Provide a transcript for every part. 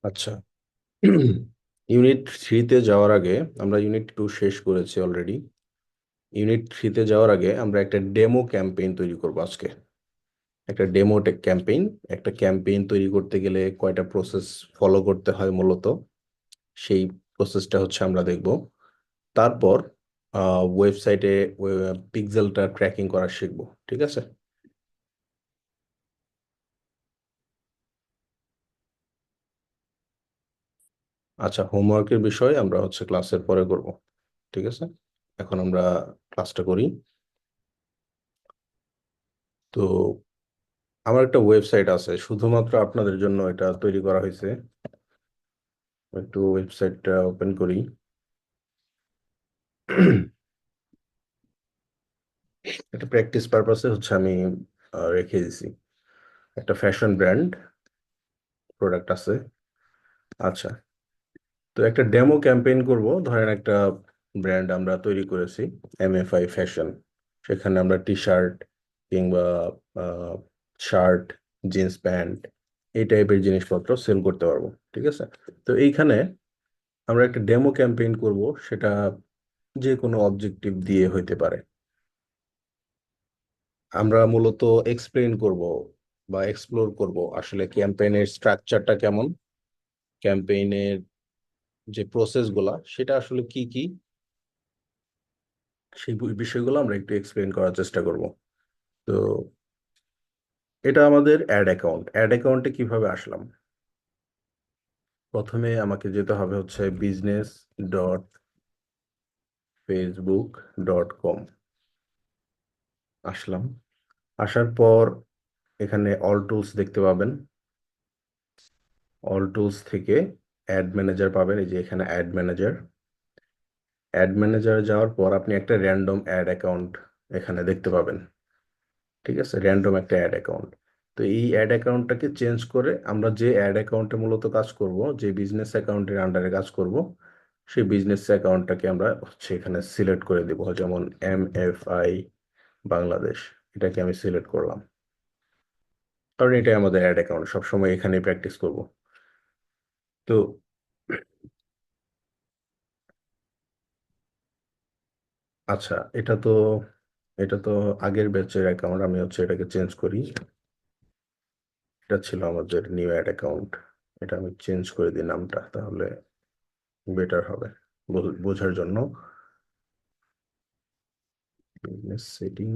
আচ্ছা। ইউনিট থ্রিতে যাওয়ার আগে আমরা ইউনিট টু শেষ করেছি অলরেডি। ইউনিট থ্রিতে যাওয়ার আগে আমরা একটা ডেমো ক্যাম্পেইন তৈরি করব আজকে। একটা ডেমো ক্যাম্পেইন। একটা ক্যাম্পেইন তৈরি করতে গেলে কয়টা প্রসেস ফলো করতে হয় মূলত, সেই প্রসেসটা হচ্ছে আমরা দেখব। তারপর ওয়েবসাইটে পিক্সেলটা ট্র্যাকিং করা শিখবো। ঠিক আছে। আচ্ছা, হোমওয়ার্কের বিষয় আমরা হচ্ছে ক্লাসের পরে করব। ঠিক আছে। এখন আমরা ক্লাসটা করি। তো আমার একটা ওয়েবসাইট আছে শুধুমাত্র আপনাদের জন্য, এটা তৈরি করা হয়েছে। একটু ওয়েবসাইটটা ওপেন করি। একটা প্র্যাকটিস পারপাসে হচ্ছে আমি রেখে দিছি। একটা ফ্যাশন ব্র্যান্ড প্রোডাক্ট আছে। আচ্ছা, তো একটা ডেমো ক্যাম্পেইন করব। ধরেন একটা ব্র্যান্ড আমরা তৈরি করেছি, এমএফআই ফ্যাশন। সেখানে আমরা টি শার্ট কিংবা শার্ট, জিন্স প্যান্ট, এই টাইপের জিনিসপত্র সেল করতে পারবো। ঠিক আছে। তো এইখানে আমরা একটা ডেমো ক্যাম্পেইন করব। সেটা যে কোনো অবজেক্টিভ দিয়ে হইতে পারে। আমরা মূলত এক্সপ্লেইন করব বা এক্সপ্লোর করব আসলে ক্যাম্পেইনের স্ট্রাকচারটা কেমন, ক্যাম্পেইনের যে প্রসেস গুলা সেটা আসলে কি কি, সেই বিষয়গুলো আমরা একটু এক্সপ্লেইন করার চেষ্টা করব। তো এটা আমাদের অ্যাড অ্যাকাউন্ট। অ্যাড অ্যাকাউন্টে কিভাবে আসলাম? প্রথমে আমাকে যেতে হবে হচ্ছে business.facebook.com। আসলাম। আসার পর এখানে অল টুলস দেখতে পাবেন। অল টুলস থেকে অ্যাড ম্যানেজার পাবেন। এই যে এখানে অ্যাড ম্যানেজার। অ্যাড ম্যানেজারে যাওয়ার পর আপনি একটা র্যান্ডম অ্যাড অ্যাকাউন্ট এখানে দেখতে পাবেন। ঠিক আছে, র্যান্ডম একটা অ্যাড অ্যাকাউন্ট। তো এই অ্যাড অ্যাকাউন্টটাকে চেঞ্জ করে আমরা যে অ্যাড অ্যাকাউন্টে মূলত কাজ করব, যে বিজনেস অ্যাকাউন্টের আন্ডারে কাজ করব, সেই বিজনেস অ্যাকাউন্টটাকে আমরা হচ্ছে এখানে সিলেক্ট করে দেবো। যেমন এমএফআই বাংলাদেশ, এটাকে আমি সিলেক্ট করলাম, কারণ এটাই আমাদের অ্যাড অ্যাকাউন্ট, সবসময় এখানেই প্র্যাকটিস করব। তো আচ্ছা, এটা তো আগের ব্যাচের অ্যাকাউন্ট। আমি হচ্ছে এটাকে চেঞ্জ করি। এটা ছিল আমাদের নিউ অ্যাড অ্যাকাউন্ট। এটা আমি চেঞ্জ করে দিই নামটা, তাহলে বেটার হবে বোঝার জন্য। Business setting.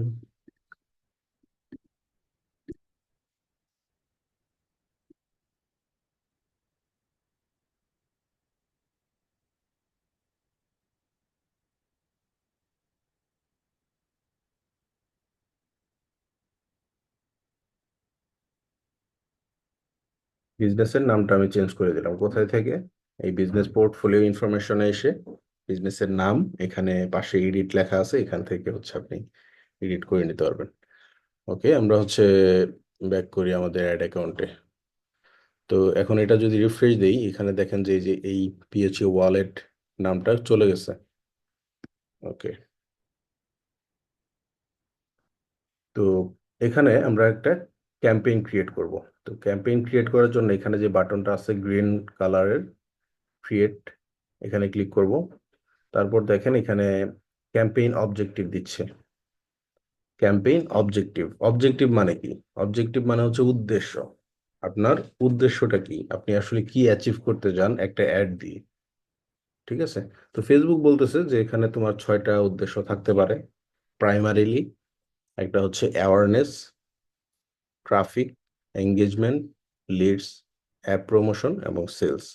বিজনেসের নামটা আমি চেঞ্জ করে দিলাম। কোথায় থেকে? এই বিজনেস পোর্টফোলিও ইনফরমেশনে এসে বিজনেসের নাম, এখানে পাশে এডিট লেখা আছে, এখান থেকে হচ্ছে আপনি এডিট করে নিতে পারবেন। ওকে, আমরা হচ্ছে ব্যাক করি আমাদের অ্যাড অ্যাকাউন্টে। তো এখন এটা যদি রিফ্রেশ দেই, এখানে দেখেন যে এই পিএচইউ ওয়ালেট নামটা চলে গেছে। ওকে। তো এখানে আমরা একটা ক্যাম্পেইন ক্রিয়েট করব। তো ক্যাম্পেইন ক্রিয়েট করার জন্য এখানে যে বাটনটা আছে গ্রিন কালারের, ক্রিয়েট, এখানে ক্লিক করব। তারপর দেখেন এখানে ক্যাম্পেইন অবজেক্টিভ দিচ্ছে। ক্যাম্পেইন অবজেক্টিভ, অবজেক্টিভ মানে কি? অবজেক্টিভ মানে হচ্ছে উদ্দেশ্য। আপনার উদ্দেশ্যটা কি, আপনি আসলে কি অ্যাচিভ করতে চান একটা অ্যাড দিয়ে। ঠিক আছে। তো ফেসবুক বলতেছে যে এখানে তোমার 6টা উদ্দেশ্য থাকতে পারে। প্রাইমারিলি একটা হচ্ছে awareness, traffic, engagement, leads, app promotion এবং সেলস।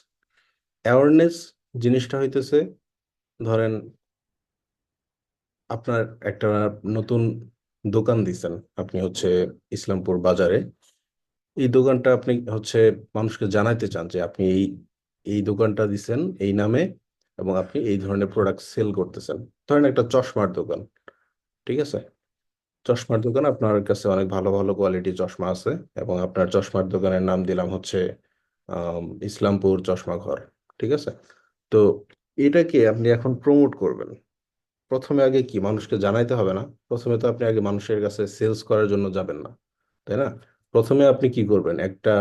অ্যাওয়ারনেস জিনিসটা হইতেছে, ধরেন আপনার একটা নতুন দোকান দিচ্ছেন আপনি হচ্ছে ইসলামপুর বাজারে। এই দোকানটা আপনি হচ্ছে মানুষকে জানাইতে চান যে আপনি এই এই দোকানটা দিচ্ছেন এই নামে, এবং আপনি এই ধরনের প্রোডাক্ট সেল করতেছেন। ধরেন একটা চশমার দোকান। ঠিক আছে। চশমার দোকান, আপনার কাছে অনেক ভালো ভালো কোয়ালিটি চশমা আছে, এবং আপনার চশমার দোকানের নাম দিলাম হচ্ছে ইসলামপুর চশমা ঘর। ঠিক আছে। তো এটাকে আপনি এখন প্রমোট করবেন। প্রথমে আগে কি মানুষকে জানাইতে হবে না? প্রথমে তো আপনি আগে মানুষের কাছে সেলস করার জন্য যাবেন না, তাই না? প্রথমে আপনি কি করবেন, একটা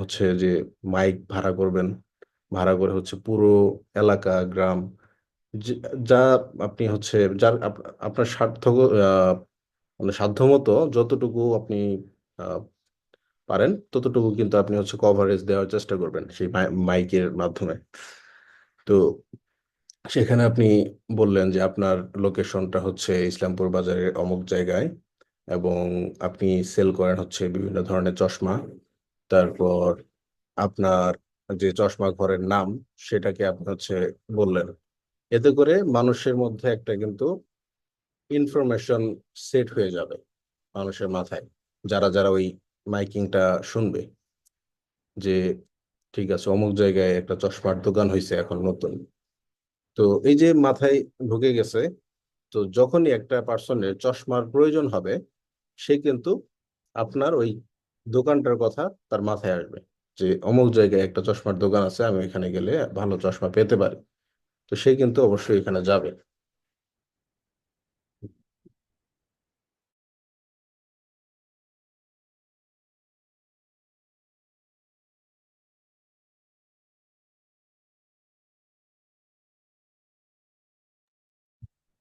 হচ্ছে যে মাইক ভাড়া করবেন। ভাড়া করে হচ্ছে পুরো এলাকা, গ্রাম, যা আপনি হচ্ছে যার আপনার মানে সাধ্যমতো যতটুকু আপনি আহ, পারেন ততটুকু কিন্তু আপনি হচ্ছে কভারেজ দেওয়ার চেষ্টা করবেন সেই মাইকের মাধ্যমে। তো সেখানে আপনি বললেন যে আপনার লোকেশনটা হচ্ছে ইসলামপুর বাজারের অমুক জায়গায়, এবং আপনি সেল করেন হচ্ছে বিভিন্ন ধরনের চশমা। তারপর আপনার যে চশমা ঘরের নাম সেটাকে আপনি হচ্ছে বললেন। এতে করে মানুষের মধ্যে একটা কিন্তু ইনফরমেশন সেট হয়ে যাবে মানুষের মাথায়, যারা যারা ওই মাইকিংটা শুনবে, যে ঠিক আছে অমুক জায়গায় একটা চশমার দোকান হয়েছে এখন নতুন। তো এই যে মাথায় ঢুকে গেছে, তো যখনই একটা পার্সনের চশমার প্রয়োজন হবে, সে কিন্তু আপনার ওই দোকানটার কথা তার মাথায় আসবে, যে অমুক জায়গায় একটা চশমার দোকান আছে, আমি এখানে গেলে ভালো চশমা পেতে পারি। তো সে কিন্তু অবশ্যই এখানে যাবে।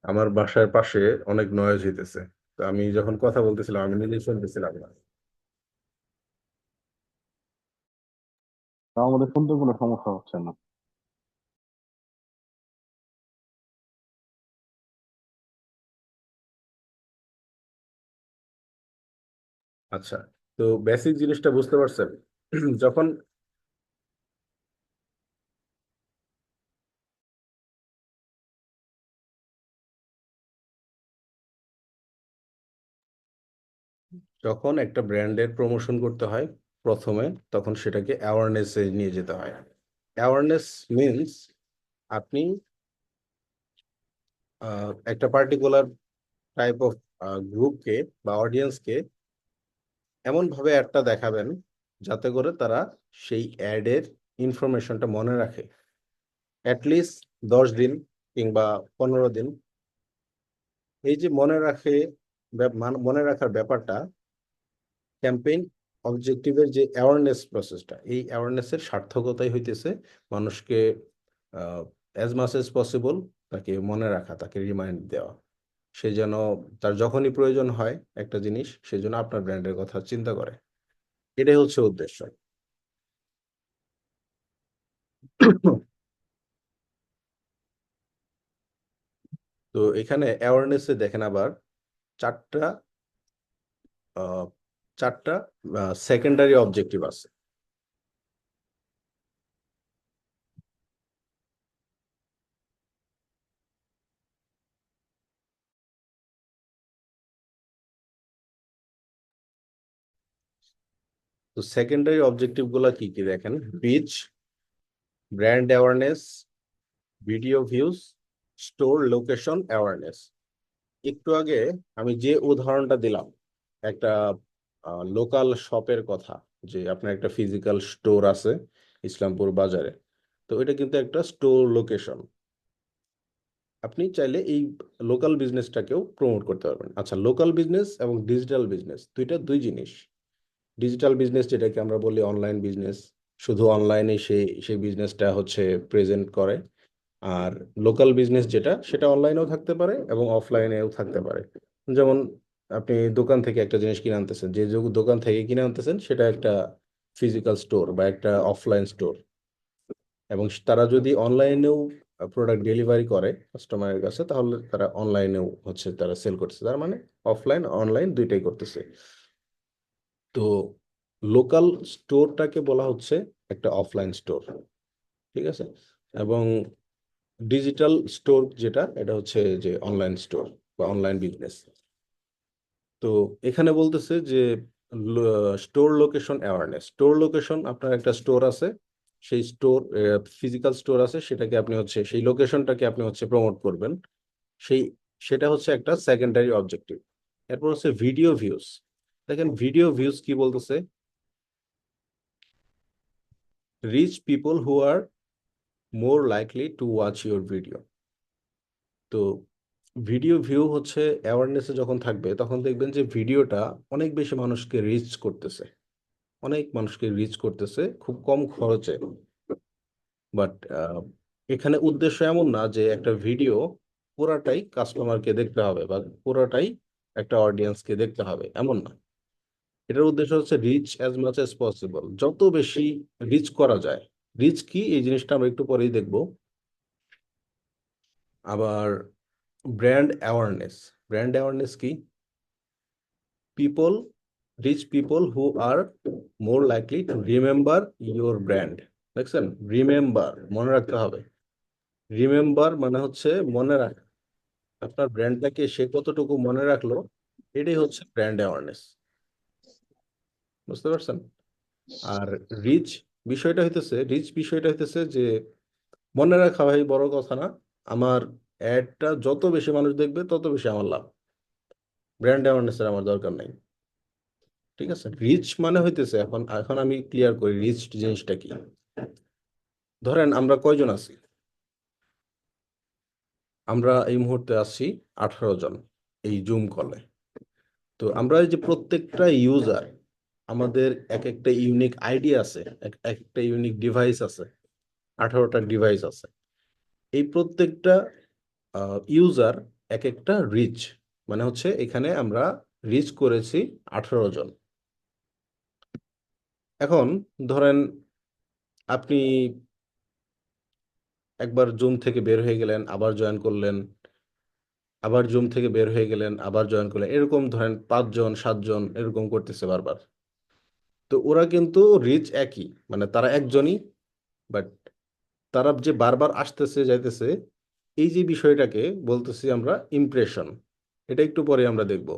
আমার বাসার পাশে অনেক নয়েজ হইতেছে, তো আমি যখন কথা বলতেছিলাম আমি নিজেই শুনতেছিলাম না। তা আমাদের শুনতে কোনো সমস্যা হচ্ছে না। আচ্ছা, তো বেসিক জিনিসটা বুঝতে পারছেন। যখন যখন একটা ব্র্যান্ডের প্রমোশন করতে হয় প্রথমে, তখন সেটাকে অ্যাওয়ারনেসে নিয়ে যেতে হয়। অ্যাওয়ারনেস মিনস আপনি একটা পার্টিকুলার টাইপ অফ গ্রুপকে বা অডিয়েন্সকে এমন ভাবে অ্যাডটা দেখাবেন যাতে করে তারা সেই অ্যাডের ইনফরমেশনটা মনে রাখে অ্যাটলিস্ট 10 দিন কিংবা 15 দিন। এই যে মনে রাখে, মনে রাখার ব্যাপারটা, ক্যাম্পেইন অবজেক্টিভের যে অ্যাওয়ারনেস প্রসেসটা, এই অ্যাওয়ারনেসের সার্থকতাই হইতেছে মানুষকে অ্যাজ মাচ এজ পসিবল তাকে মনে রাখা, তাকে রিমাইন্ড দেওয়া। সে যেন তার যখনই প্রয়োজন হয় একটা জিনিস, সে যেন আপনার ব্র্যান্ডের কথা চিন্তা করে। এটাই হচ্ছে উদ্দেশ্য। তো এখানে অ্যাওয়ারনেসে দেখেন আবার চারটা আহ, চারটা সেকেন্ডারি অবজেক্টিভ আছে। তো সেকেন্ডারি অবজেক্টিভ গুলা কি কি দেখেন: reach, brand awareness, video views, store location awareness. একটু আগে আমি যে উদাহরণটা দিলাম একটা লোকাল শপের কথা, যে আপনার একটা ফিজিক্যাল স্টোর আছে ইসলামপুর বাজারে, তো এটা কিন্তু একটা স্টোর লোকেশন। আপনি চাইলে এই লোকাল বিজনেসটাকেও প্রমোট করতে পারবেন। আচ্ছা, লোকাল বিজনেস এবং ডিজিটাল বিজনেস দুইটা দুই জিনিস। ডিজিটাল বিজনেস যেটাকে আমরা বলি অনলাইন বিজনেস, শুধু অনলাইনে সেই বিজনেসটা হচ্ছে প্রেজেন্ট করে। আর লোকাল বিজনেস যেটা, সেটা অনলাইনেও থাকতে পারে এবং অফলাইনেও থাকতে পারে। যেমন আপনি দোকান থেকে একটা জিনিস কিনে আনতেছেন, যে দোকান থেকে কিনে আনতেছেন সেটা একটা ফিজিক্যাল স্টোর বা একটা অফলাইন স্টোর, এবং তারা যদি অনলাইনেও প্রোডাক্ট ডেলিভারি করে কাস্টমারের কাছে, তাহলে তারা অনলাইনেও হচ্ছে তারা সেল করতেছে, তার মানে অফলাইন অনলাইন দুইটাই করতেছে। তো লোকাল স্টোরটাকে বলা হচ্ছে একটা অফলাইন স্টোর, ঠিক আছে। এবং ডিজিটাল স্টোর যেটা, এটা হচ্ছে যে অনলাইন স্টোর বা অনলাইন বিজনেস। তো এখানে বলতেছে যে store location awareness. Store location, আপনার একটা স্টোর আছে, সেই স্টোর ফিজিক্যাল স্টোর আছে, সেটাকে আপনি হচ্ছে সেই লোকেশনটাকে আপনি হচ্ছে প্রমোট করবেন। সেই সেটা হচ্ছে একটা সেকেন্ডারি অবজেক্টিভ। এরপর হচ্ছে ভিডিও ভিউজ। দেখেন ভিডিও ভিউজ কি বলতেছে: reach people who are more likely to watch your video. তো ভিডিও ভিউ হচ্ছে অ্যাওয়ারনেসে যখন থাকবে তখন দেখবেন যে ভিডিওটা অনেক বেশি মানুষকে রিচ করতেছে, অনেক মানুষকে রিচ করতেছে খুব কম খরচে। বাট এখানে উদ্দেশ্য এমন না যে একটা ভিডিও পুরাটাই কাস্টমারকে দেখতে হবে বা পুরাটাই একটা অডিয়েন্সকে দেখতে হবে, এমন না। এটার উদ্দেশ্য হচ্ছে reach as much as possible, যত বেশি রিচ করা যায়। রিচ কি এই জিনিসটা আমরা একটু পরেই দেখব। আবার ব্র্যান্ড অ্যাওয়ারনেস, ব্র্যান্ড অ্যাওয়ারনেস কি? People, reach people who are more likely to remember your brand. দেখছেন, রিমেম্বার, মনে রাখতে হবে। রিমেম্বার মানে হচ্ছে মনে রাখা, আপনার ব্র্যান্ডটাকে সে কতটুকু মনে রাখলো, এটাই হচ্ছে ব্র্যান্ড অ্যাওয়ারনেস। বুঝতে পারছেন? আর রিচ বিষয়টা হইতেছে যে মনে রাখা ভাই বড় কথা না, আমার অ্যাডটা যত বেশি মানুষ দেখবে তত বেশি আমার লাভ। ব্র্যান্ড অ্যাওয়ারনেসের আমার দরকার নাই। ঠিক আছে, রিচ মানে হইতেছে, এখন এখন আমি ক্লিয়ার করি রিচ জিনিসটা কি। ধরেন আমরা কয়জন আছি? আমরা এই মুহূর্তে আছি 18 জন এই জুম কলে। তো আমরা এই যে প্রত্যেকটা ইউজার, আমাদের এক একটা ইউনিক আইডি আছে, এক একটা ইউনিক ডিভাইস আছে, 18টা ডিভাইস আছে। এই প্রত্যেকটা ইউজার এক একটা রিচ, মানে হচ্ছে এখানে আমরা রিচ করেছি 18 জন। এখন ধরেন আপনি একবার জুম থেকে বের হয়ে গেলেন, আবার জয়েন করলেন, আবার জুম থেকে বের হয়ে গেলেন, আবার জয়েন করলেন, এরকম ধরেন 5 জন 7 জন এরকম করতেছে বারবার। তো ওরা কিন্তু রিচ একই, মানে তারা একজনই, বাট তারা যে বারবার আসতেছে যাইতেছে, এই যে বিষয়টাকে বলতেছি আমরা ইমপ্রেশন। এটা একটু পরে আমরা দেখব।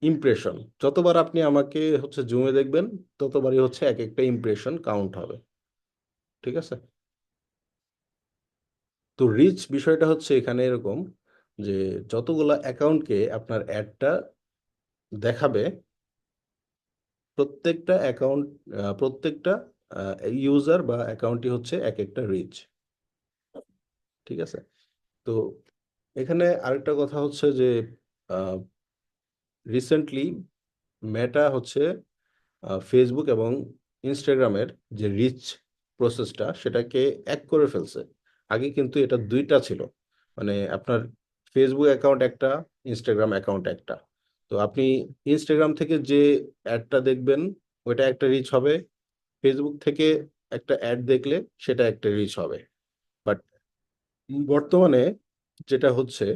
ইমপ্রেশন, যতবার আপনি আমাকে হচ্ছে জুমে দেখবেন ততবারই হচ্ছে এক একটা ইমপ্রেশন কাউন্ট হবে। ঠিক আছে? তো রিচ বিষয়টা হচ্ছে এখানে এরকম যে যতগুলা অ্যাকাউন্টকে আপনার অ্যাডটা দেখাবে, প্রত্যেকটা অ্যাকাউন্ট, প্রত্যেকটা ইউজার বা অ্যাকাউন্টই হচ্ছে এক একটা রিচ। ঠিক আছে? তো এখানে আরেকটা কথা হচ্ছে যে রিসেন্টলি মেটা হচ্ছে ফেসবুক এবং ইনস্টাগ্রামের যে রিচ প্রসেসটা সেটাকে এক করে ফেলছে। আগে কিন্তু এটা দুইটা ছিল, মানে আপনার ফেসবুক অ্যাকাউন্ট একটা, ইনস্টাগ্রাম অ্যাকাউন্ট একটা। তো আপনি ইনস্টাগ্রাম থেকে যে অ্যাডটা দেখবেন ওইটা একটা রিচ হবে, ফেসবুক থেকে একটা অ্যাড দেখলে সেটা একটা রিচ হবে। বাট বর্তমানে যেটা হচ্ছে,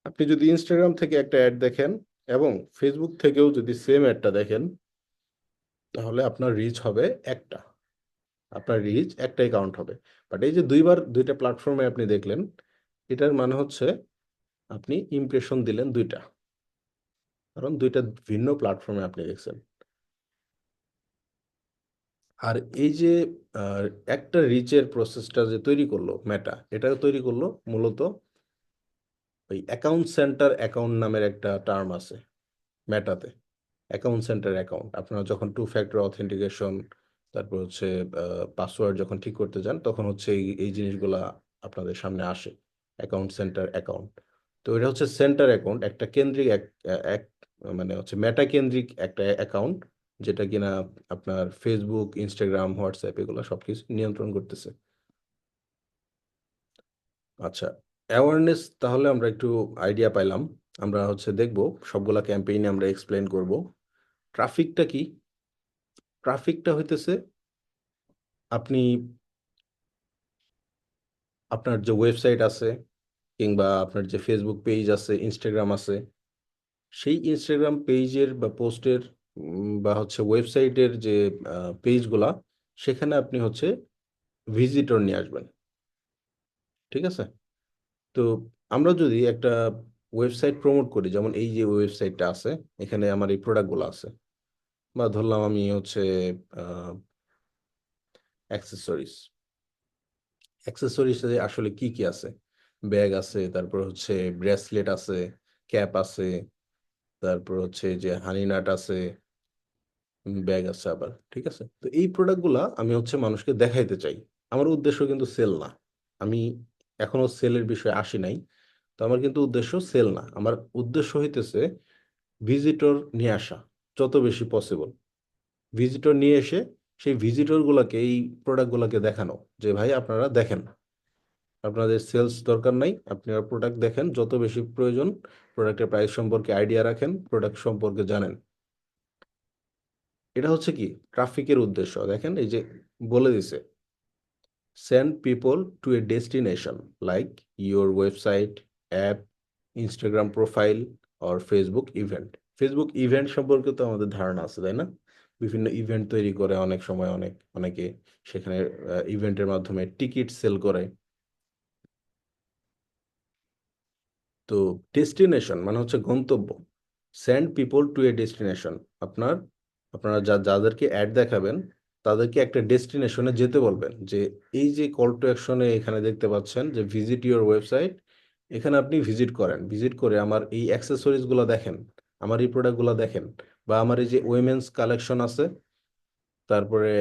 আপনি যদি ইনস্টাগ্রাম থেকে একটা অ্যাড দেখেন এবং ফেসবুক থেকেও যদি সেম অ্যাডটা দেখেন, তাহলে আপনার রিচ হবে একটা, আপনার রিচ একটাই কাউন্ট হবে। বাট এই যে দুইবার দুইটা প্ল্যাটফর্মে আপনি দেখলেন, এটার মানে হচ্ছে আপনি ইমপ্রেশন দিলেন দুইটা, কারণ দুইটা ভিন্ন প্ল্যাটফর্মে আপনি দেখছেন। আর এই যে আহ, একটা রিচের প্রসেসটা যে তৈরি করলো মেটা, এটা তৈরি করলো মূলত ওই অ্যাকাউন্ট সেন্টার অ্যাকাউন্ট নামের একটা টার্ম আছে মেটাতে। অ্যাকাউন্ট সেন্টার অ্যাকাউন্ট, আপনারা যখন টু ফ্যাক্টর অথেন্টিকেশন, তারপর হচ্ছে পাসওয়ার্ড যখন ঠিক করতে যান, তখন হচ্ছে এই এই জিনিসগুলা আপনাদের সামনে আসে, অ্যাকাউন্ট সেন্টার অ্যাকাউন্ট। তো এটা হচ্ছে সেন্টার অ্যাকাউন্ট, একটা কেন্দ্রিক এক মানে হচ্ছে মেটা কেন্দ্রিক একটা অ্যাকাউন্ট, যেটা কিনা আপনার ফেসবুক, ইনস্টাগ্রাম, হোয়াটসঅ্যাপ এগুলো সবকিছু নিয়ন্ত্রণ করতেছে। আচ্ছা, অ্যাওয়ারনেস তাহলে আমরা একটু আইডিয়া পাইলাম। আমরা হচ্ছে দেখব সবগুলা ক্যাম্পেইনে আমরা এক্সপ্লেন করব। ট্রাফিকটা কি? ট্রাফিকটা হইতেছে আপনি আপনার যে ওয়েবসাইট আছে কিংবা আপনার যে ফেসবুক পেজ আছে, ইনস্টাগ্রাম আছে, সেই ইনস্টাগ্রাম পেজের বা পোস্টের বা হচ্ছে ওয়েবসাইটের যে পেজগুলা, সেখানে আপনি হচ্ছে ভিজিটর নিয়ে আসবেন। ঠিক আছে? তো আমরা যদি একটা ওয়েবসাইট প্রমোট করি, যেমন এই যে ওয়েবসাইটটা আছে, এখানে আমার এই প্রোডাক্টগুলো আছে, বা ধরলাম আমি হচ্ছে অ্যাক্সেসরিজ। অ্যাক্সেসরিজে আসলে কি কি আছে? ব্যাগ আছে, তারপর হচ্ছে ব্রেসলেট আছে, ক্যাপ আছে, তারপর হচ্ছে যে হানি নাট আছে, ব্যাগ আছে আবার। ঠিক আছে, তো এই প্রোডাক্টগুলা আমি হচ্ছে মানুষকে দেখাইতে চাই। আমার উদ্দেশ্য কিন্তু সেল না, আমি এখনো সেলের বিষয়ে আসি নাই। তো আমার কিন্তু উদ্দেশ্য সেল না, আমার উদ্দেশ্য হইতেছে ভিজিটর নিয়ে আসা যত বেশি পসিবল। ভিজিটর নিয়ে এসে সেই ভিজিটর গুলাকে এই প্রোডাক্ট গুলাকে দেখানো যে ভাই আপনারা দেখেন, আপনাদের সেলস দরকার নাই, আপনারা প্রোডাক্ট দেখেন যত বেশি প্রয়োজন, প্রোডাক্টের প্রাইস সম্পর্কে আইডিয়া রাখেন, প্রোডাক্ট সম্পর্কে জানেন। এটা হচ্ছে কি ট্রাফিকের উদ্দেশ্য। দেখেন এই যে বলে দিছে, send people to a destination like your website, app, Instagram profile or Facebook event. Facebook event সম্পর্কে তো আমাদের ধারণা আছে, তাই না? বিভিন্ন ইভেন্ট তৈরি করে অনেক সময়, অনেকে সেখানে ইভেন্টের মাধ্যমে টিকিট সেল করে। তো ডেস্টিনেশন মানে হচ্ছে গন্তব্য। Send people to A destination, আপনারা যাদেরকে অ্যাড দেখাবেন তাদেরকে একটা ডেস্টিনেশনে যেতে বলবেন, যে এই যে কল টু অ্যাকশনে এখানে দেখতে পাচ্ছেন যে ভিজিট ইউর ওয়েবসাইট, এখানে আপনি ভিজিট করেন, ভিজিট করে আমার এই অ্যাক্সেসরিজ গুলো দেখেন, আমার এই প্রোডাক্ট গুলো দেখেন, বা আমার এই যে উইমেন্স কালেকশন আছে, তারপরে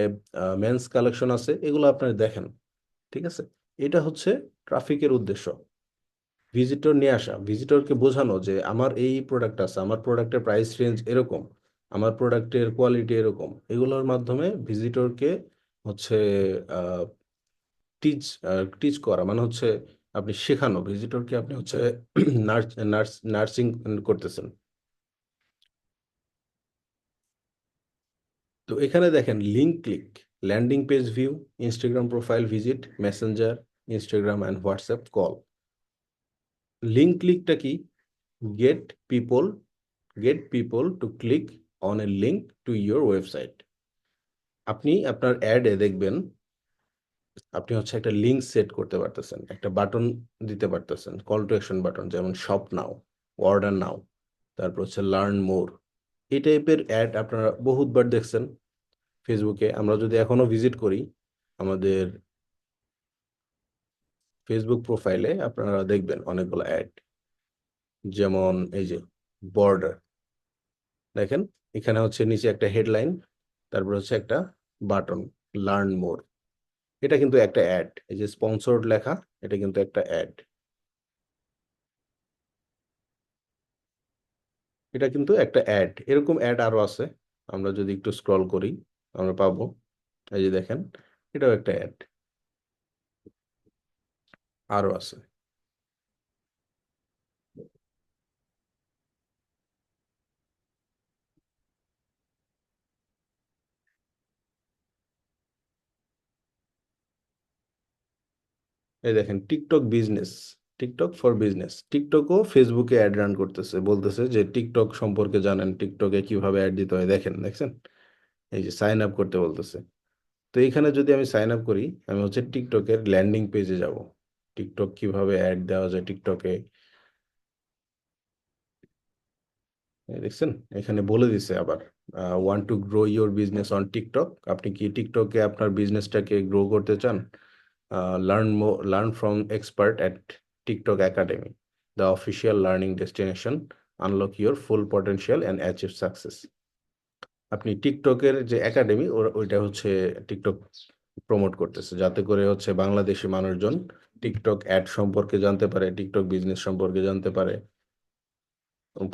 মেন্স কালেকশন আছে, এগুলো আপনারা দেখেন। ঠিক আছে, এটা হচ্ছে ট্রাফিকের উদ্দেশ্য। ভিজিটর নিয়ে আসা, ভিজিটরকে বোঝানো যে আমার এই প্রোডাক্ট আছে, আমার প্রোডাক্টের প্রাইস রেঞ্জ এরকম, আমার প্রোডাক্টের কোয়ালিটি এরকম, এগুলোর মাধ্যমে ভিজিটরকে হচ্ছে টিচ টিচ করা মানে হচ্ছে আপনি শেখানো, ভিজিটরকে আপনি হচ্ছে নার্সিং করতেছেন। তো এখানে দেখেন link click, landing page view, Instagram profile visit, messenger, Instagram and WhatsApp call. Link ক্লিকটা কি? Get people get people to click on a link to your website. আপনি আপনার অ্যাডে দেখবেন আপনি হচ্ছে একটা লিঙ্ক সেট করতে পারতেছেন, একটা বাটন দিতে পারতেছেন, কল টু অ্যাকশন বাটন, যেমন শপ নাও, অর্ডার নাও, তারপর হচ্ছে লার্ন মোর। এই টাইপের অ্যাড আপনারা বহুতবার দেখছেন ফেসবুকে। আমরা যদি এখনো ভিজিট করি আমাদের ফেসবুক প্রোফাইলে, আপনারা দেখবেন অনেকগুলো অ্যাড, যেমন এই যে বর্ডার, দেখেন এখানে হচ্ছে নিচে একটা হেডলাইন, তারপর হচ্ছে একটা বাটন লার্ন মোর। এটা কিন্তু একটা অ্যাড, এই যে স্পন্সর্ড লেখা, এটা কিন্তু একটা অ্যাড, এটা কিন্তু একটা অ্যাড। এরকম অ্যাড আরো আছে, আমরা যদি একটু স্ক্রল করি আমরা পাবো। এই যে দেখেন, এটাও একটা অ্যাড, আরো আছে। এই দেখেন TikTok business, TikTok for business, টিকটকও ফেসবুকে অ্যাড রান করতেছে, বলতেছে যে টিকটক সম্পর্কে জানেন, টিকটকে কিভাবে অ্যাড দিতে হয় দেখেন, দেখছেন এই যে সাইন আপ করতে বলতেছে। তো এখানে যদি আমি সাইন আপ করি, আমি হচ্ছে টিকটকের ল্যান্ডিং পেজে যাব, টিকটক কিভাবে অ্যাড দেওয়া যায় টিকটকে। এই দেখছেন এখানে বলে দিছে আবার, want to grow your business on TikTok, আপনি কি টিকটকে আপনার বিজনেসটাকে গ্রো করতে চান? Learn from expert at TikTok academy, the official learning destination, unlock your full potential and achieve success. আপনি টিকটকের যে একাডেমি, ওইটা হচ্ছে টিকটক প্রমোট করতেছে, যাতে করে হচ্ছে বাংলাদেশি মানুষজন টিকটক অ্যাড সম্পর্কে জানতে পারে, টিকটক বিজনেস সম্পর্কে জানতে পারে,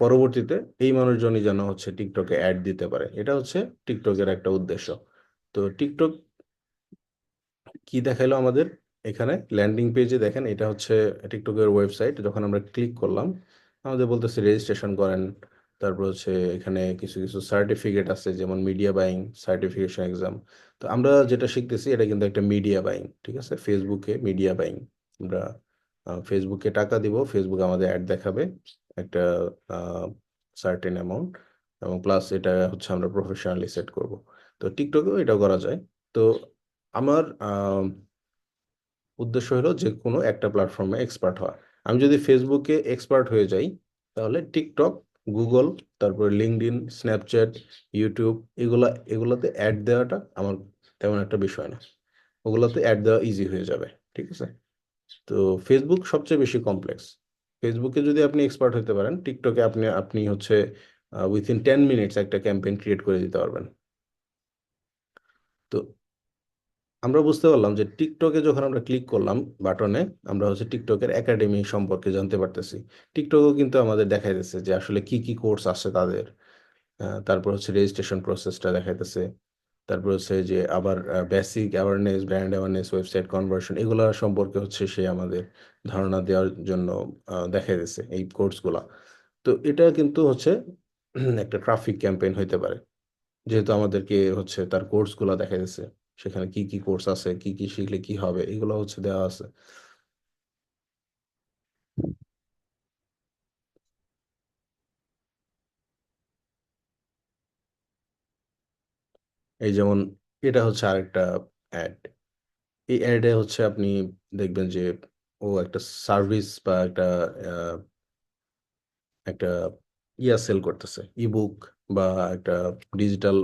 পরবর্তীতে এই মানুষজনই যেন হচ্ছে টিকটকে অ্যাড দিতে পারে। এটা হচ্ছে টিকটকের একটা উদ্দেশ্য। তো টিকটক কি দেখাইলো আমাদের এখানে ল্যান্ডিং পেজে, দেখেন এটা হচ্ছে টিকটকের ওয়েবসাইট। যখন আমরা ক্লিক করলাম আমাদের বলতেছে রেজিস্ট্রেশন করেন, তারপর হচ্ছে এখানে কিছু কিছু সার্টিফিকেট আছে, যেমন মিডিয়া বাইং সার্টিফিকেশন এক্সাম। তো আমরা যেটা শিখতেছি এটা কিন্তু একটা মিডিয়া বাইং, ঠিক আছে, ফেসবুকে মিডিয়া বাইং। আমরা ফেসবুকে টাকা দিব, ফেসবুক আমাদের অ্যাড দেখাবে একটা সার্টেন অ্যামাউন্ট, এবং প্লাস এটা হচ্ছে আমরা প্রফেশনালি সেট করব। তো টিকটকেও এটা করা যায়। তো আমার উদ্দেশ্য হলো যে কোনো একটা প্ল্যাটফর্মে এক্সপার্ট হওয়া। আমি যদি ফেসবুকে এক্সপার্ট হয়ে যাই, তাহলে টিকটক, গুগল, তারপরে লিঙ্কডইন, স্ন্যাপচ্যাট, ইউটিউব, এগুলাতে অ্যাড দেওয়াটা আমার তেমন একটা বিষয় না, ওগুলোতে অ্যাড দেওয়া ইজি হয়ে যাবে। ঠিক আছে, তো ফেসবুক সবচেয়ে বেশি কমপ্লেক্স। ফেসবুকে যদি আপনি এক্সপার্ট হতে পারেন, টিকটকে আপনি আপনি হচ্ছে উইথিন 10 মিনিটস একটা ক্যাম্পেইন ক্রিয়েট করে দিতে পারবেন। তো আমরা বুঝতে পারলাম যে টিকটকে যখন আমরা ক্লিক করলাম বাটনে, আমরা হচ্ছে টিকটকের একাডেমি সম্পর্কে জানতে পারতেছি। টিকটকও কিন্তু আমাদের দেখাইতেছে যে আসলে কি কি কোর্স আছে তাদের। তারপর হচ্ছে রেজিস্ট্রেশন প্রসেসটা দেখাইতেছে। তারপর হচ্ছে যে আবার basic awareness, brand awareness, website conversion, এগুলা সম্পর্কে হচ্ছে সে আমাদের ধারণা দেওয়ার জন্য দেখাইতেছে এই কোর্সগুলা। তো এটা কিন্তু হচ্ছে একটা ট্রাফিক ক্যাম্পেইন হইতে পারে, যেহেতু আমাদেরকে হচ্ছে তার কোর্সগুলো দেখা যাচ্ছে, সেখানে কি কি কোর্স আছে, কি কি শিখলে কি হবে, এগুলো হচ্ছে দেওয়া আছে। এই যেমন এটা হচ্ছে আরেকটা অ্যাড। এই অ্যাডে হচ্ছে আপনি দেখবেন যে ও একটা সার্ভিস বা আহ, একটা সেল করতেছে, ইবুক বা একটা ডিজিটাল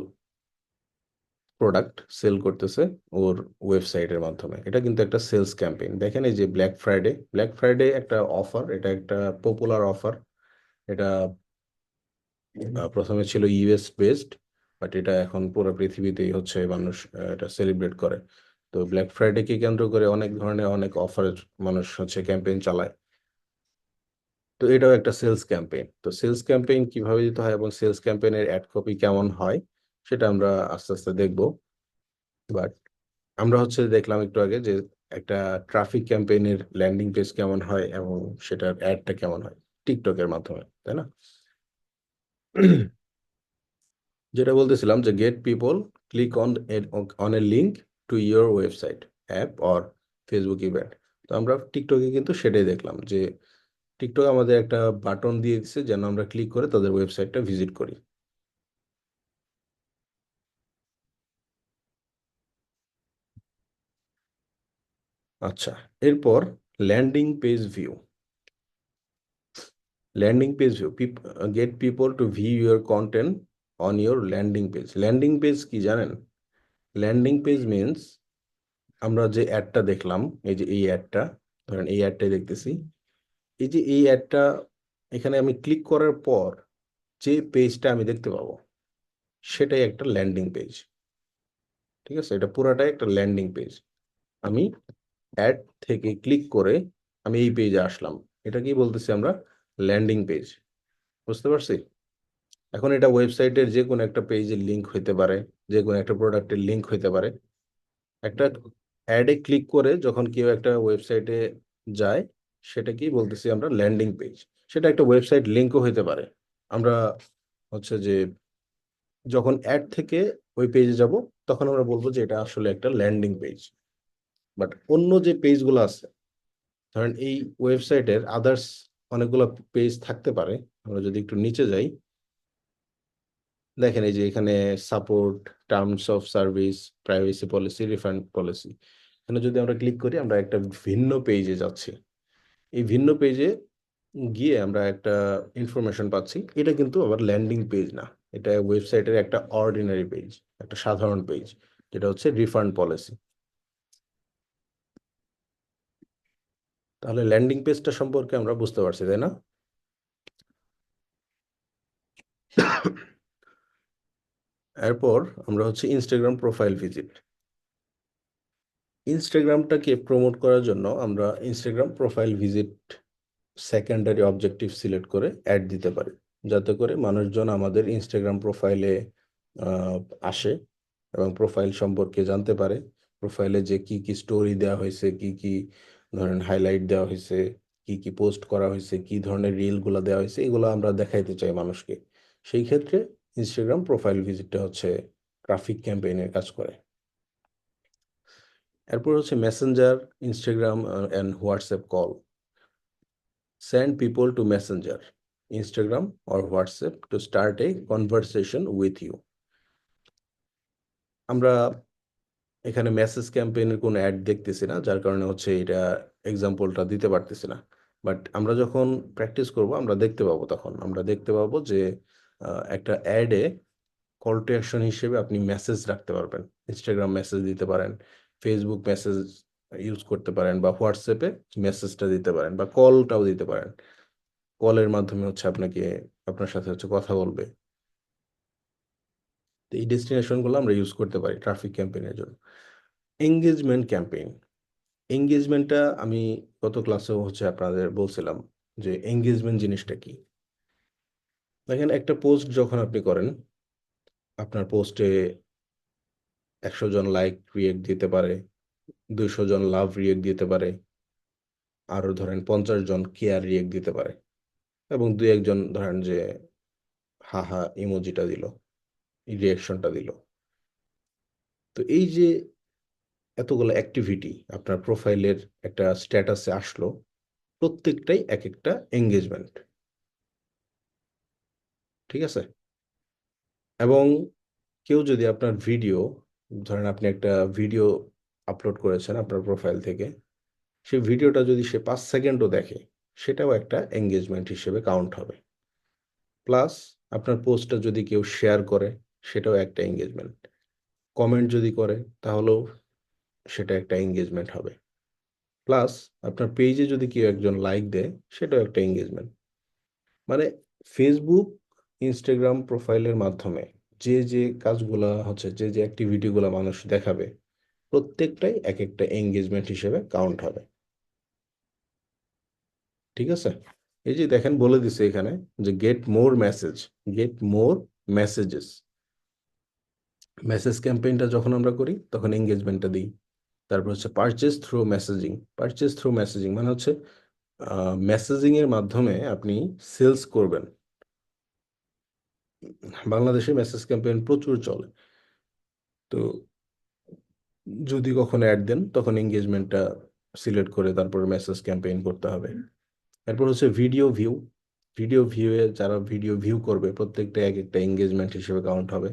প্রোডাক্ট সেল করতেছে ওর ওয়েবসাইটের মাধ্যমে। এটা কিন্তু একটা সেলস ক্যাম্পেইন। দেখেন এই যে ব্ল্যাক ফ্রাইডে, ব্ল্যাক ফ্রাইডে একটা অফার, এটা একটা পপুলার অফার। এটা প্রথমে ছিল ইউএস বেসড, বাট এটা এখন পুরো পৃথিবীতেই হচ্ছে মানুষ এটা সেলিব্রেট করে। তো ব্ল্যাক ফ্রাইডে কে কেন্দ্র করে অনেক ধরনের অনেক অফারের মানুষ হচ্ছে ক্যাম্পেইন চালায়। তো এটাও একটা সেলস ক্যাম্পেইন। তো সেলস ক্যাম্পেইন কিভাবে দিতে হয় এবং সেলস ক্যাম্পেইনের অ্যাড কপি কেমন হয় সেটা আমরা আস্তে আস্তে দেখবো। বাট আমরা হচ্ছে দেখলাম একটু আগে যে একটা ট্রাফিক ক্যাম্পেইনের ল্যান্ডিং পেজ কেমন হয় এবং সেটার অ্যাডটা কেমন হয় টিকটকের মাধ্যমে, তাই না? যেটা বলতেছিলাম যে gate people click on a link to your website, app or Facebook event. তো আমরা টিকটকে কিন্তু সেটাই দেখলাম যে টিকটক আমাদের একটা বাটন দিয়ে দিচ্ছে যেন আমরা ক্লিক করে তাদের ওয়েবসাইটটা ভিজিট করি। আচ্ছা, এরপর landing page view. Landing page view, gate people two view your content on your landing page. Landing page কি জানেন? ল্যান্ডিং পেজ মিনস আমরা যে অ্যাডটা দেখলাম, এই যে এই অ্যাডটা, ধরেন এই অ্যাডটাই দেখতেছি, এই যে এই অ্যাডটা, এখানে আমি ক্লিক করার পর যে পেজটা আমি দেখতে পাবো সেটাই একটা ল্যান্ডিং পেজ। ঠিক আছে, এটা পুরাটাই একটা ল্যান্ডিং পেজ। আমি অ্যাড থেকে ক্লিক করে আমি এই পেজে আসলাম, এটা কি বলতেছি আমরা? Landing page. বুঝতে পারছি? এখন এটা ওয়েবসাইটের যে কোনো একটা পেজের লিঙ্ক হইতে পারে, যে কোনো একটা প্রোডাক্টের লিঙ্ক হইতে পারে। একটা অ্যাডে ক্লিক করে যখন কেউ একটা ওয়েবসাইটে যায়, সেটা কি বলতেছি আমরা? Landing page. সেটা একটা ওয়েবসাইট লিঙ্কও হইতে পারে। আমরা হচ্ছে যে যখন অ্যাড থেকে ওই পেজে যাব, তখন আমরা বলবো যে এটা আসলে একটা ল্যান্ডিং পেজ। বাট অন্য যে পেজগুলো আছে, ধরেন এই ওয়েবসাইটের আদার্স অনেকগুলো পেজ থাকতে পারে। আমরা যদি একটু নিচে যাই, দেখেন এই যে এখানে support, terms of service, privacy policy, refund policy. এখানে যদি আমরা ক্লিক করি, আমরা একটা ভিন্ন পেজে যাচ্ছি। এই ভিন্ন পেজে গিয়ে আমরা একটা ইনফরমেশন পাচ্ছি। এটা কিন্তু আবার ল্যান্ডিং পেজ না, এটা ওয়েবসাইটের একটা অর্ডিনারি পেজ, একটা সাধারণ পেজ, যেটা হচ্ছে রিফান্ড পলিসি। তাহলে ল্যান্ডিং পেজটা সম্পর্কে আমরা বুঝতে পারছি, তাই না? এরপর আমরা হচ্ছে ইনস্টাগ্রাম প্রোফাইল ভিজিট। ইনস্টাগ্রামটাকে প্রমোট করার জন্য আমরা Instagram profile visit secondary objective select করে অ্যাড দিতে পারি, যাতে করে মানুষজন আমাদের ইনস্টাগ্রাম প্রোফাইলে আসে এবং প্রোফাইল সম্পর্কে জানতে পারে। প্রোফাইলে যে কি কি স্টোরি দেওয়া হয়েছে, কি কি ধরেন হাইলাইট দেওয়া হয়েছে, কি কি পোস্ট করা হয়েছে, কি ধরনের রিলগুলো দেওয়া হয়েছে, এগুলো আমরা দেখাইতে চাই মানুষকে। সেই ক্ষেত্রে ইনস্টাগ্রাম প্রোফাইল ভিজিটটা হচ্ছে ট্রাফিক ক্যাম্পেইনের কাজ করে। এরপর হচ্ছে Messenger, Instagram and WhatsApp call. Send people to Messenger, Instagram or WhatsApp to start a conversation with you. আমরা এখানে মেসেজ ক্যাম্পেইনের কোনো অ্যাড দেখতেছি না, যার কারণে হচ্ছে এটা এক্সাম্পলটা দিতে পারতেছি না। বাট আমরা যখন প্র্যাকটিস করব, আমরা দেখতে পাবো, তখন আমরা দেখতে পাবো যে একটা অ্যাডে কল টু অ্যাকশন হিসেবে আপনি মেসেজ রাখতে পারবেন। ইনস্টাগ্রাম মেসেজ দিতে পারেন, ফেসবুক মেসেজ ইউজ করতে পারেন, বা হোয়াটসঅ্যাপে মেসেজটা দিতে পারেন, বা কলটাও দিতে পারেন। কলের মাধ্যমে হচ্ছে আপনার সাথে হচ্ছে কথা বলবে। তো এই ডেস্টিনেশন গুলো আমরা ইউজ করতে পারি ট্রাফিক ক্যাম্পেইনের জন্য। Engagement campaign. এঙ্গেজমেন্টটা আমি গত ক্লাসেও আপনাদের বলছিলাম যে এঙ্গেজমেন্ট জিনিসটা কি। দেখেন, একটা পোস্ট যখন আপনি করেন, আপনার পোস্টে 100 জন লাইক রিয়েক্ট দিতে পারে, 200 জন লাভ রিয়েক্ট দিতে পারে, আরো ধরেন 50 জন কেয়ার রিয়েক্ট দিতে পারে, এবং 2-1 জন ধরেন যে হা হা ইমোজিটা দিল, রিয়েকশনটা দিল। তো এই যে এতগুলো অ্যাক্টিভিটি আপনার প্রোফাইলের একটা স্ট্যাটাসে আসলো, প্রত্যেকটাই এক একটা এঙ্গেজমেন্ট। ঠিক আছে? এবং কেউ যদি আপনার ভিডিও, ধরেন আপনি একটা ভিডিও আপলোড করেছেন আপনার প্রোফাইল থেকে, সেই ভিডিওটা যদি সে 5 সেকেন্ডও দেখে, সেটাও একটা এঙ্গেজমেন্ট হিসেবে কাউন্ট হবে। প্লাস আপনার পোস্টটা যদি কেউ শেয়ার করে, সেটাও একটা এঙ্গেজমেন্ট। কমেন্ট যদি করে, তাহলেও সেটা একটা এঙ্গেজমেন্ট হবে। প্লাস আপনার পেজে যদি কেউ একজন লাইক দেয়, সেটাও একটা এঙ্গেজমেন্ট। মানে ফেসবুক, ইনস্টাগ্রাম প্রোফাইলের মাধ্যমে যে যে কাজগুলা যে যে অ্যাক্টিভিটিগুলো মানুষ দেখাবে, প্রত্যেকটাই এক একটা এঙ্গেজমেন্ট হিসেবে কাউন্ট হবে। ঠিক আছে? এই যে দেখেন, বলে দিছে এখানে যে গেট মোর মেসেজেস। মেসেজ ক্যাম্পেইনটা যখন আমরা করি, তখন এঙ্গেজমেন্টটা দিই। তারপর পারচেজ থ্রু মেসেজিং মানে মেসেজিং এর মাধ্যমে আপনি সেলস করবেন। বাংলাদেশে মেসেজ ক্যাম্পেইন প্রচুর চলে। তো যদি কখনো অ্যাড দেন, তখন এঙ্গেজমেন্টটা সিলেক্ট করে তারপর মেসেজ ক্যাম্পেইন করতে হবে। এরপর ভিডিও ভিউয়ে যারা ভিডিও ভিউ করবে, প্রত্যেকটা এক একটা এঙ্গেজমেন্ট হিসেবে কাউন্ট হবে।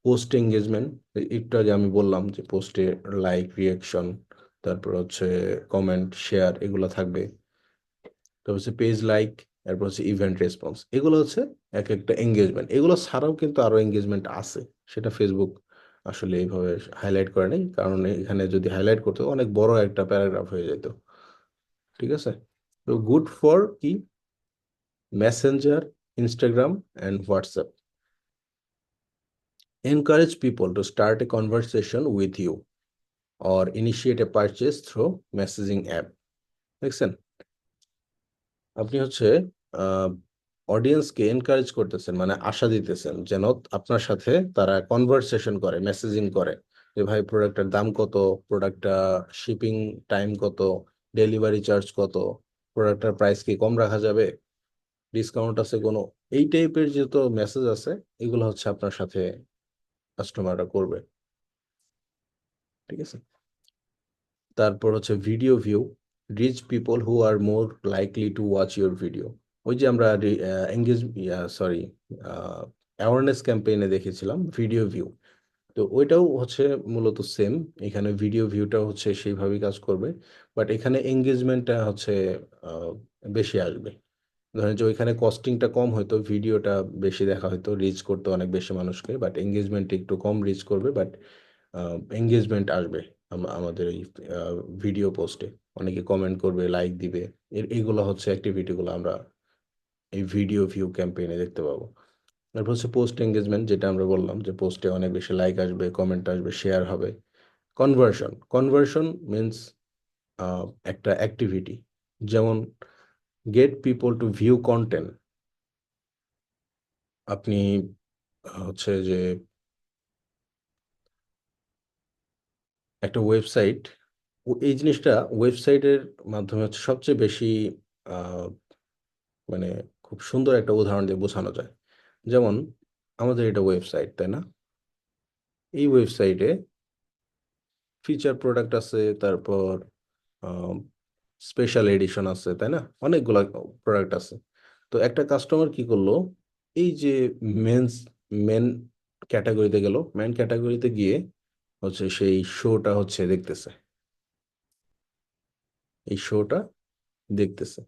পোস্ট এঙ্গেজমেন্ট, একটু আগে আমি বললাম যে পোস্টে লাইক, রিয়াকশন, তারপর কমেন্ট, শেয়ার, এগুলো থাকবে। তারপর পেজ লাইক, এরপর ইভেন্ট রেসপন্স, এগুলো এক একটা এঙ্গেজমেন্ট। এগুলো ছাড়াও কিন্তু আরো এঙ্গেজমেন্ট আছে, সেটা ফেসবুক আসলে এইভাবে হাইলাইট করে নাই, কারণ এখানে যদি হাইলাইট করতে অনেক বড় একটা প্যারাগ্রাফ হয়ে যেত। ঠিক আছে? তো গুড ফর কি? Messenger, Instagram and WhatsApp. Encourage people to start a conversation with you or initiate a purchase through messaging app. দেখছেন? আপনি অডিয়েন্সকে এনকারেজ করতেছেন, মানে আশা দিতেছেন যেন আপনার সাথে তারা কনভারসেশন করে, মেসেজিং করে, যে ভাই প্রোডাক্টের দাম কত, প্রোডাক্টটা শিপিং টাইম কত, ডেলিভারি চার্জ কত, প্রোডাক্টের প্রাইস কি কম রাখা যাবে, ডিসকাউন্ট আছে কোনো, এই টাইপের যত মেসেজ আছে, এগুলো আপনার সাথে কাস্টমাররা করবে। ঠিক আছে? তারপর video view, reach people who are more likely to watch your video. ওই যে আমরা এঙ্গেজ সরি অ্যাওয়ারনেস ক্যাম্পেইনে দেখেছিলাম ভিডিও ভিউ। তো ওইটাও মূলত সেম। এখানে ভিডিও ভিউটা সেইভাবেই কাজ করবে, বাট এখানে এঙ্গেজমেন্টটা আহ, বেশি আসবে। ধরেন যে ওইখানে কস্টিংটা কম হয়তো, ভিডিওটা বেশি দেখা হয়তো, রিচ করতে অনেক বেশি মানুষকে, বাট এঙ্গেজমেন্ট একটু কম রিচ করবে, বাট এঙ্গেজমেন্ট আসবে আমাদের এই ভিডিও পোস্টে। অনেকে কমেন্ট করবে, লাইক দিবে। এগুলো অ্যাক্টিভিটিগুলো আমরা এই ভিডিও ভিউ ক্যাম্পেইনে দেখতে পাবো। তারপর পোস্ট এঙ্গেজমেন্ট, যেটা আমরা বললাম যে পোস্টে অনেক বেশি লাইক আসবে, কমেন্ট আসবে, শেয়ার হবে। কনভার্সন মিন্স একটা অ্যাক্টিভিটি, যেমন gate people two view content. আপনি যে একটা ওয়েবসাইট, এই জিনিসটা ওয়েবসাইটের মাধ্যমে সবচেয়ে বেশি আহ, মানে খুব সুন্দর একটা উদাহরণ দিয়ে বোঝানো যায়। যেমন আমাদের এটা ওয়েবসাইট, তাই না? এই ওয়েবসাইটে ফিচার প্রোডাক্ট আছে, তারপর স্পেশাল এডিশন আছে, তাই না? অনেকগুলা প্রোডাক্ট আছে। তো একটা কাস্টমার কি করলো, এই যে মেন্স মেন ক্যাটাগরিতে গেল, মেন ক্যাটাগরিতে গিয়ে সেই শোটা দেখতেছে, এই শোটা দেখতেছে।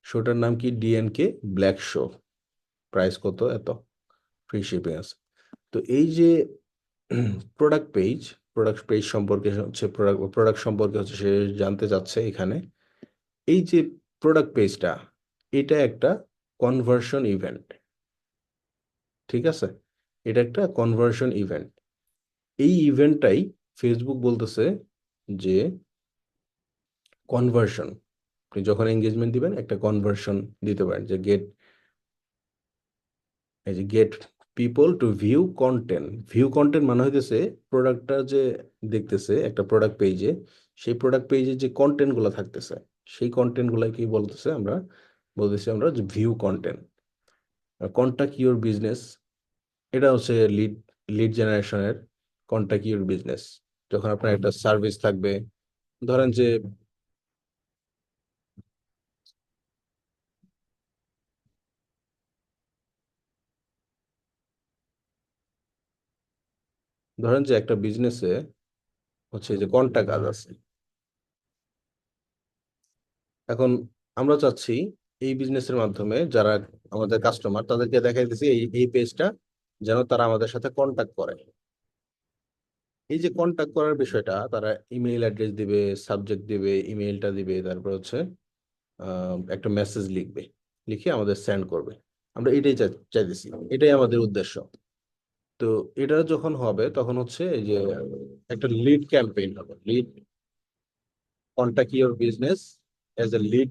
শোটার নাম কি? ডিএনকে ব্ল্যাক শো। প্রাইস কত? এত। ফ্রি শিপিং আছে। তো এই যে প্রোডাক্ট পেজ সম্পর্কে প্রোডাক্ট সম্পর্কে সে জানতে চাচ্ছে এখানে। এই যে প্রোডাক্ট পেজটা, এটা একটা কনভার্সন ইভেন্ট। ঠিক আছে? এটা একটা কনভার্সন ইভেন্ট। এই ইভেন্টটাই ফেসবুক বলতেছে যে কনভার্সন, আপনি যখন এঙ্গেজমেন্ট দিবেন একটা কনভার্সন দিতে পারেন, যে gate people two view content. View content মানে হইতেছে প্রোডাক্টটা যে দেখতেছে একটা প্রোডাক্ট পেজে, সেই প্রোডাক্ট পেজে যে কন্টেন্ট গুলো থাকতেছে, সেই কন্টেন্ট গুলা কি বলতেছে, আমরা বলতেছি আমরা যে view content. Contact your business, এটা হচ্ছে লিড লিড জেনারেশনের। কন্টাক্ট ইউর বিজনেস, যখন আপনার একটা সার্ভিস থাকবে, ধরেন যে একটা বিজনেসে হচ্ছে যে কন্টাক্ট কাজ আছে। এখন আমরা চাচ্ছি এই বিজনেসের মাধ্যমে যারা আমাদের কাস্টমার, তাদেরকে দেখাইতেছি এই এই পেজটা, যেন তারা আমাদের সাথে কন্টাক্ট করে। এই যে কন্টাক্ট করার বিষয়টা, তারা ইমেইল অ্যাড্রেস দিবে, সাবজেক্ট দিবে, ইমেইলটা দিবে, তারপর হচ্ছে একটা মেসেজ লিখবে, লিখে আমাদের সেন্ড করবে। আমরা এটাই চাইতেছি, এটাই আমাদের উদ্দেশ্য। তো এটা যখন হবে তখন হচ্ছে এই যে একটা লিড ক্যাম্পেইন হবে, lead contact your business as a lead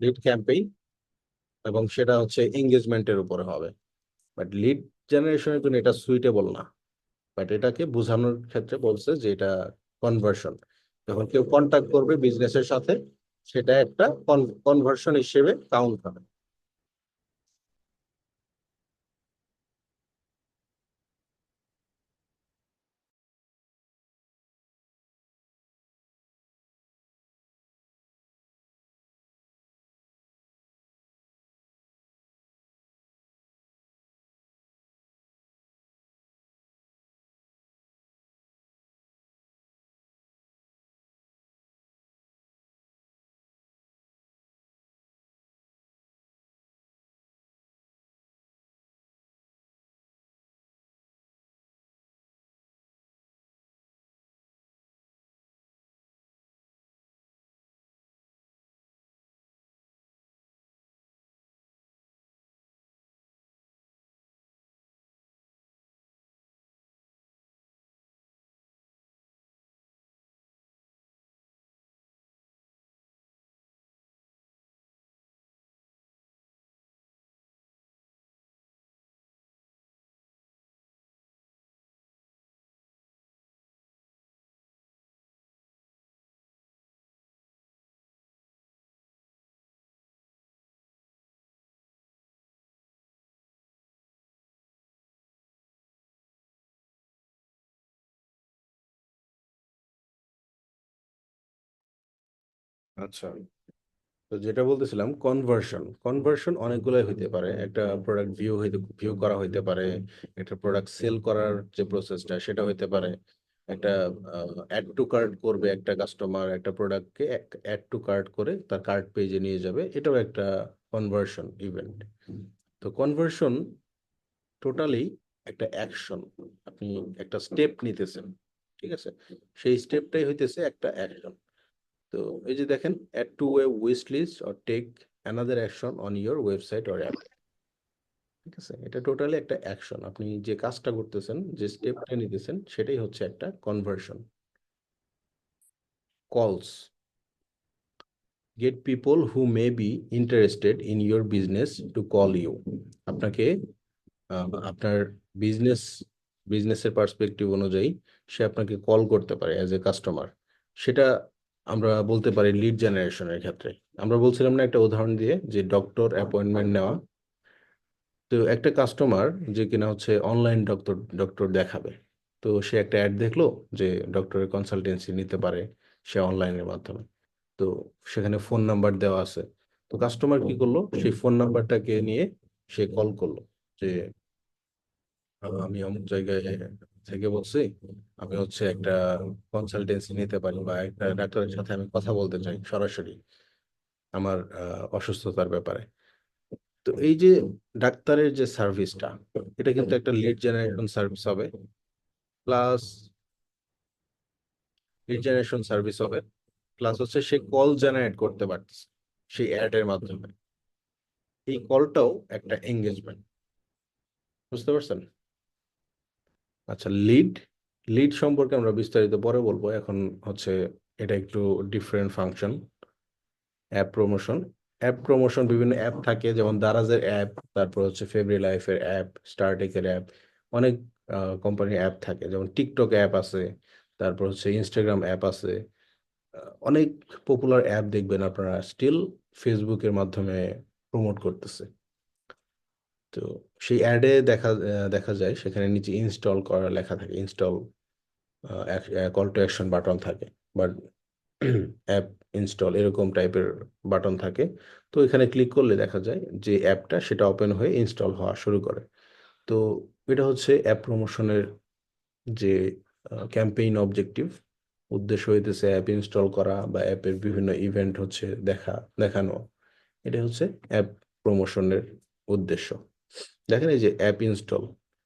lead campaign, এবং সেটা হচ্ছে এঙ্গেজমেন্টের উপরে হবে। বাট লিড জেনারেশনের জন্য এটা সুইটেবল না। বাট এটাকে বোঝানোর ক্ষেত্রে বলছে যে এটা কনভার্সন, যখন কেউ কন্টাক্ট করবে বিজনেসের সাথে, সেটা একটা কনভার্সন হিসেবে কাউন্ট হবে। আচ্ছা, তো যেটা বলতেছিলাম, কনভার্সন কনভার্সন অনেকগুলাই হইতে পারে। একটা প্রোডাক্ট ভিউ করা হইতে পারে, একটা প্রোডাক্ট সেল করার যে প্রসেসটা সেটা হইতে পারে, একটা অ্যাড টু কার্ট করবে একটা কাস্টমার, একটা প্রোডাক্টকে অ্যাড টু কার্ট করে তার কার্ট পেজে নিয়ে যাবে, এটাও একটা কনভার্সন ইভেন্ট। তো কনভার্সন টোটালি একটা অ্যাকশন, আপনি একটা স্টেপ নিতেছেন, ঠিক আছে? সেই স্টেপটাই হইতেছে একটা অ্যাকশন। তো এই যে দেখেন, add to a wish list or take another action on your website or app, ঠিক আছে? এটা টোটালি একটা অ্যাকশন, আপনি যে কাজটা করতেছেন, যে স্টেপটা নিতেছেন, সেটাই হচ্ছে একটা conversion. Calls, get people who may be interested in your business to call you. আপনাকে আপনার বিজনেস বিজনেসের পার্সপেক্টিভ অনুযায়ী সে আপনাকে কল করতে পারে অ্যাজ এ কাস্টমার। সেটা আমরা বলতে পারি লিড জেনারেশনের ক্ষেত্রে। আমরা বলছিলাম না একটা উদাহরণ দিয়ে, যে ডক্টর অ্যাপয়েন্টমেন্ট নেওয়া। তো একটা কাস্টমার যে কিনা হচ্ছে অনলাইন ডক্টর ডক্টর দেখাবে, তো সে একটা অ্যাড দেখলো যে ডক্টরের কনসালটেন্সি নিতে পারে সে অনলাইনের মাধ্যমে। তো সেখানে ফোন নাম্বার দেওয়া আছে। তো কাস্টমার কি করলো, সেই ফোন নাম্বারটাকে নিয়ে সে কল করলো, যে আমি অমুক জায়গায় থেকে বলছি, আমি হচ্ছে একটা কনসালটেন্সি নিতে পারি, বা একটা ডাক্তারের সাথে আমি কথা বলতে চাই সরাসরি আমার অসুস্থতার ব্যাপারে। তো এই যে ডাক্তারের যে সার্ভিসটা, এটা কিন্তু একটা লিড জেনারেশন সার্ভিস হবে, প্লাস প্লাস হচ্ছে সে কল জেনারেট করতে পারতেছে সেই অ্যাড এর মাধ্যমে। এই কলটাও একটা এঙ্গেজমেন্ট, বুঝতে পারছেন? আচ্ছা, লিড লিড সম্পর্কে আমরা বিস্তারিত পরে বলবো। এখন হচ্ছে এটা একটু ডিফারেন্ট ফাংশন। অ্যাপ প্রমোশন বিভিন্ন অ্যাপ থাকে, যেমন দারাজের অ্যাপ, তারপর হচ্ছে ফেব্রি লাইফের অ্যাপ, স্টারটেকের অ্যাপ, অনেক কোম্পানির অ্যাপ থাকে, যেমন টিকটক অ্যাপ আছে, তারপর হচ্ছে ইনস্টাগ্রাম অ্যাপ আছে। অনেক পপুলার অ্যাপ দেখবেন আপনারা স্টিল ফেসবুকের মাধ্যমে প্রমোট করতেছে। তো সেই অ্যাডে দেখা যায় সেখানে নিচে ইনস্টল করা লেখা থাকে, install call to action button থাকে, বা অ্যাপ ইনস্টল এরকম টাইপের বাটন থাকে। তো এখানে ক্লিক করলে দেখা যায় যে অ্যাপটা সেটা ওপেন হয়ে ইনস্টল হওয়া শুরু করে। তো এটা হচ্ছে অ্যাপ প্রমোশনের যে ক্যাম্পেইন অবজেক্টিভ। উদ্দেশ্য হইতেছে অ্যাপ ইনস্টল করা বা অ্যাপের বিভিন্ন ইভেন্ট হচ্ছে দেখানো। এটা হচ্ছে অ্যাপ প্রমোশনের উদ্দেশ্য। দেখেন এই যে app install,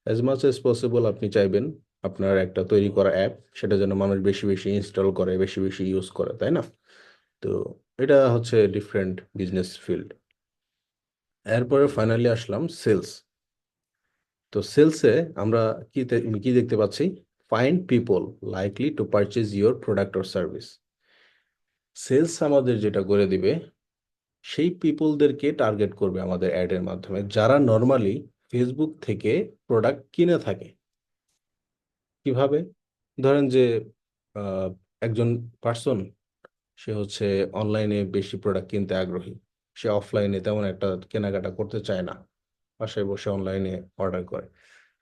as much as possible আপনি চাইবেন আপনার একটা তৈরি করা অ্যাপ সেটা যেন মানুষ বেশি বেশি ইনস্টল করে, বেশি বেশি ইউজ করে, তাই না? তো এটা হচ্ছে ডিফারেন্ট বিজনেস ফিল্ড। এরপরে ফাইনালি আসলাম সেলস। তো সেলসে আমরা কি দেখতে পাচ্ছি? Find people likely to purchase your product or service. Sales আমাদের যেটা করে দিবে, সেই পিপলদেরকে টার্গেট করবে আমাদের অ্যাডের মাধ্যমে, যারা নর্মালি ফেসবুক থেকে প্রোডাক্ট কিনে থাকে। কিভাবে? ধরেন যে আহ, একজন পার্সন, সে হচ্ছে অনলাইনে বেশি প্রোডাক্ট কিনতে আগ্রহী, সে অফলাইনে তেমন একটা কেনাকাটা করতে চায় না, বাসায় বসে অনলাইনে অর্ডার করে।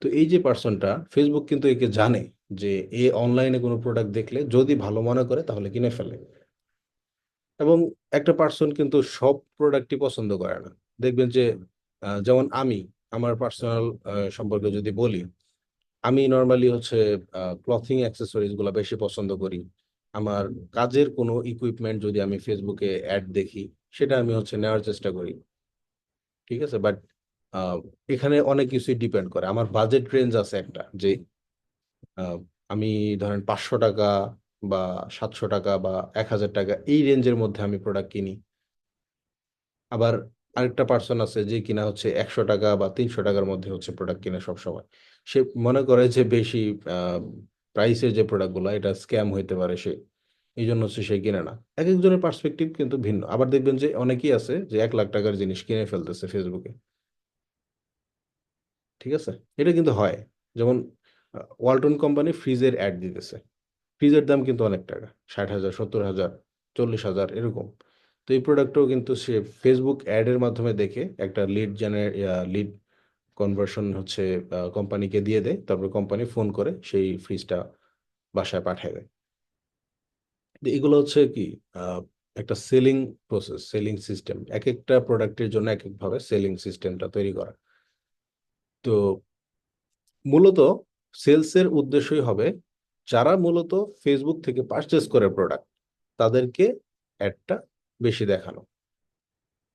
তো এই যে পার্সনটা, ফেসবুক কিন্তু একে জানে যে এ অনলাইনে কোনো প্রোডাক্ট দেখলে যদি ভালো মনে করে তাহলে কিনে ফেলে। এবং একটা পার্সন কিন্তু সব প্রোডাক্টই পছন্দ করে না। দেখবেন যে যেমন আমি আমার পার্সোনাল সম্পর্কে যদি বলি, আমি নর্মালি হচ্ছে ক্লথিং অ্যাক্সেসরিজ গুলো বেশি পছন্দ করি। আমার কাজের কোনো ইকুইপমেন্ট যদি আমি ফেসবুকে অ্যাড দেখি, সেটা আমি হচ্ছে নেওয়ার চেষ্টা করি। ঠিক আছে, বাট এখানে অনেক কিছুই ডিপেন্ড করে। আমার বাজেট রেঞ্জ আছে একটা, যে আহ, আমি ধরেন 500 টাকা বা 700 টাকা বা 1000 টাকা এই রেঞ্জের মধ্যে আমি প্রোডাক্ট কিনি। আবার আরেকটা পার্সন আছে যে কিনা হচ্ছে 100 টাকা বা 300 টাকার মধ্যে হচ্ছে প্রোডাক্ট কিনে সব সময়। সে মনে করে যে বেশি প্রাইসের যে প্রোডাক্টগুলো এটা স্ক্যাম হইতে পারে, সে এই জন্য হচ্ছে সে কিনে না। এক একজনের পার্সপেক্টিভ কিন্তু ভিন্ন। আবার দেখবেন যে অনেকেই আছে যে 1 লাখ টাকার জিনিস কিনে ফেলতেছে ফেসবুকে। ঠিক আছে, এটা কিন্তু হয়। যেমন ওয়ালটন কোম্পানি ফ্রিজের অ্যাড দিতেছে, ফ্রিজের দাম কিন্তু অনেক টাকা, 60,000, 70,000, 40,000 এরকম। তো এই প্রোডাক্টও কিন্তু সে ফেসবুক অ্যাডের মাধ্যমে দেখে একটা লিড কনভার্সন হচ্ছে কোম্পানিকে দিয়ে দেয়, তারপর কোম্পানি ফোন করে সেই ফ্রিজটা বাসায় পাঠিয়ে দেয়। তো এগুলো হচ্ছে কি আহ, একটা সেলিং প্রসেস, সেলিং সিস্টেম। এক একটা প্রোডাক্টের জন্য এক একভাবে সেলিং সিস্টেমটা তৈরি করা। তো মূলত সেলসের উদ্দেশ্যই হবে যারা মূলত ফেসবুক থেকে পারচেস করে প্রোডাক্ট, তাদেরকে অ্যাডটা বেশি দেখানো।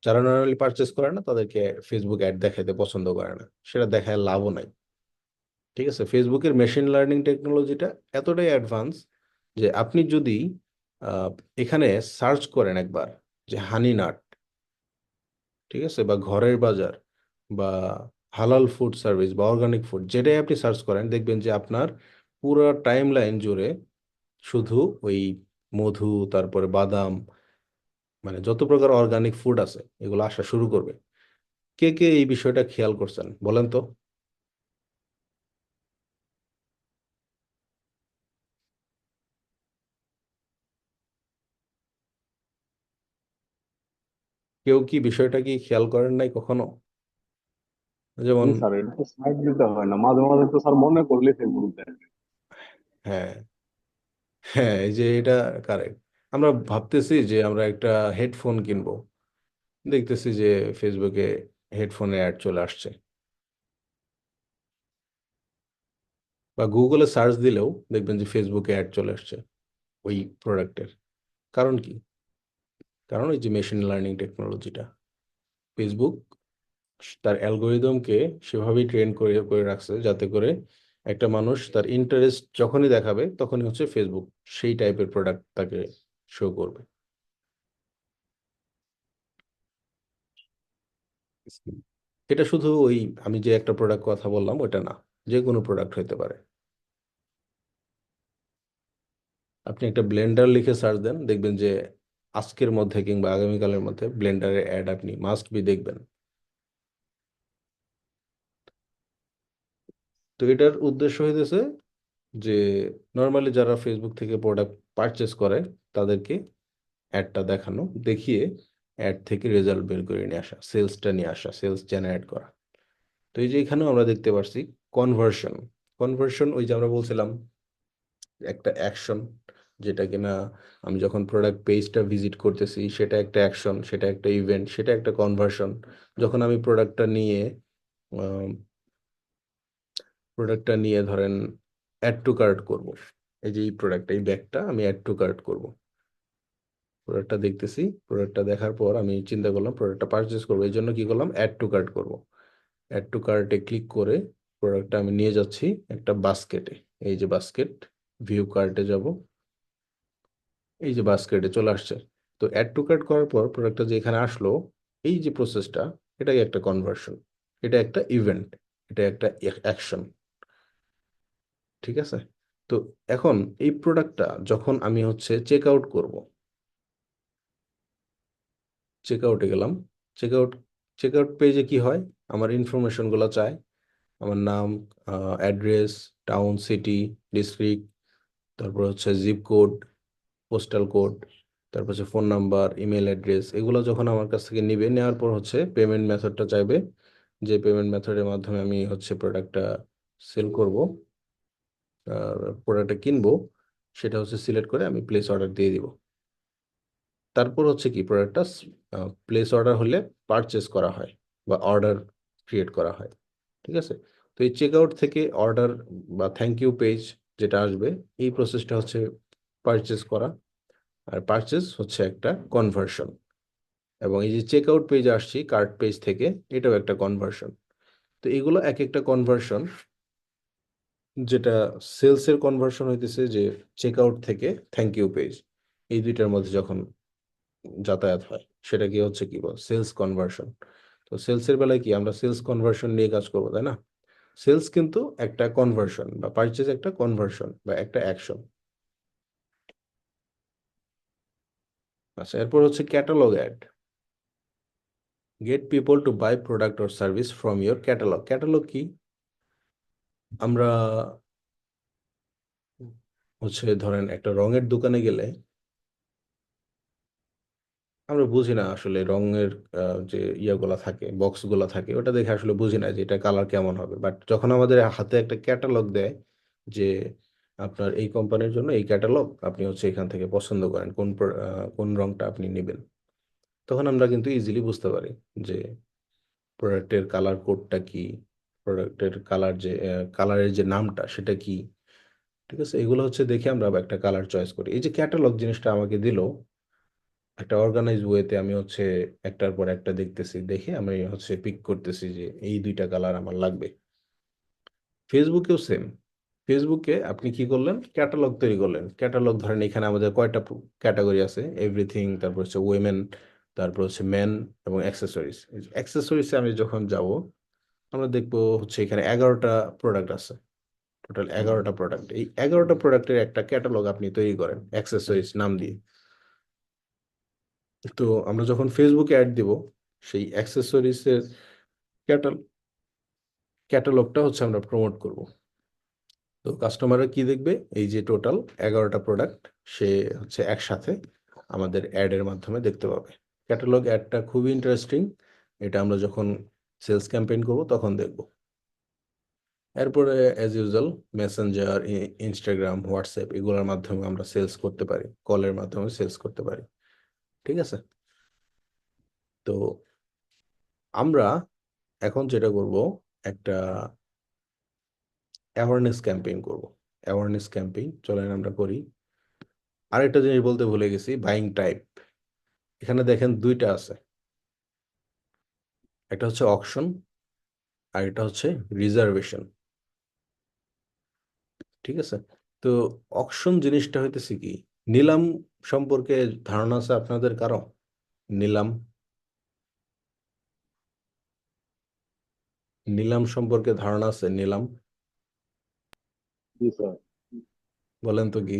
যারা নর্মালি পারচেস করে না তাদেরকে ফেসবুক অ্যাড দেখাতে পছন্দ করে না, সেটা দেখায় লাভও নাই। ঠিক আছে, ফেসবুকের মেশিন লার্নিং টেকনোলজিটা এতটাই অ্যাডভান্স যে আপনি যদি আহ, এখানে সার্চ করেন একবার যে হানি নাট, ঠিক আছে, বা ঘরের বাজার, বা হালাল ফুড সার্ভিস বা অর্গানিক ফুড, যেটাই আপনি সার্চ করেন দেখবেন যে আপনার পুরো টাইম লাইন জুড়ে শুধু ওই মধু, তারপরে বাদাম, মানে যত প্রকার অর্গানিক ফুড আছে এগুলো আসা শুরু করবে। কে কে এই বিষয়টা খেয়াল করছেন বলেন তো? কেউ কি বিষয়টা কি খেয়াল করেন নাই কখনো? যেমন জি স্যার, এটা তো সাইড দিতে হয় না, মাঝে মাঝে তো স্যার মনে করলে ফেসবুক দেয়। হ্যাঁ, হ্যাঁ, এই যে এটা কারেক্ট। আমরা ভাবতেছি যে আমরা একটা হেডফোন কিনবো, দেখতেছি যে ফেসবুকে হেডফোনে অ্যাড চলে আসছে, বা গুগলে সার্চ দিলেও দেখবেন যে ফেসবুকে অ্যাড চলে আসছে ওই প্রোডাক্টের। কারণ কি? কারণ এই যে মেশিন লার্নিং টেকনোলজিটা, ফেসবুক তার অ্যালগোরিদমকে সেভাবেই ট্রেন করে করে রাখছে যাতে করে একটা মানুষ তার ইন্টারেস্ট যখনই দেখাবে তখনই হচ্ছে ফেসবুক সেই টাইপের প্রোডাক্ট তাকে শো করবে। এটা শুধু ওই আমি যে একটা প্রোডাক্ট কথা বললাম ওটা না, যে কোনো প্রোডাক্ট হতে পারে। আপনি একটা ব্লেন্ডার লিখে সার্চ দেন, দেখবেন যে আজকের মধ্যে কিংবা আগামীকালের মধ্যে ব্লেন্ডারের অ্যাড আপনি মাস্ট বি দেখবেন। তো এটার উদ্দেশ্য হইতেছে যে নর্মালি যারা ফেসবুক থেকে প্রোডাক্ট পারচেস করে তাদেরকে অ্যাডটা দেখানো, দেখিয়ে অ্যাড থেকে রেজাল্ট বের করে নিয়ে আসা, সেলসটা নিয়ে আসা, সেলস জেনারেট করা। তো এই যে এখানেও আমরা দেখতে পারছি কনভার্সন। কনভার্সন ওই যে আমরা বলছিলাম একটা অ্যাকশন, যেটা কিনা আমি যখন প্রোডাক্ট পেজটা ভিজিট করতেছি সেটা একটা অ্যাকশন, সেটা একটা ইভেন্ট, সেটা একটা কনভার্সন। যখন আমি প্রোডাক্টটা নিয়ে ধরেন অ্যাড টু কার্ট করব, এই যে এই প্রোডাক্টটা, এই ব্যাগটা আমি অ্যাড টু কার্ট করব, প্রোডাক্টটা দেখতেছি, প্রোডাক্টটা দেখার পর আমি চিন্তা করলাম প্রোডাক্টটা পারচেস করবো, এই জন্য কি করলাম, অ্যাড টু কার্ট করব। অ্যাড টু কার্টে ক্লিক করে প্রোডাক্টটা আমি নিয়ে যাচ্ছি একটা বাস্কেটে। এই যে বাস্কেট, ভিউ কার্টে যাব, এই যে বাস্কেটে চলে আসছে। তো অ্যাড টু কার্ট করার পর প্রোডাক্টটা যে এখানে আসলো, এই যে প্রসেসটা, এটাই একটা কনভার্সন, এটা একটা ইভেন্ট, এটা একটা অ্যাকশন। ঠিক আছে? তো এখন এই প্রোডাক্টটা যখন আমি হচ্ছে চেক আউট করবো, চেক আউটে গেলাম, চেক আউট চেক আউট পেজে কি হয়, আমার ইনফরমেশনগুলো চায়, আমার নাম, অ্যাড্রেস, টাউন, সিটি, ডিস্ট্রিক্ট, তারপর হচ্ছে জিপ কোড, পোস্টাল কোড, তারপর হচ্ছে ফোন নাম্বার, ইমেল অ্যাড্রেস, এগুলো যখন আমার কাছ থেকে নিবে, নেওয়ার পর হচ্ছে পেমেন্ট মেথডটা চাইবে, যে পেমেন্ট মেথডের মাধ্যমে আমি হচ্ছে প্রোডাক্টটা সেল করব, প্রোডাক্টটা কিনবো, সেটা হচ্ছে সিলেক্ট করে আমি প্লেস অর্ডার দিয়ে দিব। তারপর হচ্ছে কি, প্রোডাক্টটা প্লেস অর্ডার হলে পারচেস করা হয় বা অর্ডার ক্রিয়েট করা হয়। ঠিক আছে? তো এই চেক আউট থেকে অর্ডার বা থ্যাংক ইউ পেজ যেটা আসবে, এই প্রসেসটা হচ্ছে পারচেস করা। আর পারচেস হচ্ছে একটা কনভার্সন। এবং এই যে চেক আউট পেজ আসছি কার্ট পেজ থেকে, এটাও একটা কনভার্সন। তো এগুলো এক একটা কনভার্সন। যেটা সেলসের কনভার্সন হইতেছে যে চেক আউট থেকে থ্যাংক ইউ পেজ, এই দুইটার মধ্যে যখন যাতায়াত হয়, সেটা কি হচ্ছে কি বল, সেলস কনভার্সন। তো সেলসের বেলায় কি আমরা সেলস কনভার্সন নিয়ে কাজ করবো, তাই না? সেলস কিন্তু একটা কনভার্সন, বা পারচেজ একটা কনভার্সন বা একটা অ্যাকশন। আচ্ছা, এরপর হচ্ছে catalogue ad. Get people to buy product or service from your catalogue. Catalogue কি, আমরা হচ্ছে ধরেন একটা রঙের দোকানে গেলে আমরা বুঝি না আসলে রঙের যে ইয়াগুলা থাকে, বক্স গুলা থাকে, ওটা দেখে আসলে বুঝি না যে এটা কালার কেমন হবে। বাট যখন আমাদের হাতে একটা ক্যাটালগ দেয় যে আপনার এই কোম্পানির জন্য এই ক্যাটালগ, আপনি হচ্ছে এখান থেকে পছন্দ করেন কোন রংটা আপনি নেবেন, তখন আমরা কিন্তু ইজিলি বুঝতে পারি যে প্রোডাক্টের কালার কোডটা কি, প্রোডাক্টের কালারের যে নামটা সেটা কি। ঠিক আছে? এগুলো হচ্ছে দেখে আমরা একটা কালার চয়েস করি। এই যে ক্যাটালগ জিনিসটা আমাকে দিল একটা অর্গানাইজ ওয়েতে, আমি হচ্ছে একটার পর একটা দেখতেছি, দেখে আমি হচ্ছে পিক করতেছি যে এই দুইটা কালার আমার লাগবে। ফেসবুকেও সেম। ফেসবুকে আপনি কি করলেন, ক্যাটালগ তৈরি করলেন। ক্যাটালগ ধরেন এখানে আমাদের কয়টা ক্যাটাগরি আছে, এভরিথিং, তারপর হচ্ছে উইমেন, তারপর হচ্ছে মেন, এবং অ্যাক্সেসরিজ। অ্যাক্সেসরিজে আমি যখন যাব, আমরা দেখবো হচ্ছে এখানে 11টা প্রোডাক্ট আছে, টোটাল 11টা প্রোডাক্ট। এই 11টা প্রোডাক্টের একটা ক্যাটালগ আপনি তৈরি করেন অ্যাক্সেসরিজ নাম দিয়ে। তো আমরা যখন ফেসবুকে অ্যাড দিব, সেই অ্যাক্সেসরিজের ক্যাটালগটা হচ্ছে আমরা প্রমোট করব। তো কাস্টমাররা কি দেখবে, এই যে টোটাল 11টা প্রোডাক্ট সে হচ্ছে একসাথে আমাদের অ্যাডের মাধ্যমে দেখতে পাবে। ক্যাটালগ অ্যাডটা খুবই ইন্টারেস্টিং, এটা আমরা যখন সেলস ক্যাম্পেইন করব তখন দেখব। এরপরে as usual Messenger, Instagram, WhatsApp, এগুলোর মাধ্যমে আমরা সেলস করতে পারি, কলের মাধ্যমে সেলস করতে পারি। ঠিক আছে? তো আমরা এখন যেটা করব, একটা অ্যাওয়ারনেস ক্যাম্পেইন করব। অ্যাওয়ারনেস ক্যাম্পেইন চলেন আমরা করি। আরেকটা জিনিস বলতে ভুলে গেছি, বাইং টাইপ। এখানে দেখেন দুইটা আছে, একটা হচ্ছে অকশন আর এটা হচ্ছে রিজার্ভেশন। ঠিক আছে? তো অকশন জিনিসটা হইতেছে কি, নিলাম সম্পর্কে ধারণা আছে আপনাদের কারো? নিলাম, নিলাম সম্পর্কে ধারণা আছে? নিলাম জি স্যার। বলেন তো কি?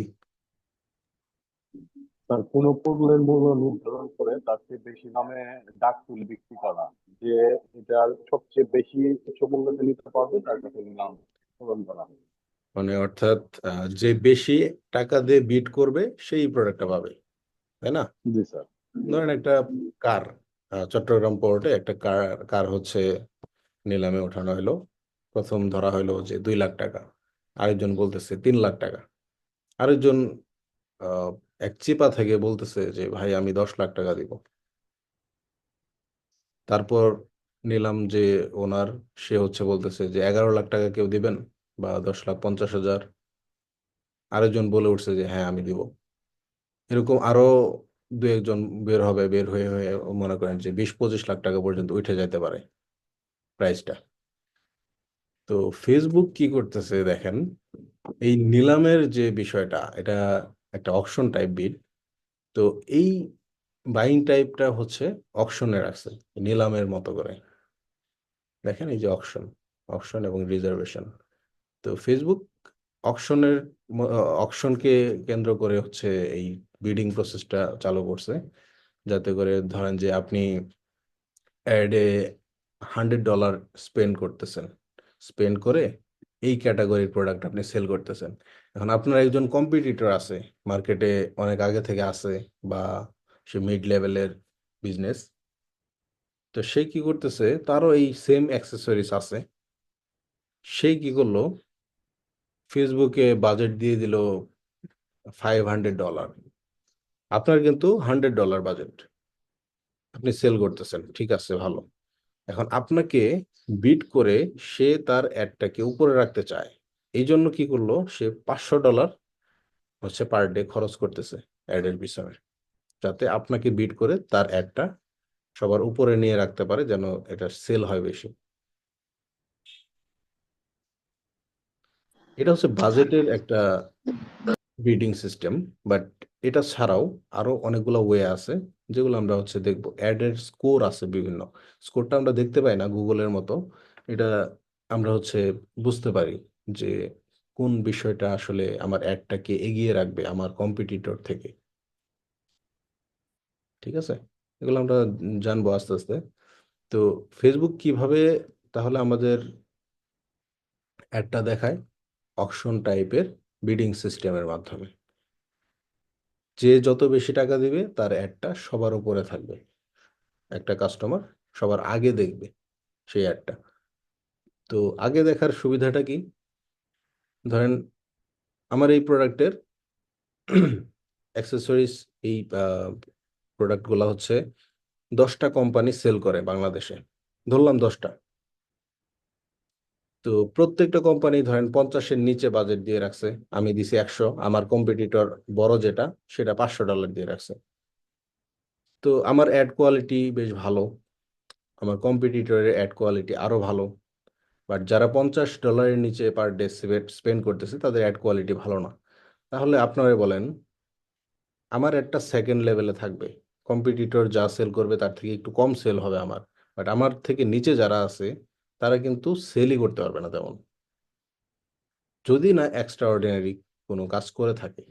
তার কোন পণ্যের মূল্য নির্ধারণ করে তার চেয়ে বেশি দামে ডাক তুলে বিক্রি করা, যে এটার সবচেয়ে বেশি উচ্চ মূল্যতে নিতে পারবে তার কাছে নিলাম প্রদান করা। মানে অর্থাৎ যে বেশি টাকা দিয়ে বিড করবে সেই প্রোডাক্টটা পাবে, তাই না? জি স্যার। ধরেন একটা কার, চট্টগ্রাম পোর্টে একটা কার কার হচ্ছে নিলামে ওঠানো হলো। প্রথম ধরা হলো যে 2 লাখ টাকা, আরেকজন বলতেছে 3 লাখ টাকা, আরেকজন আহ, এক চিপা থেকে বলতেছে যে ভাই আমি 10 লাখ টাকা দিব। তারপর নিলাম যে ওনার, সে হচ্ছে বলতেছে যে 11 লাখ টাকা কেউ দিবেন, বা 10,50,000। আরেকজন বলে উঠছে যে হ্যাঁ আমি দিব। এরকম আরো দু একজন বের হবে, বের হয়ে হয়ে মনে করেন যে 20-25 লাখ টাকা পর্যন্ত উঠে যেতে পারে প্রাইসটা। তো ফেসবুক কি করতেছে দেখেন, এই নিলামের যে বিষয়টা, এটা একটা অকশন টাইপ বিড। তো এই বাইং টাইপটা হচ্ছে অকশনে রাখছে, নিলামের মতো করে। দেখেন এই যে অকশন, অকশন এবং রিজার্ভেশন। তো ফেসবুক অকশনের অকশনকে কেন্দ্র করে হচ্ছে এই বিডিং প্রসেসটা চালু করছে, যাতে করে ধরেন যে আপনি অ্যাডে $100 স্পেন্ড করতেছেন, স্পেন্ড করে এই ক্যাটাগরির প্রোডাক্ট আপনি সেল করতেছেন। এখন আপনার একজন কম্পিটিটর আছে মার্কেটে, অনেক আগে থেকে আছে, বা সে মিড লেভেলের বিজনেস। তো সে কি করতেছে, তারও এই সেম অ্যাক্সেসরিজ আছে। সে কি করলো, ফেসবুকে বাজেট দিয়ে দিল $500। আপনার কিন্তু $100 বাজেট, আপনি সেল করতেছেন, ঠিক আছে ভালো। এখন আপনাকে বিট করে সে তার অ্যাডটাকে উপরে রাখতে চায়। এই জন্য কি করলো, সে $500 হচ্ছে পার ডে খরচ করতেছে অ্যাডের পিছনে, যাতে আপনাকে বিট করে তার অ্যাডটা সবার উপরে নিয়ে রাখতে পারে, যেন এটা সেল হয় বেশি। এটা হচ্ছে বাজেটের একটা বিডিং সিস্টেম। বাট এটা ছাড়াও আরো অনেকগুলো ওয়ে আছে, যেগুলো আমরা হচ্ছে দেখবো। অ্যাডের স্কোর আছে বিভিন্ন, স্কোরটা আমরা দেখতে পাই না গুগলের মতো। এটা আমরা হচ্ছে বুঝতে পারি যে কোন বিষয়টা আসলে আমার অ্যাডটাকে এগিয়ে রাখবে আমার কম্পিটিটর থেকে। ঠিক আছে, এগুলো আমরা জানবো আস্তে আস্তে। তো ফেসবুক কিভাবে তাহলে আমাদের অ্যাডটা দেখায়, অকশন টাইপের বিডিং সিস্টেমের মাধ্যমে। যে যত বেশি টাকা দিবে তার অ্যাডটা সবার উপরে থাকবে, একটা কাস্টমার সবার আগে দেখবে সেই অ্যাডটা। তো আগে দেখার সুবিধাটা কি, ধরেন আমার এই প্রোডাক্টের অ্যাক্সেসরিজ, এই প্রোডাক্টগুলো হচ্ছে 10টা কোম্পানি সেল করে বাংলাদেশে, ধরলাম 10টা। তো প্রত্যেকটা কোম্পানি ধরেন 50-এর নিচে বাজেট দিয়ে রাখছে, আমি দিছি 100, আমার কম্পিটিটর বড় যেটা সেটা $500 দিয়ে রাখছে। তো আমার অ্যাড কোয়ালিটি বেশ ভালো, আমার কম্পিটিটরের অ্যাড কোয়ালিটি আরো ভালো। বাট যারা $50 নিচে পার ডে স্পেন্ড করতেছে তাদের অ্যাড কোয়ালিটি ভালো না। তাহলে আপনারা বলেন, আমার একটা সেকেন্ড লেভেলে থাকবে, কম্পিটিটর যা সেল করবে তার থেকে একটু কম সেল হবে আমার, বাট আমার থেকে নিচে যারা আছে তারা কিন্তু সেলই করতে পারবে না তেমন, যদি না এক্সট্রা অর্ডিনারি কোনো কাজ করে থাকে।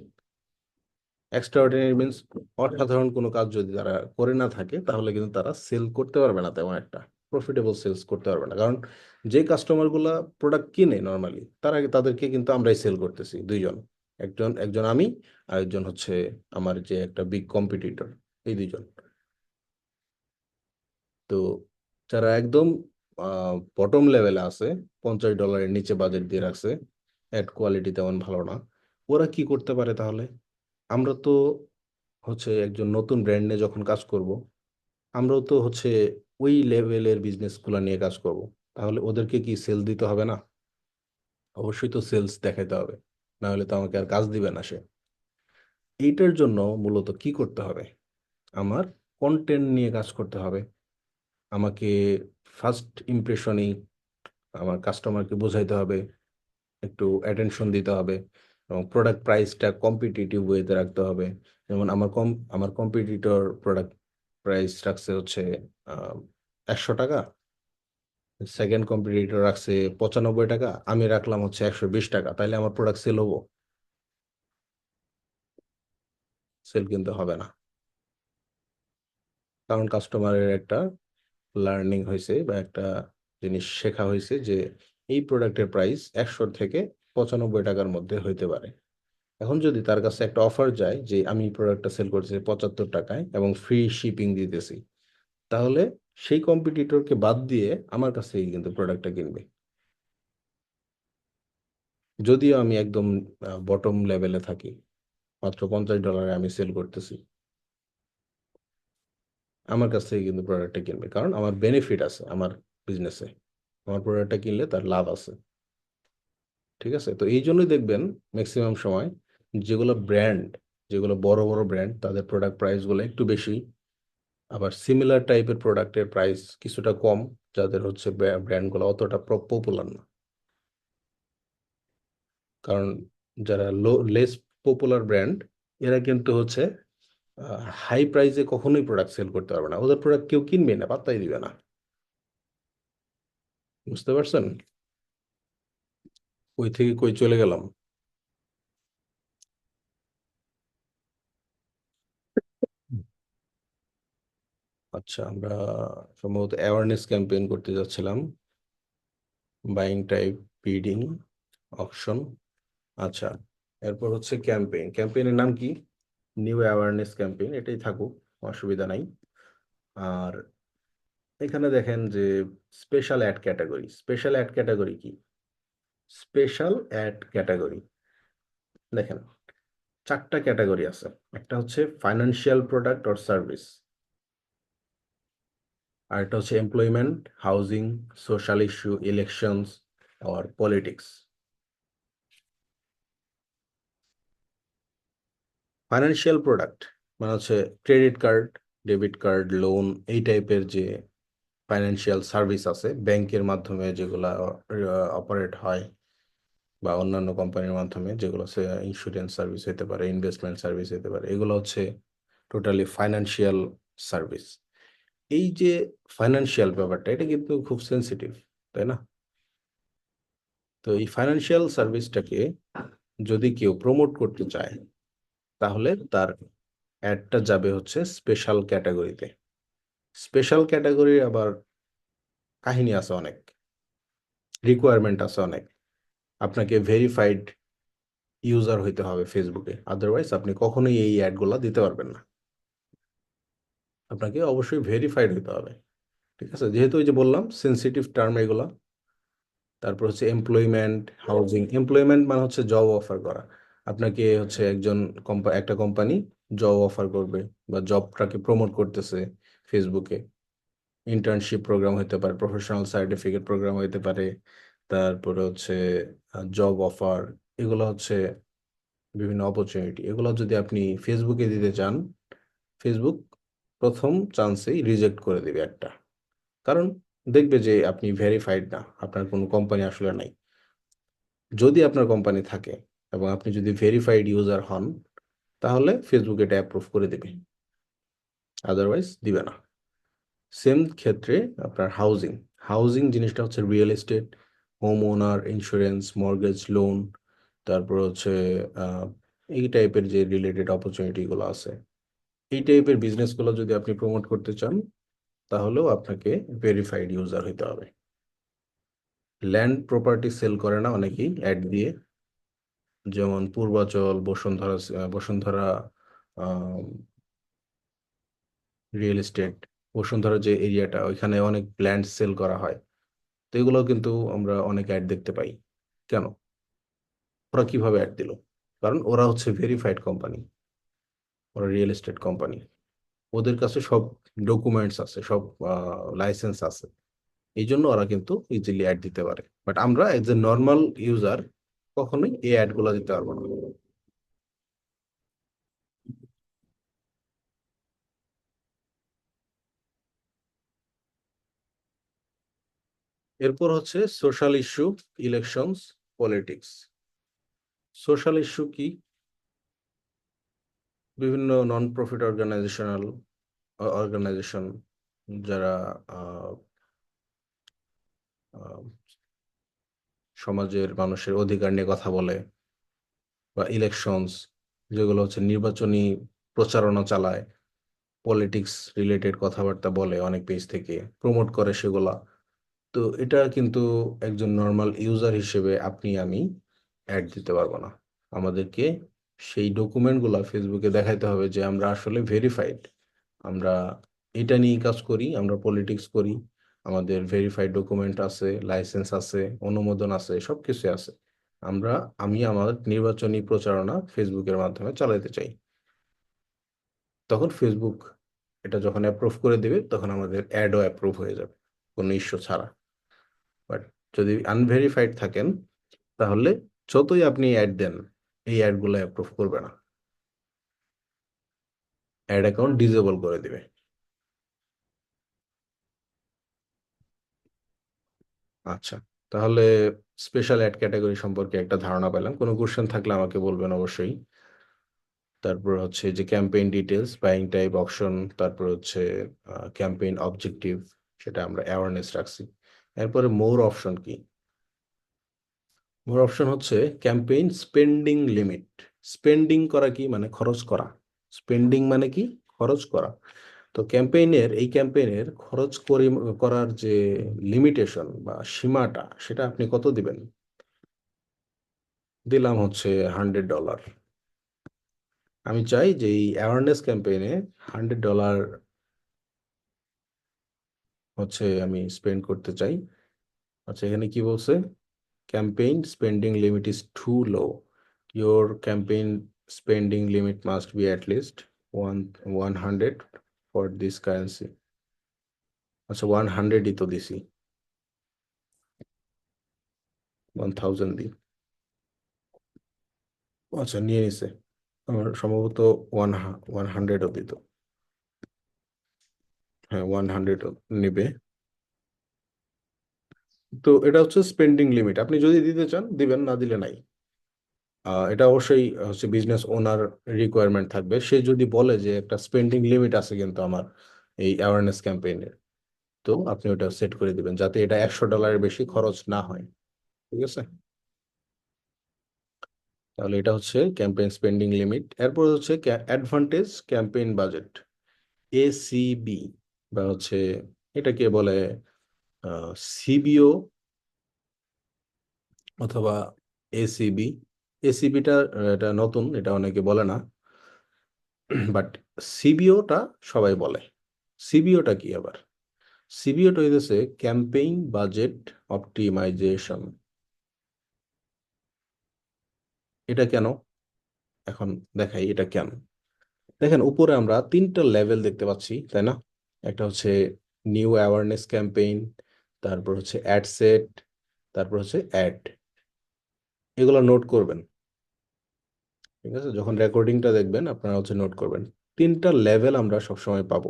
এক্সট্রা অর্ডিনারি মিনস অসাধারণ কোনো কাজ যদি তারা করে না থাকে, তাহলে কিন্তু তারা সেল করতে পারবে না তেমন একটা, প্রফিটেবল সেলস করতে পারবে না। কারণ যে কাস্টমার গুলা প্রোডাক্ট কিনে নর্মালি, তাদেরকে কিন্তু আমরাই সেল করতেছি দুইজন, একজন একজন আমি, আর একজন হচ্ছে আমার যে একটা বিগ কম্পিটিটর, এই দুইজন। তো যারা একদম বটম লেভেলে আছে, $50 নিচে বাজেট দিয়ে রাখছে, অ্যাড কোয়ালিটি তেমন ভালো না, ওরা কি করতে পারে তাহলে? আমরা তো হচ্ছে একজন নতুন ব্র্যান্ডে যখন কাজ করব, আমরাও তো হচ্ছে ওই লেভেলের বিজনেস গুলা নিয়ে কাজ করব। তাহলে ওদেরকে কি সেল দিতে হবে না? অবশ্যই তো সেলস দেখাইতে হবে, না হলে তো আমাকে আর কাজ দিবে না সে। এইটার জন্য মূলত কি করতে হবে, আমার কন্টেন্ট নিয়ে কাজ করতে হবে। আমাকে ফার্স্ট ইমপ্রেশনেই আমার কাস্টমারকে বোঝাইতে হবে, একটু অ্যাটেনশন দিতে হবে, এবং প্রোডাক্ট প্রাইসটা কম্পিটিটিভ ওয়েতে রাখতে হবে। যেমন আমার কম্পিটিটর প্রোডাক্ট প্রাইস রাখছে হচ্ছে 100 টাকা, সেকেন্ড কম্পিটিটর রাখছে 95 টাকা, আমি রাখলাম হচ্ছে 120 টাকা, তাইলে আমার প্রোডাক্ট সেল হবো? সেল কিন্তু হবে না, কারণ কাস্টমারের একটা লার্নিং হয়েছে বা একটা জিনিস শেখা হয়েছে যে এই প্রোডাক্টের প্রাইস 100 থেকে 95 টাকার মধ্যে হইতে পারে। এখন যদি তার কাছে একটা অফার যায় যে আমি প্রোডাক্টটা সেল করছি 75 টাকায় এবং ফ্রি শিপিং দিতেছি, তাহলে সেই কম্পিটিটরকে বাদ দিয়ে আমার কাছ থেকে কিন্তু প্রোডাক্টটা কিনবে। যদিও আমি একদম বটম লেভেলে থাকি, মাত্র $50 আমি সেল করতেছি, আমার কাছ থেকে কিন্তু প্রোডাক্টটা কিনবে, কারণ আমার বেনিফিট আছে আমার বিজনেসে, আমার প্রোডাক্টটা কিনলে তার লাভ আছে। ঠিক আছে, তো এই জন্যই দেখবেন ম্যাক্সিমাম সময় যেগুলো ব্র্যান্ড, যেগুলো বড় বড় ব্র্যান্ড, তাদের প্রোডাক্ট প্রাইসগুলো একটু বেশি, আবার সিমিলার টাইপের প্রোডাক্টের প্রাইস কিছুটা কম, যাদের হচ্ছে ব্র্যান্ডগুলো অতটা পপুলার না। কারণ যারা লেস পপুলার ব্র্যান্ড, এরা কিন্তু হচ্ছে হাই প্রাইসে কখনোই প্রোডাক্ট সেল করতে পারবে না, ওদের প্রোডাক্ট কেউ কিনবে না, পাত্তাই দিবে না। বুঝতে পারছেন? কই থেকে কই চলে গেলাম। আচ্ছা, আমরা সম্ভবত অ্যাওয়ারনেস ক্যাম্পেইন করতে যাচ্ছিলাম, বাইং টাইপ, বিডিং, অকশন। আচ্ছা, এরপর হচ্ছে ক্যাম্পেইন। ক্যাম্পেইনের নাম কি? নিউ অ্যাওয়ারনেস ক্যাম্পেইন, এটাই থাকুক, অসুবিধা নাই। আর এখানে দেখেন যে special ad category. Special ad category কি? স্পেশাল অ্যাড ক্যাটাগরি দেখেন 4টা ক্যাটাগরি আছে। একটা হচ্ছে ফাইন্যান্সিয়াল প্রোডাক্ট অর সার্ভিস, আর একটা হচ্ছে employment, housing, social issue, elections আর পলিটিক্স। ফাইন্যান্সিয়াল প্রোডাক্ট মানে হচ্ছে credit card, debit card, loan, এই টাইপের যে ফাইন্যান্সিয়াল সার্ভিস আছে ব্যাংকের মাধ্যমে যেগুলা অপারেট হয়, বা অন্যান্য কোম্পানির মাধ্যমে যেগুলো ইন্স্যুরেন্স সার্ভিস হতে পারে, ইনভেস্টমেন্ট সার্ভিস হতে পারে, এগুলো হচ্ছে টোটালি ফাইন্যান্সিয়াল সার্ভিস। এই যে ফাইন্যান্সিয়াল ব্যাপারটা, এটা কিন্তু খুব সেন্সিটিভ, তাই না? তো এই ফাইন্যান্সিয়াল সার্ভিসটাকে যদি কেউ প্রমোট করতে চায়, তাহলে তার অ্যাডটা যাবে হচ্ছে স্পেশাল ক্যাটাগরিতে। স্পেশাল ক্যাটাগরির আবার কাহিনী আছে অনেক, রিকোয়ারমেন্ট আছে অনেক। আপনাকে ভেরিফাইড ইউজার হইতে হবে ফেসবুকে, আদারওয়াইজ আপনি কখনোই এই অ্যাডগুলো দিতে পারবেন না। আপনাকে অবশ্যই ভেরিফাইড হইতে হবে। ঠিক আছে, যেহেতু ওই যে বললাম সেন্সিটিভ টার্ম এগুলা। তারপর হচ্ছে এমপ্লয়মেন্ট, হাউজিং। এমপ্লয়মেন্ট মানে হচ্ছে জব অফার করা। আপনাকে হচ্ছে একটা কোম্পানি জব অফার করবে বা জবটাকে প্রমোট করতেছে ফেসবুকে। ইন্টার্নশিপ প্রোগ্রাম হতে পারে, প্রফেশনাল সার্টিফিকেট প্রোগ্রাম হতে পারে, তারপরে হচ্ছে জব অফার। এগুলো হচ্ছে বিভিন্ন অপরচুনিটি। এগুলো যদি আপনি ফেসবুকে দিতে চান, ফেসবুক প্রথম চান্সেই রিজেক্ট করে দিবে একটা, কারণ দেখবে যে আপনি ভেরিফাইড না, আপনার কোনো কোম্পানি আসলে নাই। যদি আপনার কোম্পানি থাকে এবং আপনি যদি ভেরিফাইড ইউজার হন, তাহলে ফেসবুক এটা অ্যাপ্রুভ করে দেবে, আদারওয়াইজ দিবে না। সেম ক্ষেত্রে আপনার হাউজিং। হাউজিং জিনিসটা হচ্ছে রিয়েল এস্টেট, হোম ওনার ইন্স্যুরেন্স, মর্গেজ লোন, তারপর হচ্ছে আহ, এই টাইপের যে রিলেটেড অপরচুনিটিগুলো আছে, এই টাইপের বিজনেসগুলো যদি আপনি প্রমোট করতে চান, তাহলেও আপনাকে ভেরিফাইড ইউজার হতে হবে। ল্যান্ড প্রপার্টি সেল করে না অনেকেই অ্যাড দিয়ে, যেমন পূর্বাচল, বসুন্ধরা রিয়েল এস্টেট, বসুন্ধরা যে এরিয়াটা, ওইখানে অনেক ল্যান্ড সেল করা হয়। তো এগুলো কিন্তু আমরা অনেক অ্যাড দেখতে পাই। কেন? ওরা কিভাবে অ্যাড দিল? কারণ ওরা হচ্ছে ভেরিফাইড কোম্পানি, ওরা রিয়েল এস্টেট কোম্পানি, ওদের কাছে সব ডকুমেন্টস আছে, সব লাইসেন্স আছে। এই জন্য ওরা কিন্তু ইজিলি অ্যাড দিতে পারে, বাট আমরা এজ এ নর্মাল ইউজার কখনোই এই অ্যাড গুলো দিতে পারবো না। এরপর হচ্ছে social issue, elections, politics. Social issue কি? বিভিন্ন নন প্রফিট অর্গানাইজেশন যারা আহ, আহ, সমাজের মানুষের অধিকার নিয়ে কথা বলে, বা ইলেকশনস যেগুলো হচ্ছে নির্বাচনী প্রচারণা চালায়, পলিটিক্স রিলেটেড কথাবার্তা বলে অনেক পেজ থেকে, প্রমোট করে সেগুলা। তো এটা কিন্তু একজন নর্মাল ইউজার হিসেবে আপনি আমি অ্যাড দিতে পারবো না। আমাদেরকে সেই ডকুমেন্টগুলো ফেসবুকে দেখাইতে হবে যে আমরা আসলে ভেরিফাইড, আমরা এটা নিয়ে কাজ করি, আমরা পলিটিক্স করি, আমাদের ভেরিফাইড ডকুমেন্ট আছে, লাইসেন্স আছে, অনুমোদন আছে, সবকিছু আছে। আমি আমার নির্বাচনী প্রচারণা ফেসবুকের মাধ্যমে চালাতে চাই। তখন ফেসবুক এটা যখন অ্যাপ্রুভ করে দেবে, তখন আমাদের অ্যাডও অ্যাপ্রুভ হয়ে যাবে কোনো ইস্যু ছাড়া। বাট যদি আনভেরিফাইড থাকেন, তাহলে যতই আপনি অ্যাড দেন, এই অ্যাডগুলো অ্যাপ্রুভ করবে না, অ্যাড অ্যাকাউন্ট ডিসেবল করে দিবে। আচ্ছা, তাহলে স্পেশাল অ্যাড ক্যাটাগরি সম্পর্কে একটা ধারণা পেলাম। কোনো কোশ্চেন থাকলে আমাকে বলবেন অবশ্যই। তারপর হচ্ছে যে campaign details, buying type, option, তারপর হচ্ছে ক্যাম্পেইন অবজেক্টিভ, সেটা আমরা অ্যাওয়ারনেস রাখছি। এরপরে মোর অপশন কি? মোর অপশন হচ্ছে ক্যাম্পেইন স্পেন্ডিং লিমিট। স্পেন্ডিং করা কি মানে খরচ করা, স্পেন্ডিং মানে কি খরচ করা। তো এই ক্যাম্পেইনের করার যে লিমিটেশন বা সীমাটা, সেটা আপনি কত দিবেন? দিলাম হচ্ছে $100। আমি চাই যে এই অ্যাওয়ারনেস ক্যাম্পেইনে $100 হচ্ছে আমি স্পেন্ড করতে চাই। আচ্ছা, এখানে কি বলছে? Campaign spending limit is too low, your campaign spending limit must be at least one 100 for this currency. আচ্ছা, 100ই তো দিছি, 1000 দিই। আচ্ছা, নিয়ে নিছে। আমার সম্ভবত ওয়ান 100ও দিত। হ্যাঁ, 100ও নিবে। তো এটা হচ্ছে স্পেন্ডিং লিমিট, আপনি যদি দিতে চান দিবেন, না দিলে নাই। এটা অবশ্যই হচ্ছে বিজনেস ওনার রিকোয়ারমেন্ট থাকবে। সে যদি বলে যে একটা স্পেন্ডিং লিমিট আছে কিন্তু আমার এই অ্যাওয়ারনেস ক্যাম্পেইনের, তো আপনি ওটা সেট করে দিবেন যাতে এটা $100 বেশি খরচ না হয়। ঠিক আছে, তাহলে এটা হচ্ছে ক্যাম্পেইন স্পেন্ডিং লিমিট। এরপর হচ্ছে অ্যাডভান্টেজ ক্যাম্পেইন বাজেট, এসিবি, বা হচ্ছে এটাকে বলে সিবিও অথবা এসিবি। এসিবিটা এটা নতুন, এটা অনেকে বলে না, বাট সিবিওটা সবাই বলে। সিবিওটা কি আবার? সিবিওটা হইতেছে ক্যাম্পেইন বাজেট অপটিমাইজেশন। এটা কেন? এখন দেখাই এটা কেন। দেখেন, উপরে আমরা 3টা লেভেল দেখতে পাচ্ছি, তাই না? একটা হচ্ছে নিউ অ্যাওয়ারনেস ক্যাম্পেইন, তারপর হচ্ছে অ্যাড সেট, তারপর হচ্ছে অ্যাড। এগুলো নোট করবেন। ঠিক আছে, যখন রেকর্ডিংটা দেখবেন আপনারা হচ্ছে নোট করবেন। 3টা লেভেল আমরা সবসময় পাবো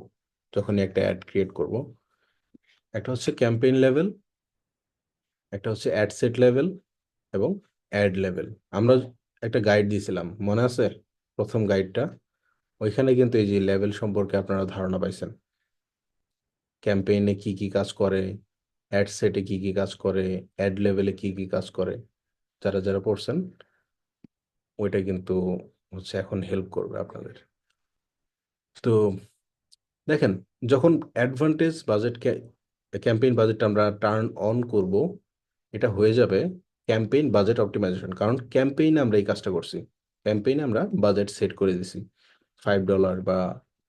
যখনই একটা অ্যাড ক্রিয়েট করব। একটা হচ্ছে ক্যাম্পেইন লেভেল, একটা হচ্ছে অ্যাড সেট লেভেল, এবং অ্যাড লেভেল। আমরা একটা গাইড দিয়েছিলাম, মনে আছে? প্রথম গাইডটা, ওইখানে কিন্তু এই যে লেভেল সম্পর্কে আপনারা ধারণা পাইছেন। ক্যাম্পেইনে কি কি কাজ করে, অ্যাড সেটে কি কি কাজ করে, অ্যাড লেভেলে কি কি কাজ করে। যারা যারা পড়ছেন, ওইটা কিন্তু হচ্ছে এখন হেল্প করবে আপনাদের। তো দেখেন, যখন অ্যাডভান্টেজ বাজেট ক্যাম্পেইন বাজেটটা আমরা টার্ন অন করব, এটা হয়ে যাবে ক্যাম্পেইন বাজেট অপটিমাইজেশন। কারণ ক্যাম্পেইনে আমরা এই কাজটা করছি, ক্যাম্পেইনে আমরা বাজেট সেট করে দিছি $5 বা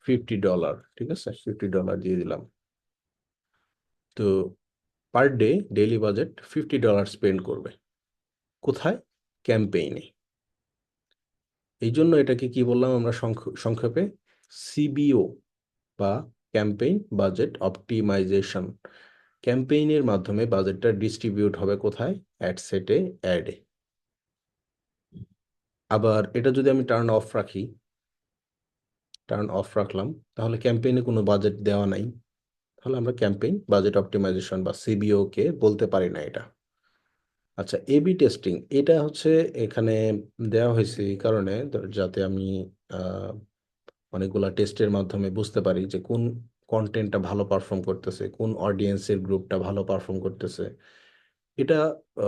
$50। ঠিক আছে, $50 দিয়ে দিলাম। তো per day daily budget $50 spend করবে। কোথায়? ক্যাম্পেইনে। এই জন্য এটাকে কি বললাম আমরা সংক্ষেপে? সিবিও, বা ক্যাম্পেইন বাজেট অপটিমাইজেশন। ক্যাম্পেইনের মাধ্যমে বাজেটটা ডিস্ট্রিবিউট হবে কোথায়? অ্যাড সেটে, অ্যাডে। আবার এটা যদি আমি টার্ন অফ রাখি, টার্ন অফ রাখলাম, তাহলে ক্যাম্পেইনে কোনো বাজেট দেওয়া নাই, তাহলে আমরা ক্যাম্পেইন বাজেট অপটিমাইজেশন বা সিবিও কে বলতে পারি না এটা। আচ্ছা, এবি টেস্টিং, এটা হচ্ছে এখানে দেওয়া হয়েছে এই কারণে যাতে আমি আহ, অনেকগুলা টেস্টের মাধ্যমে বুঝতে পারি যে কোন কন্টেন্টটা ভালো পারফর্ম করতেছে, কোন অডিয়েন্সের গ্রুপটা ভালো পারফর্ম করতেছে। এটা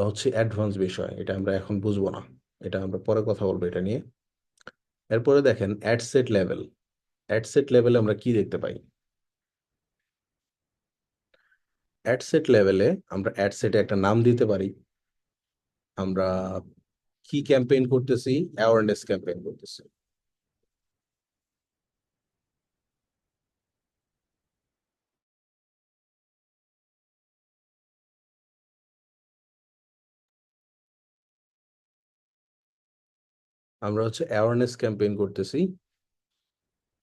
হচ্ছে অ্যাডভান্স বিষয়, এটা আমরা এখন বুঝবো না, এটা আমরা পরে কথা বলবো এটা নিয়ে। এরপরে দেখেন ad set level. Ad set লেভেলে আমরা কি দেখতে পাই? অ্যাড সেট লেভেলে আমরা অ্যাড সেটে একটা নাম দিতে পারি। আমরা কি ক্যাম্পেইন করতেছি? অ্যাওয়ারনেস ক্যাম্পেইন করতেছি। আমরা হচ্ছে অ্যাওয়ারনেস ক্যাম্পেইন করতেছি।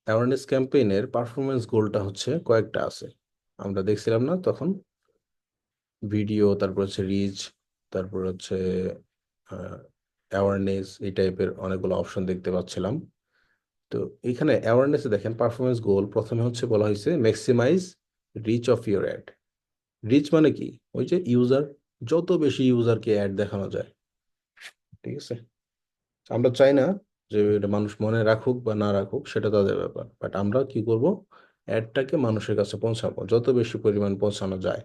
অ্যাওয়ারনেস ক্যাম্পেইনের পারফরমেন্স গোলটা হচ্ছে কয়েকটা আছে, আমরা দেখছিলাম না তখন? ভিডিও, তারপর হচ্ছে রিচ, তারপর হচ্ছে অ্যাওয়ারনেস, এই টাইপের অনেকগুলো অপশন দেখতে পাচ্ছিলাম। তো এখানে অ্যাওয়ারনেসে দেখেন পারফরমেন্স গোল প্রথমে হচ্ছে বলা হয়েছে maximise reach of your ad. Reach মানে কি? ওই যে ইউজার, যত বেশি ইউজারকে অ্যাড দেখানো যায়, ঠিক আছে? আমরা চাই না যে এটা মানুষ মনে রাখুক বা না রাখুক, সেটা তাদের ব্যাপার, বাট আমরা কি করব? অ্যাডটাকে মানুষের কাছে পৌঁছাবো, যত বেশি পরিমাণ পৌঁছানো যায়।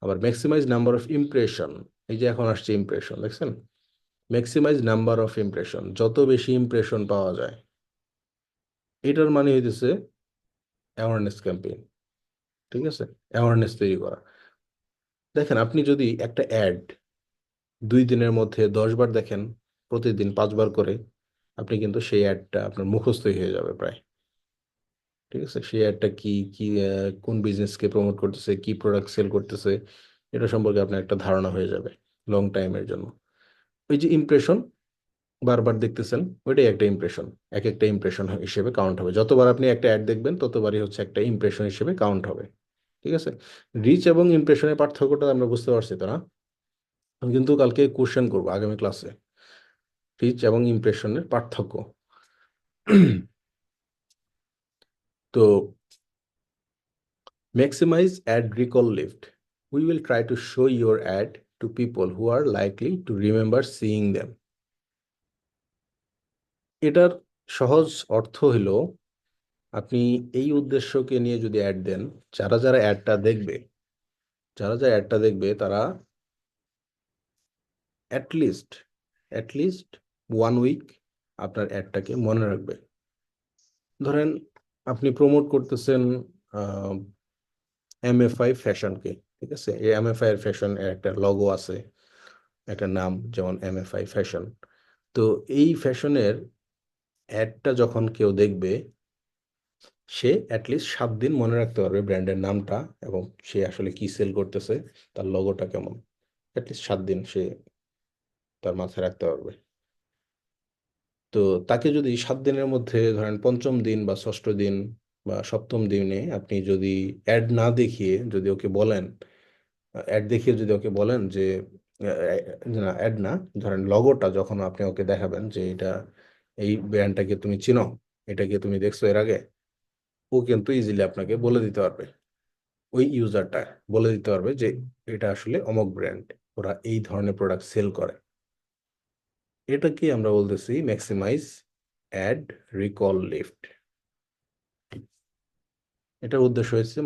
আবার ম্যাক্সিমাইজ নাম্বার অফ ইমপ্রেশন, এই যে এখন আসছে ইমপ্রেশন, দেখছেন? ম্যাক্সিমাইজ নাম্বার অফ ইমপ্রেশন, যত বেশি ইমপ্রেশন পাওয়া যায়, এটার মানে হইতেছে অ্যাওয়ারনেস ক্যাম্পেইন, ঠিক আছে? অ্যাওয়ারনেস তৈরি করা। দেখেন, আপনি যদি একটা অ্যাড 2 দিনের মধ্যে 10 বার দেখেন, প্রতিদিন 5 বার করে, আপনি কিন্তু সেই অ্যাডটা আপনার মুখস্থই হয়ে যাবে প্রায়, ঠিক আছে? সেই অ্যাডটা কি কি কোন বিজনেসকে প্রমোট করতেছে, কি প্রোডাক্ট সেল করতেছে, এটা সম্পর্কে আপনার একটা ধারণা হয়ে যাবে লং টাইমের জন্য। ওই যে ইমপ্রেশন বারবার দেখতেছেন, ওইটাই একটা ইমপ্রেশন। এক একটা ইমপ্রেশন হিসেবে কাউন্ট হবে, যতবার আপনি একটা অ্যাড দেখবেন ততবারই হচ্ছে একটা ইমপ্রেশন হিসেবে কাউন্ট হবে, ঠিক আছে? রিচ এবং ইমপ্রেশনের পার্থক্যটা আমরা বুঝতে পারছি তো না? আমি কিন্তু কালকে কোশ্চেন করবো আগামী ক্লাসে, রিচ এবং ইমপ্রেশনের পার্থক্য। তো maximize ad recall lift. We will try to show your ad to people who are likely to remember seeing them. এটার সহজ অর্থ হলো, আপনি এই উদ্দেশ্যকে নিয়ে যদি অ্যাড দেন, যারা যারা অ্যাডটা দেখবে, যারা যারা অ্যাডটা দেখবে তারা অ্যাটলিস্ট অ্যাটলিস্ট 1 উইক আপনার অ্যাডটাকে মনে রাখবে। ধরেন আপনি প্রমোট করতেছেন MFI ফ্যাশনকে, ঠিক আছে? এই MFI এর ফ্যাশন এর একটা লগো আছে, একটা নাম, যেমন MFI ফ্যাশন। তো এই ফ্যাশনের অ্যাডটা যখন কেউ দেখবে, সে অ্যাটলিস্ট 7 দিন মনে রাখতে পারবে ব্র্যান্ডের নামটা, এবং সে আসলে কি সেল করতেছে, তার লোগোটা কেমন। অ্যাটলিস্ট 7 দিন সে তার মাথায় রাখতে পারবে। তো তাকে যদি 7 দিনের মধ্যে ধরেন পঞ্চম দিন বা ষষ্ঠ দিন বা সপ্তম দিনে আপনি যদি অ্যাড না দেখিয়ে যদি ওকে বলেন, অ্যাড দেখিয়ে যদি ওকে বলেন যে না, অ্যাড না, ধরেন লগোটা যখন আপনি ওকে দেখাবেন যে এটা, এই ব্র্যান্ডটাকে তুমি চিনো, এটাকে তুমি দেখছো এর আগে, ও কিন্তু ইজিলি আপনাকে বলে দিতে পারবে, ওই ইউজারটা বলে দিতে পারবে যে এটা আসলে অমুক ব্র্যান্ড, ওরা এই ধরনের প্রোডাক্ট সেল করে। এটাকে আমরা বলতেছি ম্যাক্সিমাইজ অ্যাড রিকল লিফট। এটার উদ্দেশ্য হচ্ছে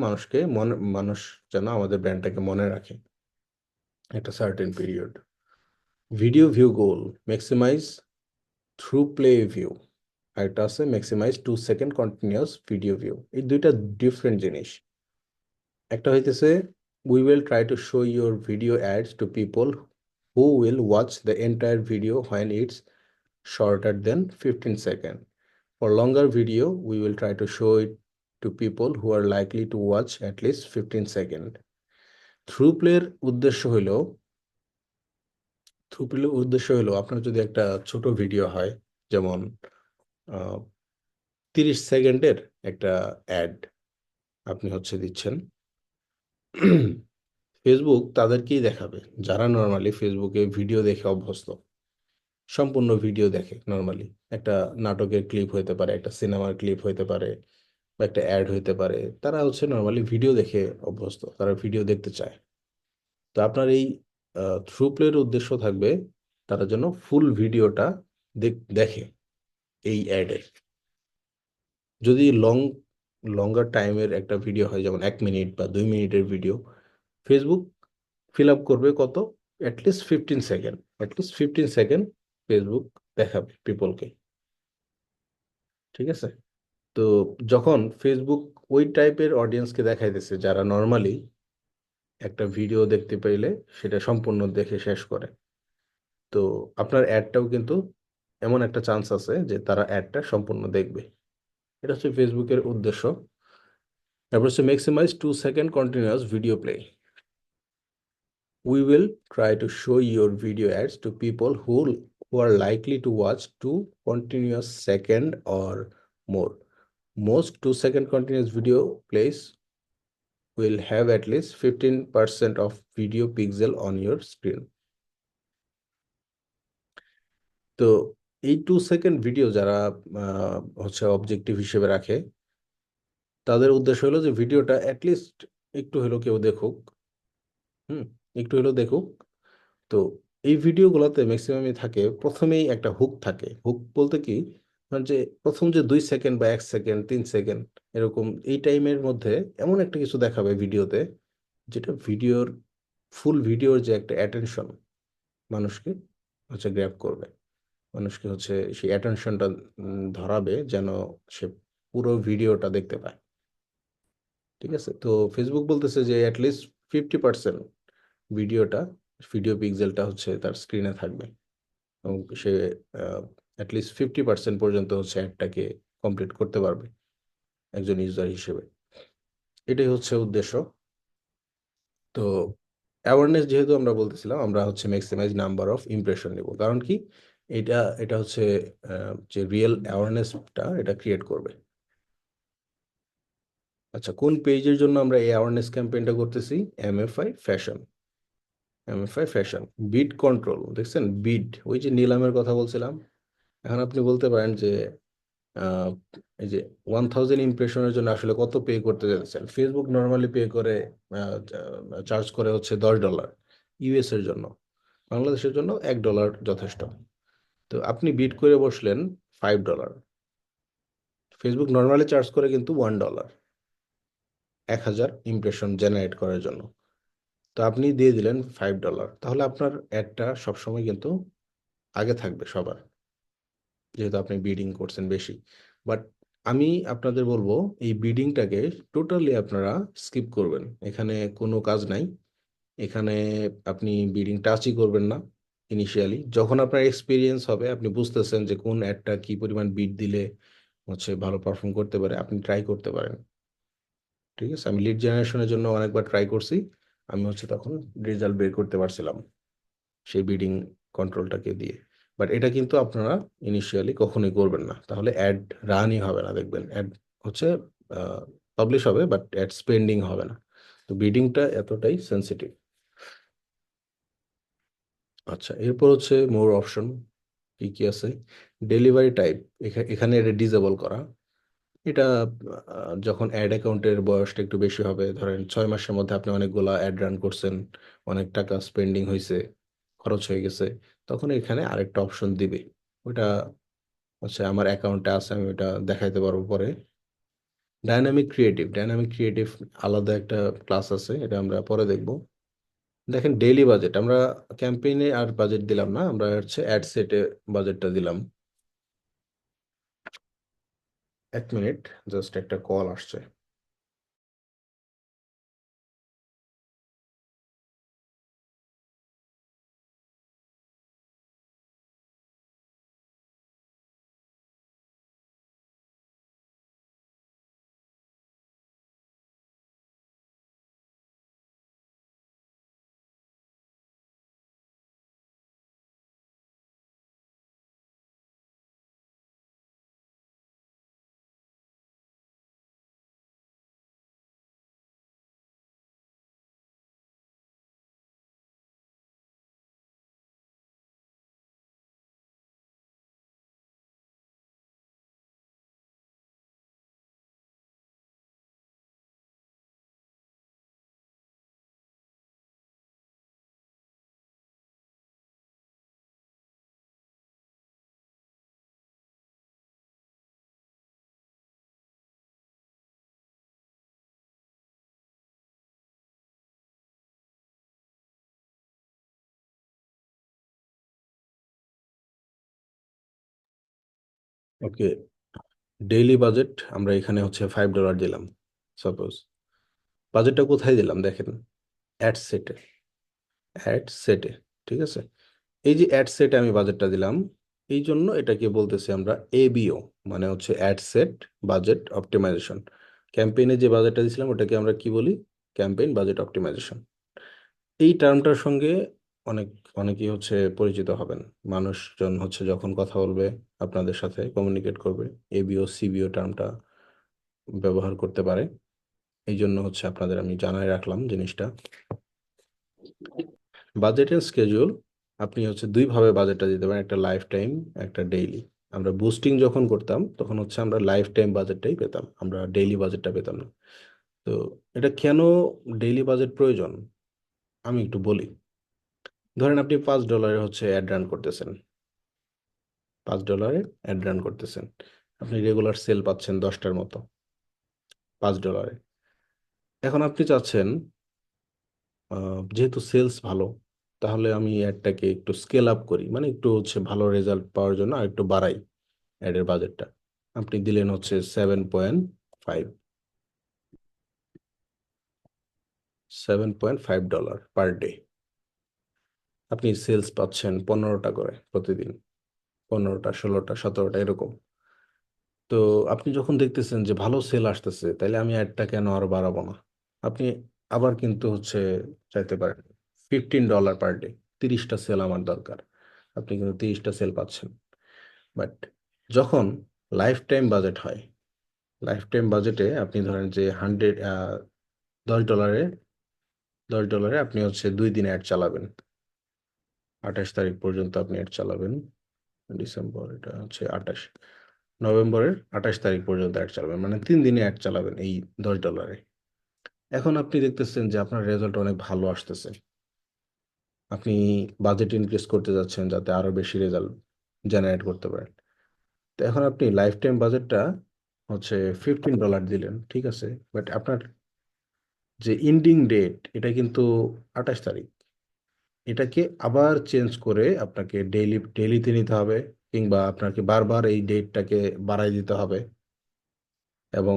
মানুষ যেন আমাদের ব্র্যান্ডটাকে মনে রাখে একটা certain period. Video view goal, maximise through play view. আর একটা আছে maximise 2 second continuous video view. এই দুইটা ডিফারেন্ট জিনিস। একটা হইতেছে we will try to show your video ads to people who will watch the entire video when it's shorter than 15 seconds. For longer video, we will try to show it to people who are likely to watch at least 15 seconds. Through প্লের উদ্দেশ্য হলো, আপনার যদি একটা ছোট video হয়, যেমন 30 সেকেন্ডের একটা অ্যাড আপনি হচ্ছে দিচ্ছেন, ফেসবুক তাদেরকেই দেখাবে যারা নর্মালি ফেসবুকে ভিডিও দেখে অভ্যস্ত, সম্পূর্ণ ভিডিও দেখে নর্মালি। একটা নাটকের ক্লিপ হইতে পারে, একটা সিনেমার ক্লিপ হইতে পারে, বা একটা অ্যাড হইতে পারে, তারা হচ্ছে নর্মালি ভিডিও দেখে অভ্যস্ত, তারা ভিডিও দেখতে চায়। তো আপনার এই থ্রু প্লের উদ্দেশ্য থাকবে তারা যেন ফুল ভিডিওটা দেখে এই অ্যাডে। যদি লঙ্গার টাইমের একটা ভিডিও হয়, যেমন 1 মিনিট বা 2 মিনিটের ভিডিও, ফেসবুক ফিল আপ করবে কত? At least 15 second, at least 15 second Facebook দেখাবে পিপলকে, ঠিক আছে? তো যখন ফেসবুক ওই টাইপের অডিয়েন্সকে দেখাইতেছে যারা নর্মালি একটা ভিডিও দেখতে পাইলে সেটা সম্পূর্ণ দেখে শেষ করে, তো আপনার অ্যাডটাও কিন্তু এমন একটা চান্স আছে যে তারা অ্যাডটা সম্পূর্ণ দেখবে। এটা হচ্ছে ফেসবুকের উদ্দেশ্য। তারপর হচ্ছে maximise 2 second continuous video play. We will try to show your video ads to people who are likely to watch 2 continuous second or more. Most 2 second continuous video plays will have at least 15% of video pixel on your screen. তো এই 2 second video যারা হচ্ছে objective হিসেবে রাখে, তাদের উদ্দেশ্য হলো যে ভিডিওটা অ্যাটলিস্ট একটু হলেও কেউ দেখুক। হুম, একটু হলেও দেখুক। তো এই ভিডিওগুলোতে ম্যাক্সিমামই থাকে, প্রথমেই একটা হুক থাকে। হুক বলতে কি, যে প্রথম যে 2 সেকেন্ড বা 1 সেকেন্ড 3 সেকেন্ড এরকম এই টাইমের মধ্যে এমন একটা কিছু দেখাবে ভিডিওতে, যেটা ভিডিওর ফুল ভিডিওর যে একটা অ্যাটেনশন মানুষকে হচ্ছে গ্র্যাব করবে, মানুষকে হচ্ছে সেই অ্যাটেনশনটা ধরাবে যেন সে পুরো ভিডিওটা দেখতে পায়। ঠিক আছে, তো ফেসবুক বলতেছে যে অ্যাটলিস্ট 50% ভিডিওটা, ভিডিও পিক্সেলটা হচ্ছে তার স্ক্রিনে থাকবে, এবং সে অ্যাটলিস্ট 50% পর্যন্ত হচ্ছে অ্যাডটাকে কমপ্লিট করতে পারবে একজন ইউজার হিসেবে। এটাই হচ্ছে উদ্দেশ্য। তো অ্যাওয়ারনেস যেহেতু আমরা বলতেছিলাম, আমরা হচ্ছে ম্যাক্সিমাইজ নাম্বার অফ ইমপ্রেশন নিব, কারণ কি এটা এটা হচ্ছে যে রিয়েল অ্যাওয়ারনেসটা এটা ক্রিয়েট করবে। আচ্ছা, কোন পেজের জন্য আমরা এই অ্যাওয়ারনেস ক্যাম্পেইনটা করতেছি? MFI fashion. এমএফআই ফ্যাশন বিড কন্ট্রোল, দেখছেন বিড, ওই যে নিলামের কথা বলছিলাম। এখন আপনি বলতে পারেন যে আহ, এই যে 1000 ইমপ্রেশনের জন্য আসলে কত পে করতে যাচ্ছেন। ফেসবুক নর্মালি পে করে, চার্জ করে হচ্ছে $10 ইউএস এর জন্য। বাংলাদেশের জন্য $1 যথেষ্ট। তো আপনি বিড করে বসলেন $5। ফেসবুক নর্মালি চার্জ করে কিন্তু $1, 1000 ইমপ্রেশন জেনারেট করার জন্য। তো আপনি দিয়ে দিলেন $5, তাহলে আপনার অ্যাডটা সবসময় কিন্তু আগে থাকবে সবার, যেহেতু আপনি বিডিং করছেন বেশি। বাট আমি আপনাদের বলবো এই বিডিংটাকে টোটালি আপনারা স্কিপ করবেন, এখানে কোনো কাজ নাই। এখানে আপনি বিডিং টাচই করবেন না। ইনিশিয়ালি যখন আপনার এক্সপিরিয়েন্স হবে, আপনি বুঝতেছেন যে কোন অ্যাডটা কি পরিমাণ বিট দিলে হচ্ছে ভালো পারফর্ম করতে পারে, আপনি ট্রাই করতে পারেন। ঠিক আছে, আমি লিড জেনারেশনের জন্য অনেকবার ট্রাই করছি, আমি হচ্ছে তখন রেজাল্ট বের করতে পারছিলাম সেই বিডিং কন্ট্রোলটাকে দিয়ে। বাট এটা কিন্তু আপনারা ইনিশিয়ালি কখনোই করবেন না, তাহলে অ্যাড রানই হবে না, দেখবেন অ্যাড হচ্ছে পাবলিশ হবে বাট অ্যাড স্পেন্ডিং হবে না। তো বিডিংটা এতটাই সেন্সিটিভ। আচ্ছা, এরপর হচ্ছে মোর অপশন। কি কি আছে? ডেলিভারি টাইপ, এখানে এটা ডিসেবল করা। এটা যখন অ্যাড অ্যাকাউন্টের বয়সটা একটু বেশি হবে, ধরেন 6 মাসের মধ্যে আপনি অনেকগুলা অ্যাড রান করছেন, অনেক টাকা স্পেন্ডিং হয়েছে, খরচ হয়ে গেছে, তখন এখানে আরেকটা অপশন দিবে। ওটা হচ্ছে আমার অ্যাকাউন্টে আছে, আমি ওটা দেখাইতে পারবো পরে। ডাইনামিক ক্রিয়েটিভ আলাদা একটা ক্লাস আছে, এটা আমরা পরে দেখব। দেখেন ডেইলি বাজেট, আমরা ক্যাম্পেইনে আর বাজেট দিলাম না, আমরা হচ্ছে অ্যাড সেটে বাজেটটা দিলাম। 1 মিনিট, জাস্ট একটা কল আসছে। ওকে, ডেইলি বাজেট আমরা এখানে হচ্ছে $5 দিলাম সাপোজ। বাজেটটা কোথায় দিলাম দেখেন, অ্যাড সেটে, অ্যাড সেটে, ঠিক আছে। এই যে অ্যাড সেটে আমি বাজেটটা দিলাম, এই জন্য এটাকে বলতেছি আমরা এবিও, মানে হচ্ছে অ্যাড সেট বাজেট অপটিমাইজেশন। ক্যাম্পেইনে যে বাজেটটা দিয়েছিলাম ওটাকে আমরা কি বলি, ক্যাম্পেইন বাজেট অপটিমাইজেশন। এই টার্মটার সঙ্গে অনেক অনেকেই হচ্ছে পরিচিত হবেন। মানুষজন হচ্ছে যখন কথা বলবে, আপনাদের সাথে কমিউনিকেট করবে, এবিও সিবিও টার্মটা ব্যবহার করতে পারে। এই জন্য হচ্ছে আপনাদের আমি জানাই রাখলাম জিনিসটা। বাজেটের স্কেজুল আপনি হচ্ছে দুইভাবে বাজেটটা দিতে পারেন, একটা লাইফ টাইম, একটা ডেইলি। আমরা বুস্টিং যখন করতাম তখন হচ্ছে আমরা লাইফ টাইম বাজেটটাই পেতাম, আমরা ডেইলি বাজেটটা পেতাম না। তো এটা কেন ডেইলি বাজেট প্রয়োজন আমি একটু বলি। ধরেন আপনি $5 হচ্ছে অ্যাড রান করতেছেন, $5 অ্যাড রান করতেছেন, আপনি রেগুলার সেল পাচ্ছেন 10টার মতো $5। এখন আপনি চাচ্ছেন যেহেতু সেলস ভালো, তাহলে আমি অ্যাডটাকে একটু স্কেল আপ করি, মানে একটু হচ্ছে ভালো রেজাল্ট পাওয়ার জন্য আর একটু বাড়াই অ্যাডের বাজেটটা। আপনি দিলেন হচ্ছে 7.5, $7.5 পার ডে। আপনি সেলস পাচ্ছেন 15টা করে প্রতিদিন, 15টা 16টা 17টা এরকম। তো আপনি যখন দেখতেছেন যে ভালো সেল আসতেছে, তাহলে আমি অ্যাডটা কেন আর বাড়াবো না। আপনি আবার কিন্তু হচ্ছে চাইতে পারেন $15 পার ডে, 30টা সেল আমার দরকার, আপনি কিন্তু 30টা সেল পাচ্ছেন। বাট যখন লাইফ টাইম বাজেট হয়, লাইফ টাইম বাজেটে আপনি ধরেন যে $10, $10 আপনি হচ্ছে 2 দিন অ্যাড চালাবেন, 28 তারিখ পর্যন্ত আপনি অ্যাড চালাবেন। ডিসেম্বর, এটা হচ্ছে নভেম্বরের 28 তারিখ পর্যন্ত অ্যাড চালাবেন, মানে 3 দিনে অ্যাড চালাবেন এই $10। এখন আপনি দেখতেছেন যে আপনার রেজাল্ট অনেক ভালো আসতেছে, আপনি বাজেট ইনক্রিজ করতে যাচ্ছেন যাতে আরো বেশি রেজাল্ট জেনারেট করতে পারেন। তো এখন আপনি লাইফ টাইম বাজেটটা হচ্ছে $15 দিলেন, ঠিক আছে। বাট আপনার যে এন্ডিং ডেট এটা কিন্তু 28 তারিখ, এটাকে আবার চেঞ্জ করে আপনাকে ডেইলিতে নিতে হবে, কিংবা আপনাকে বারবার এই ডেটটাকে বাড়াই দিতে হবে। এবং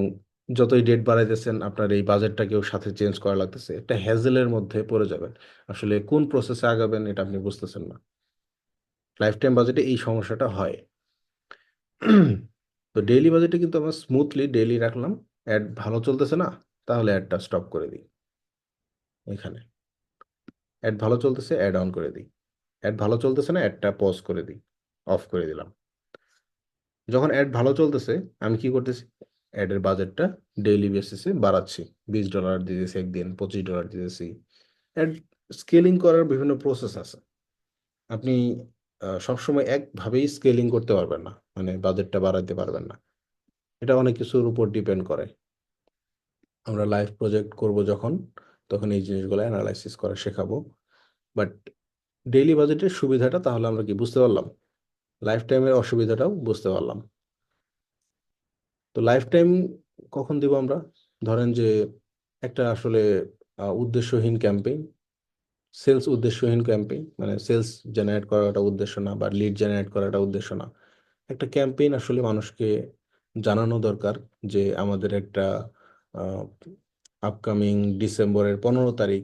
যতই ডেট বাড়াইতেছেন আপনার এই বাজেটটাকেও সাথে চেঞ্জ করা লাগতেছে, একটা হ্যাজেলের মধ্যে পড়ে যাবেন। আসলে কোন প্রসেসে আগাবেন এটা আপনি বুঝতেছেন না। লাইফ টাইম বাজেটে এই সমস্যাটা হয়। তো ডেইলি বাজেটে কিন্তু আমরা স্মুথলি ডেইলি রাখলাম, অ্যাড ভালো চলতেছে না, তাহলে অ্যাডটা স্টপ করে দিই। এখানে অ্যাড ভালো চলতেছে, অ্যাড অন করে দিই। অ্যাড ভালো চলতেছে না, অ্যাডটা পজ করে দিই, অফ করে দিলাম। যখন অ্যাড ভালো চলতেছে আমি কি করতেছি, অ্যাডের বাজেটটা ডেইলি বেসিসে বাড়াচ্ছি, $20 দিতেছি একদিন, $25 দিতেছি। অ্যাড স্কেলিং করার বিভিন্ন প্রসেস আছে। আপনি সবসময় একভাবেই স্কেলিং করতে পারবেন না, মানে বাজেটটা বাড়াইতে পারবেন না। এটা অনেক কিছুর উপর ডিপেন্ড করে। আমরা লাইভ প্রজেক্ট করব যখন, তখন এই জিনিসগুলো অ্যানালাইসিস করা শেখাবো। বাট ডেইলি বাজেটের সুবিধাটা তাহলে আমরা কি বুঝতে পারলাম, লাইফ টাইমের অসুবিধাটাও বুঝতে পারলাম। তো লাইফ টাইম কখন দিব আমরা, ধরেন যে একটা আসলে উদ্দেশ্যহীন ক্যাম্পেইন, সেলস উদ্দেশ্যহীন ক্যাম্পেইন, মানে সেলস জেনারেট করাটা উদ্দেশ্য না বা লিড জেনারেট করাটা উদ্দেশ্য না। একটা ক্যাম্পেইন আসলে মানুষকে জানানো দরকার যে আমাদের একটা আপকামিং ডিসেম্বরের 15 তারিখ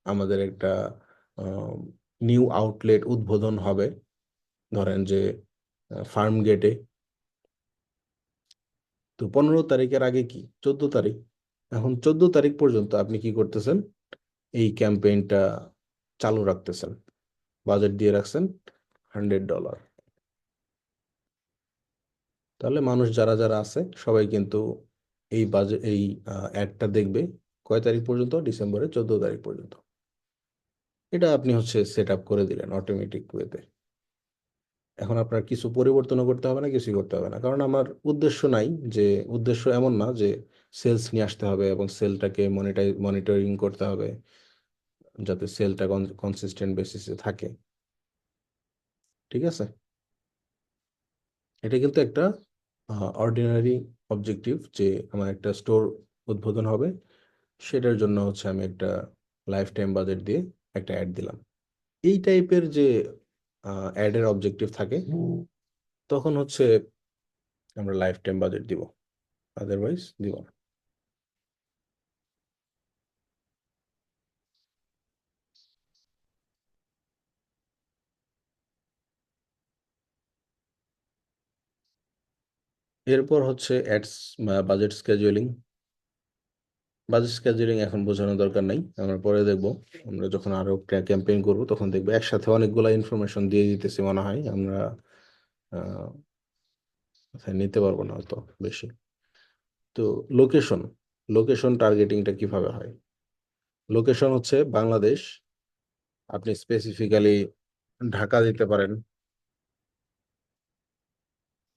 আমাদের একটা নিউ আউটলেট উদ্বোধন হবে, ধরেন যে ফার্ম গেটে। তো 15 তারিখের আগে কি 14 তারিখ, এখন 14 তারিখ পর্যন্ত আপনি কি করতেছেন, এই ক্যাম্পেইনটা চালু রাখতেছেন, বাজেট দিয়ে রাখছেন $100। তাহলে মানুষ যারা যারা আছে সবাই কিন্তু এই বাজেট এই অ্যাডটা দেখবে কয় তারিখ পর্যন্ত, ডিসেম্বরের 14 তারিখ পর্যন্ত। এটা আপনি হচ্ছে সেট আপ করে দিলেন অটোমেটিক ওয়েতে। এখন আপনার কিছু পরিবর্তনও করতে হবে না, কিছুই করতে হবে না, কারণ আমার উদ্দেশ্য নাই যে, উদ্দেশ্য এমন না যে সেলস নিয়ে আসতে হবে এবং সেলটাকে মনিটরিং করতে হবে যাতে সেলটা কনসিস্টেন্ট বেসিসে থাকে, ঠিক আছে। এটা কিন্তু একটা অর্ডিনারি অবজেক্টিভ যে আমার একটা স্টোর উদ্বোধন হবে, সেটার জন্য হচ্ছে আমি একটা লাইফ টাইম বাজেট দিয়ে একটা অ্যাড দিলাম। এই টাইপের যে অ্যাডের অবজেক্টিভ থাকে, তখন হচ্ছে আমরা লাইফ টাইম বাজেট দিব, আদারওয়াইজ দিব না। এরপর হচ্ছে অ্যাডস বাজেট স্কেজুয়ালিং। বাজেট স্কেজুয়ালিং এখন বোঝানোর দরকার নাই, আমরা পরে দেখবো। আমরা যখন আরো ক্যাম্পেইন করব তখন দেখবো একসাথে অনেকগুলা ইনফরমেশন দিয়ে দিতেছি, মনে হয় আমরা নিতে পারবো না অত বেশি। তো লোকেশন, লোকেশন টার্গেটিংটা কিভাবে হয়? লোকেশন হচ্ছে বাংলাদেশ, আপনি স্পেসিফিক্যালি ঢাকা দিতে পারেন,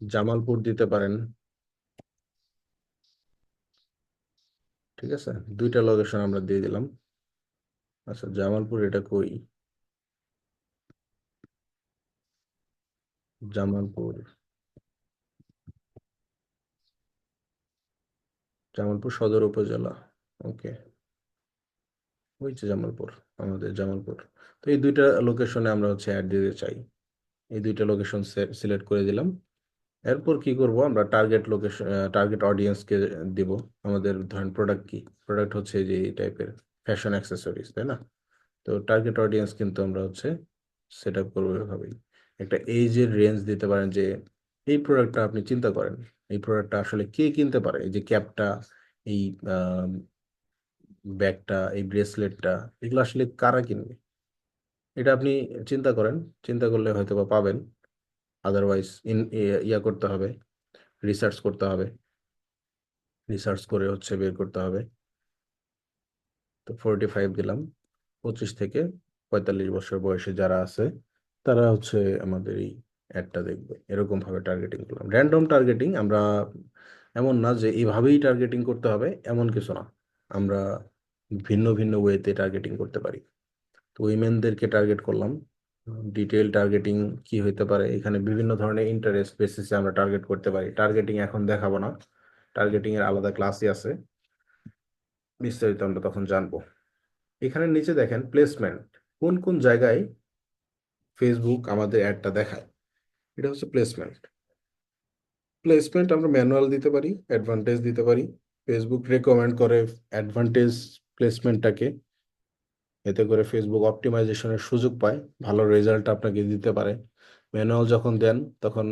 জামালপুর দিতে পারেন, ঠিক আছে? দুইটা লোকেশন আমরা দিয়ে দিলাম। আচ্ছা, জামালপুর এটা কই? জামালপুর, জামালপুর সদর উপজেলা। ওকে, ওই যে জামালপুর, আমাদের জামালপুর। তো এই দুইটা লোকেশনে আমরা হচ্ছে অ্যাড দিতে চাই। এই দুইটা লোকেশন সিলেক্ট করে দিলাম। এরপর কি করব, আমরা টার্গেট লোকেশন, টার্গেট অডিয়েন্সকে দিব। আমাদের ধরেন প্রোডাক্ট কি, প্রোডাক্ট হচ্ছে যে এই টাইপের ফ্যাশন অ্যাক্সেসরিজ, তাই না? তো টার্গেট অডিয়েন্স কিন্তু আমরা হচ্ছে সেট আপ করবো এভাবেই। একটা এইজের রেঞ্জ দিতে পারেন যে এই প্রোডাক্টটা আপনি চিন্তা করেন, এই প্রোডাক্টটা আসলে কে কিনতে পারে, এই যে ক্যাপটা, এই ব্যাগটা, এই ব্রেসলেটটা, এগুলো আসলে কারা কিনবে, এটা আপনি চিন্তা করেন। চিন্তা করলে হয়তো বা পাবেন, আদারওয়াইজ ইয়া করতে হবে, রিসার্চ করতে হবে, রিসার্চ করে হচ্ছে বের করতে হবে। তো 45 দিলাম, 25 থেকে 45 বছর বয়সে যারা আছে তারা হচ্ছে আমাদের এই অ্যাডটা দেখবে। এরকম ভাবে টার্গেটিং করলাম, র্যান্ডম টার্গেটিং। আমরা এমন না যে এইভাবেই টার্গেটিং করতে হবে, এমন কিছু না। আমরা ভিন্ন ভিন্ন ওয়েতে টার্গেটিং করতে পারি। তো উইমেনদেরকে টার্গেট করলাম। ডিটেইল টার্গেটিং কি হইতে পারে, এখানে বিভিন্ন ধরনের ইন্টারেস্ট বেসিসে আমরা টার্গেট করতে পারি। টার্গেটিং এখন দেখাবো না, টার্গেটিং এর আলাদা ক্লাসই আছে, বিস্তারিত আমরা তখন জানবো। এখানে নিচে দেখেন প্লেসমেন্ট, কোন কোন জায়গায় ফেসবুক আমাদের অ্যাডটা দেখায়, এটা হচ্ছে প্লেসমেন্ট। প্লেসমেন্ট আমরা ম্যানুয়াল দিতে পারি, অ্যাডভান্টেজ দিতে পারি। ফেসবুক রেকমেন্ড করে অ্যাডভান্টেজ প্লেসমেন্টটাকে, এতে করে ফেসবুক অপটিমাইজেশনের সুযোগ পায়, ভালো রেজাল্ট আপনাকে দিতে পারে। ম্যানুয়াল যখন দেন তখন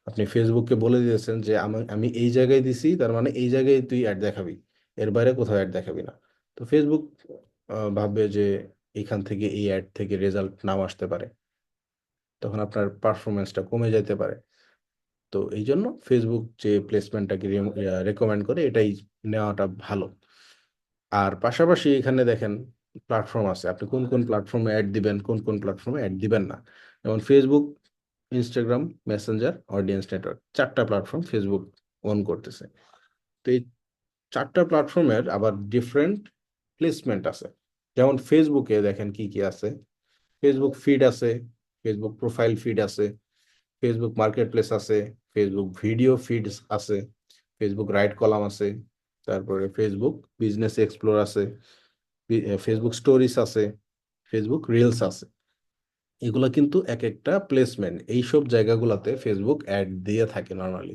আপনি ফেসবুককে বলে দিয়েছেন যে আমি আমি এই জায়গায় দিছি, তার মানে এই জায়গায় তুই অ্যাড দেখাবি, এর বাইরে কোথাও অ্যাড দেখাবি না। তো ফেসবুক ভাববে যে এখান থেকে এই অ্যাড থেকে রেজাল্ট নাও আসতে পারে, তখন আপনার পারফরমেন্সটা কমে যেতে পারে। তো এই জন্য ফেসবুক যে প্লেসমেন্টটাকে রেকমেন্ড করে এটাই নেওয়াটা ভালো। আর পাশাপাশি এখানে দেখেন প্ল্যাটফর্ম আছে, আপনি কোন কোন প্ল্যাটফর্মে অ্যাড দিবেন, কোন কোন প্ল্যাটফর্মে অ্যাড দিবেন না। যেমন Facebook, Instagram, Messenger, audience network, চারটা প্ল্যাটফর্ম ফেসবুক ওন করতেছে। তো এই চারটা প্ল্যাটফর্মের আবার ডিফারেন্ট প্লেসমেন্ট আছে। যেমন ফেসবুকে দেখেন কি কি আছে, ফেসবুক ফিড আছে, ফেসবুক প্রোফাইল ফিড আছে, ফেসবুক মার্কেট প্লেস আছে, ফেসবুক ভিডিও ফিড আছে, ফেসবুক রাইট কলাম আছে, তারপরে ফেসবুক বিজনেস এক্সপ্লোর আছে, ফেসবুক স্টোরিজ আছে, ফেসবুক রিলস আছে। এগুলা কিন্তু এক একটা প্লেসমেন্ট, এইসব জায়গাগুলোতে ফেসবুক অ্যাড দিয়ে থাকে নর্মালি।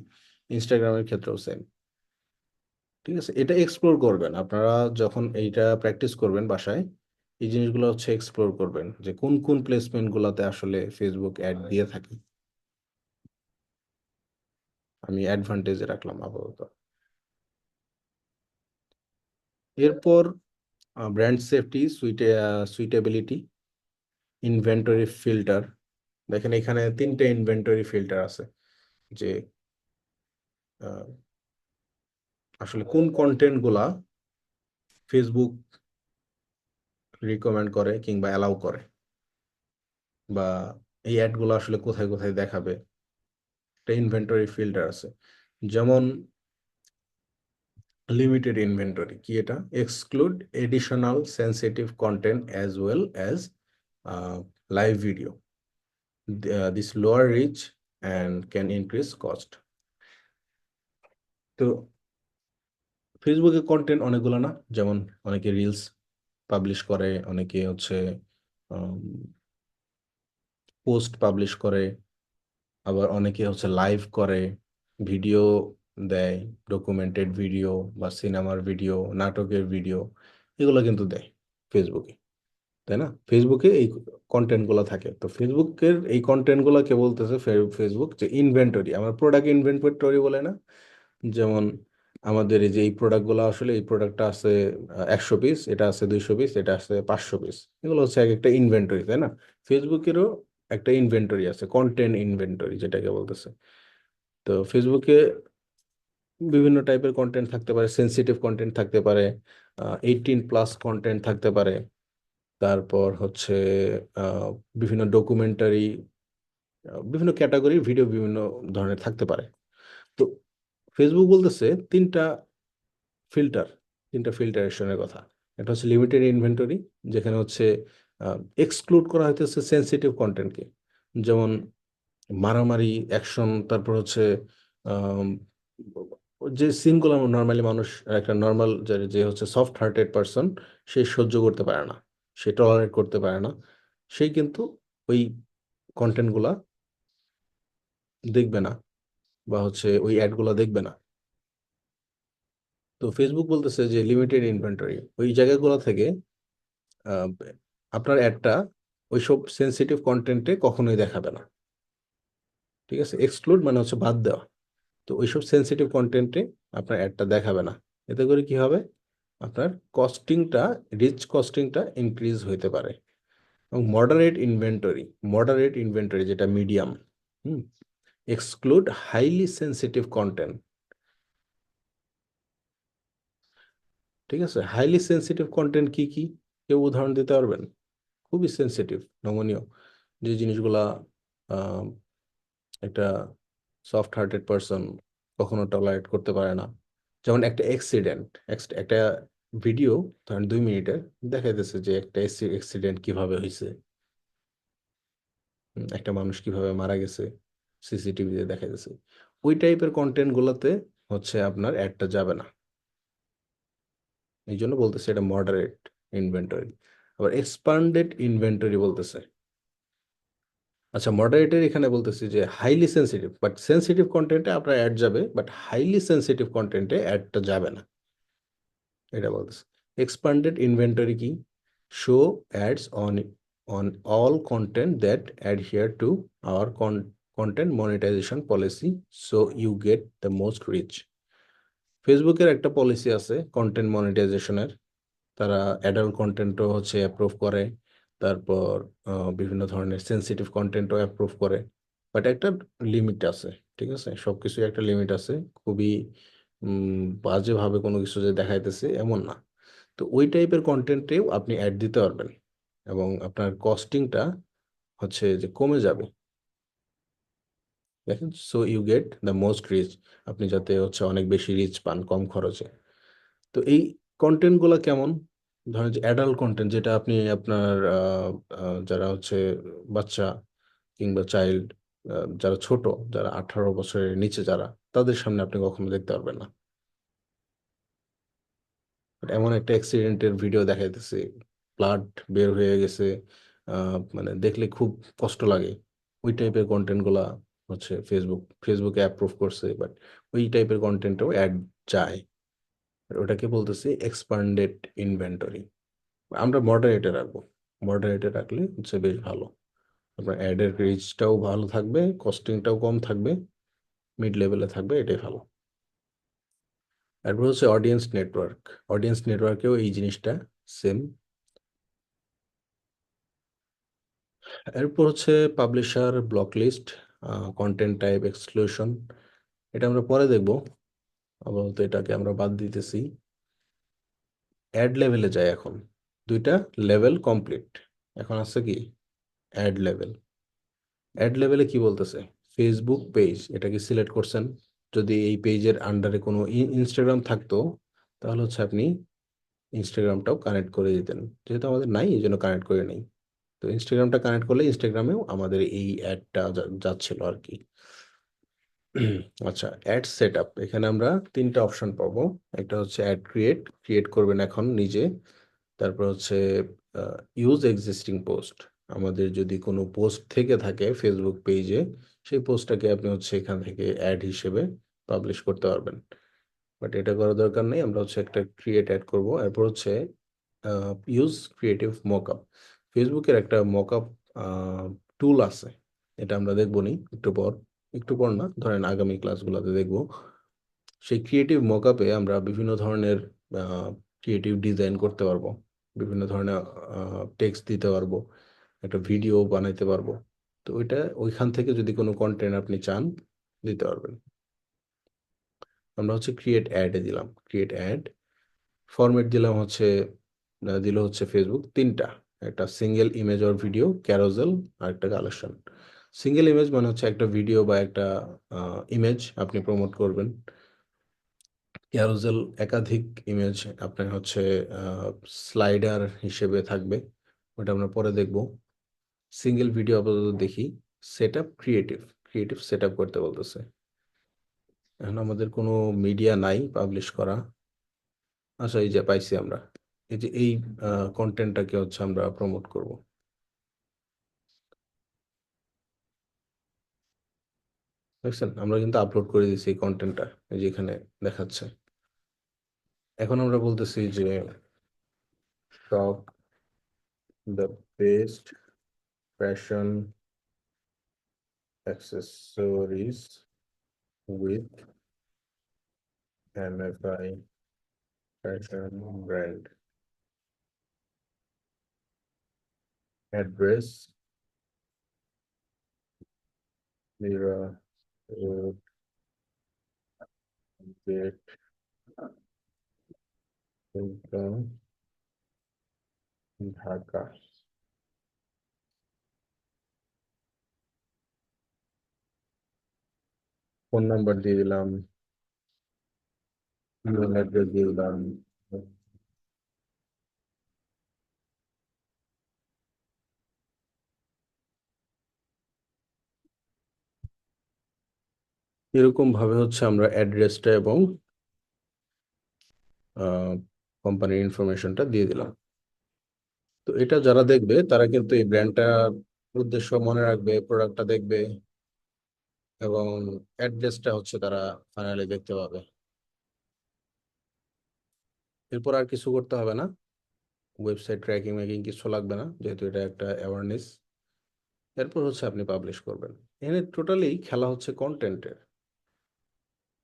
ইনস্টাগ্রামের ক্ষেত্রেও সেম, ঠিক আছে? এটা এক্সপ্লোর করবেন আপনারা যখন এইটা প্র্যাকটিস করবেন বাসায়, এই জিনিসগুলো হচ্ছে এক্সপ্লোর করবেন যে কোন কোন প্লেসমেন্ট গুলাতে আসলে ফেসবুক অ্যাড দিয়ে থাকে। আমি অ্যাডভান্টেজে রাখলাম আপাতত। এরপর brand safety, suitability, inventory filter. দেখেন এখানে তিনটে ইনভেন্টরি ফিল্টার আছে, যে আহ, আসলে কোন কন্টেন্ট গুলা ফেসবুক রিকমেন্ড করে কিংবা অ্যালাউ করে, বা এই অ্যাড গুলো আসলে কোথায় কোথায় দেখাবে। একটা ইনভেন্টরি ফিল্টার আছে। যেমন লিমিটেড ইনভেন্টরি কি, এটা exclude additional sensitive content as well as live video, this lower reach and can increase cost. তো ফেসবুকে কন্টেন্ট অনেকগুলো না, যেমন অনেকে রিলস পাবলিশ করে, অনেকে হচ্ছে পোস্ট পাবলিশ করে, আবার অনেকে হচ্ছে লাইভ করে, ভিডিও দেয়, ডকুমেন্টেড ভিডিও বা সিনেমার ভিডিও, নাটকের ভিডিও, এগুলো কিন্তু দেয় ফেসবুকে, তাই না? ফেসবুকে এই কন্টেন্টগুলো থাকে। তো ফেসবুকের এই কন্টেন্টগুলোকে বলতেছে ফেসবুক যে ইনভেন্টরি, আমার প্রোডাক্ট ইনভেন্টরি বলে না? যেমন আমাদের এই যে এই প্রোডাক্টগুলো, আসলে এই প্রোডাক্টটা আছে 100 পিস, এটা আছে 200 পিস, এটা আছে 500 পিস, এগুলো হচ্ছে এক একটা ইনভেন্টরি, তাই না? ফেসবুকেরও একটা ইনভেন্টরি আছে, কন্টেন্ট ইনভেন্টরি যেটাকে বলতেছে। তো ফেসবুকে বিভিন্ন টাইপের কন্টেন্ট থাকতে পারে, সেন্সিটিভ কন্টেন্ট থাকতে পারে, 18+ কন্টেন্ট থাকতে পারে, তারপর হচ্ছে আহ, বিভিন্ন ডকুমেন্টারি, বিভিন্ন ক্যাটাগরির ভিডিও বিভিন্ন ধরনের থাকতে পারে। তো ফেসবুক বলতেছে ফিল্টার তিনটা ফিল্টারেশনের কথা। একটা হচ্ছে লিমিটেড ইনভেন্টরি, যেখানে হচ্ছে এক্সক্লুড করা হইতেছে সেন্সিটিভ কন্টেন্টকে, যেমন মারামারি, অ্যাকশন, তারপর হচ্ছে আম, যে সিনগুলো নর্মালি মানুষ, একটা নর্মাল যে যে হচ্ছে সফট হার্টেড পারসন, সে সহ্য করতে পারে না, সে টলারেট করতে পারে না, সেই কিন্তু ওই কন্টেন্টগুলা দেখবে না, বা হচ্ছে ওই অ্যাডগুলো দেখবে না। তো ফেসবুক বলতেছে যে লিমিটেড ইনভেন্টরি, ওই জায়গাগুলো থেকে আহ, আপনার অ্যাডটা ওইসব সেন্সিটিভ কন্টেন্টে কখনোই দেখাবে না। ঠিক আছে, এক্সক্লুড মানে হচ্ছে বাদ দেওয়া। তো ওইসব সেন্সিটিভ কন্টেন্টে আপনার অ্যাডটা দেখাবে না। এতে করে কি হবে, আপনার কস্টিংটা, রিচ কস্টিংটা ইনক্রিজ হইতে পারে। এবং মডারেট ইনভেন্টরি যেটা মিডিয়াম, হুম, এক্সক্লুড হাইলি সেন্সিটিভ কন্টেন্ট। ঠিক আছে, হাইলি সেন্সিটিভ কন্টেন্ট কি কি, কেউ উদাহরণ দিতে পারবেন? খুবই সেন্সিটিভ, নমনীয়, যে জিনিসগুলা আহ, একটা সফট হার্টেড পারসন কখনো টলারেট করতে পারে না। যেমন একটা অ্যাক্সিডেন্ট, একটা ভিডিও, ধরেন 2 মিনিটের, দেখাইতেছে যে একটা অ্যাক্সিডেন্ট কিভাবে হয়েছে, একটা মানুষ কিভাবে মারা গেছে, সিসিটিভিতে দেখাইতেছে। ওই টাইপের কন্টেন্ট গুলোতে হচ্ছে আপনার অ্যাডটা যাবে না। এই জন্য বলতেছে এটা মডারেট ইনভেন্টরি। আবার এক্সপান্ডেড ইনভেন্টরি বলতেছে, আচ্ছা মডারেটের এখানে বলতেছি যে হাইলি সেন্সিটিভ, বাট সেন্সিটিভ কন্টেন্টে আপনার অ্যাড যাবে, বাট হাইলি সেন্সিটিভ কন্টেন্টে অ্যাডটা যাবে না, এটা বলতেছে। এক্সপান্ডেড ইনভেন্টরি কি? Show ads on all content that adhere to our content monetization policy, so you get the most reach. ফেসবুকের একটা পলিসি আছে কন্টেন্ট মনিটাইজেশনের, তারা অ্যাডাল্ট কন্টেন্টও হচ্ছে অ্যাপ্রুভ করে, তারপর বিভিন্ন ধরনের সেন্সিটিভ কন্টেন্টও অ্যাপ্রুভ করে, বাট একটা লিমিট আছে। ঠিক আছে, সবকিছু একটা লিমিট আছে, খুবই বাজেভাবে কোনো কিছু যে দেখাইতেছে এমন না। তো ওই টাইপের কন্টেন্টেও আপনি অ্যাড দিতে পারবেন, এবং আপনার কস্টিংটা হচ্ছে যে কমে যাবে। দেখেন, so you get the most reach, আপনি যাতে হচ্ছে অনেক বেশি রিচ পান কম খরচে। তো এই কন্টেন্ট গুলা কেমন? ধরেন যে অ্যাডাল্ট কন্টেন্ট, যেটা আপনি আপনার যারা হচ্ছে বাচ্চা কিংবা চাইল্ড, যারা ছোট, যারা 18 বছরের নিচে, যারা, তাদের সামনে আপনি কখনো দেখতে পারবেন না। But এমন একটা অ্যাক্সিডেন্টের ভিডিও দেখাইতেছে, ব্লাড বের হয়ে গেছে, মানে দেখলে খুব কষ্ট লাগে, ওই টাইপের কন্টেন্ট গুলা হচ্ছে ফেসবুকে অ্যাপ্রুভ করছে, বাট ওই টাইপের কন্টেন্টও অ্যাড যায়। ওটাকে বলতেছি এক্সপান্ডেড ইনভেন্টরি। আমরা মডারেটে রাখবো, মডারেটে রাখলে হচ্ছে বেশ ভালো, আপনার অ্যাডের রিচটাও ভালো থাকবে, কস্টিংটাও কম থাকবে, মিড লেভেলে থাকবে, এটাই ভালো। তারপর হচ্ছে অডিয়েন্স নেটওয়ার্কেও এই জিনিসটা সেম। এরপর হচ্ছে publisher block list, content type exclusion, এটা আমরা পরে দেখব, আপাতত এটাকে আমরা বাদ দিতেছি। অ্যাড লেভেলে যাই এখন, দুইটা লেভেল কমপ্লিট, এখন আছে কি অ্যাড লেভেল। অ্যাড লেভেলে কি বলতেছে, ফেসবুক পেজ, এটা কি সিলেক্ট করছেন? যদি এই পেজের আন্ডারে কোনো ইনস্টাগ্রাম থাকতো, তাহলে হচ্ছে আপনি ইনস্টাগ্রামটাও কানেক্ট করে দিতেন, যেহেতু আমাদের নাই এই জন্য কানেক্ট করে নেই। তো ইনস্টাগ্রামটা কানেক্ট করলে ইনস্টাগ্রামেও আমাদের এই অ্যাডটা যাচ্ছিল আর কি। আচ্ছা, অ্যাড সেট আপ, এখানে আমরা তিনটা অপশন পাবো। একটা হচ্ছে অ্যাড ক্রিয়েট করবেন এখন নিজে। তারপর হচ্ছে ইউজ এক্সিস্টিং পোস্ট, আমাদের যদি কোনো পোস্ট থেকে থাকে ফেসবুক পেজে, সেই পোস্টটাকে আপনি হচ্ছে এখান থেকে অ্যাড হিসেবে পাবলিশ করতে পারবেন। বাট এটা করার দরকার নেই, আমরা হচ্ছে একটা ক্রিয়েট অ্যাড করব। এরপর হচ্ছে ইউজ ক্রিয়েটিভ মকআপ। ফেসবুকের একটা মকআপ টুল আছে, এটা আমরা দেখবো নি একটু পর, একটু পর না ধরেন আগামী ক্লাসগুলোতে দেখবো। সেই ক্রিয়েটিভ মকআপে আমরা বিভিন্ন ধরনের ক্রিয়েটিভ ডিজাইন করতে পারবো, বিভিন্ন ধরনের টেক্সট দিতে পারবো, একটা ভিডিও বানাইতে পারবো। তো ওইটা ওইখান থেকে যদি কোনো কন্টেন্ট আপনি চান দিতে পারবেন। আমরা হচ্ছে ক্রিয়েট অ্যাডে দিলাম, ক্রিয়েট অ্যাড, ফরম্যাট দিলাম হচ্ছে দিল হচ্ছে ফেসবুক তিনটা, একটা single image or video, carousel, আর একটা কালেকশন। সিঙ্গেল ইমেজ মানে হচ্ছে একটা ভিডিও বা একটা ইমেজ আপনি প্রমোট করবেন। ক্যারোসেল একাধিক ইমেজ আপনার হচ্ছে স্লাইডার হিসেবে থাকবে, ওটা আমরা পরে দেখব। সিঙ্গেল ভিডিও আপাতত দেখি। Set up creative, creative set up করতে বলতেছে। এখন আমাদের কোনো মিডিয়া নাই পাবলিশ করা। আচ্ছা, এই যে পাইছি আমরা, এই যে এই কন্টেন্টটাকে হচ্ছে আমরা প্রমোট করব। দেখছেন আমরা কিন্তু আপলোড করে দিয়েছি এই কন্টেন্টটা, এই যে এখানে দেখাচ্ছে। এখন আমরা বলতেছি যে shop the best fashion accessories with MFI fashion brand, address Mira road, gate, Dhaka. Phone number দিয়ে দিলাম, ইমেল অ্যাড্রেস দিয়ে দিলাম। এরকম ভাবে হচ্ছে আমরা অ্যাড্রেসটা এবং কোম্পানির ইনফরমেশনটা দিয়ে দিলাম। তো এটা যারা দেখবে তারা কিন্তু এই ব্র্যান্ডটা উদ্দেশ্য মনে রাখবে, প্রোডাক্টটা দেখবে, এবং অ্যাড্রেসটা হচ্ছে তারা ফাইনালি দেখতে পাবে। এরপর আর কিছু করতে হবে না, ওয়েবসাইট ট্র্যাকিং ম্যাকিং কিছু লাগবে না, যেহেতু এটা একটা অ্যাওয়ারনেস। এরপর হচ্ছে আপনি পাবলিশ করবেন। এখানে টোটালি খেলা হচ্ছে কন্টেন্টের।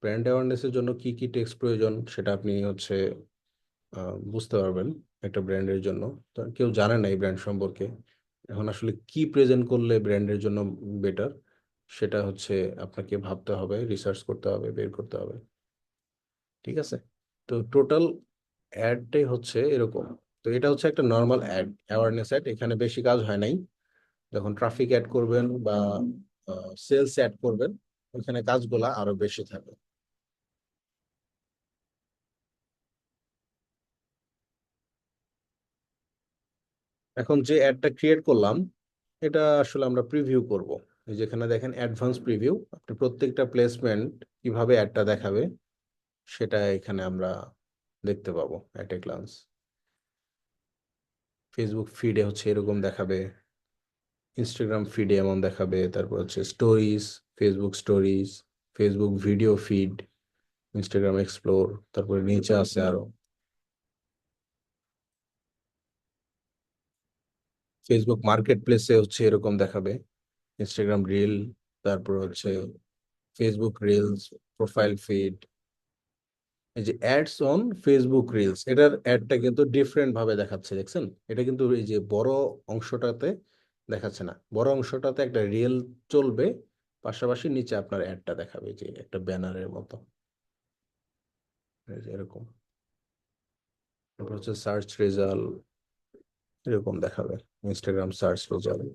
ব্র্যান্ড অ্যাওয়ারনেসের জন্য কি কি টেক্সট প্রয়োজন সেটা আপনি হচ্ছে বুঝতে পারবেন। একটা ব্র্যান্ডের জন্য তো কেউ জানে না এই ব্র্যান্ড সম্পর্কে, এখন আসলে কি প্রেজেন্ট করলে ব্র্যান্ডের জন্য বেটার, সেটা হচ্ছে আপনাকে ভাবতে হবে, রিসার্চ করতে হবে, বের করতে হবে। ঠিক আছে, তো টোটাল অ্যাডটাই হচ্ছে এরকম। তো এটা হচ্ছে একটা নর্মাল অ্যাড, অ্যাওয়ারনেস অ্যাড, এখানে বেশি কাজ হয় নাই। যখন ট্রাফিক অ্যাড করবেন বা সেলস অ্যাড করবেন, ওখানে কাজগুলা আরো বেশি থাকে। এখন যে অ্যাডটা ক্রিয়েট করলাম, এটা আসলে আমরা প্রিভিউ করব। এই যেখানে দেখেন অ্যাডভান্স প্রিভিউ, আপনি প্রত্যেকটা প্লেসমেন্ট কিভাবে অ্যাডটা দেখাবে সেটা এখানে আমরা দেখতে পাবো অ্যাট এ গ্লান্স। ফেসবুক ফিডে হচ্ছে এরকম দেখাবে, ইনস্টাগ্রাম ফিডে এমন দেখাবে, তারপর হচ্ছে stories, Facebook stories, Facebook video feed, Instagram explore, তারপরে নিচে আছে আরো ফেসবুক মার্কেট প্লেসে হচ্ছে এরকম দেখাবে, ইনস্টাগ্রাম রিল, তারপর হচ্ছে ফেসবুক রিলস, প্রোফাইল ফিড। এই যে অ্যাডস অন ফেসবুক রিলস, এটার অ্যাডটা কিন্তু ডিফারেন্ট ভাবে দেখাচ্ছে, দেখছেন? এটা কিন্তু এই যে বড় অংশটাতে দেখাচ্ছে না, বড় অংশটাতে একটা রিল চলবে, পাশাপাশি নিচে আপনার অ্যাডটা দেখাবে যে একটা ব্যানারের মতো, এই যে এরকম। তারপর হচ্ছে সার্চ রেজাল্ট, এরকম দেখাবে, ইনস্টাগ্রাম সার্চ রেজাল্ট।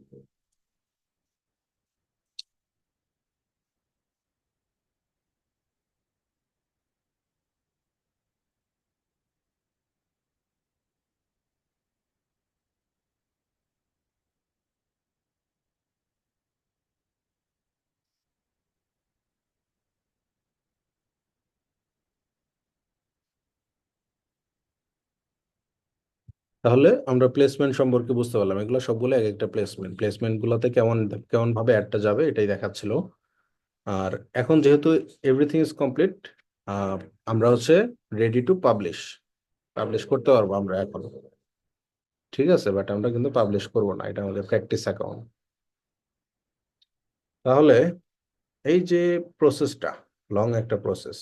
তাহলে আমরা প্লেসমেন্ট সম্পর্কে বুঝতে পারলাম, এগুলো সবগুলো এক একটা প্লেসমেন্ট, প্লেসমেন্ট গুলোতে কেমন কেমন ভাবে অ্যাডটা যাবে এটাই দেখাচ্ছিল। আর এখন যেহেতু এভরিথিং ইজ কমপ্লিট, আমরা হচ্ছে রেডি টু পাবলিশ। পাবলিশ করতে পারবো আমরা এখন, ঠিক আছে, বাট আমরা কিন্তু পাবলিশ করব না, এটা আমাদের প্র্যাকটিস অ্যাকাউন্ট। তাহলে এই যে প্রসেসটা, লং একটা প্রসেস,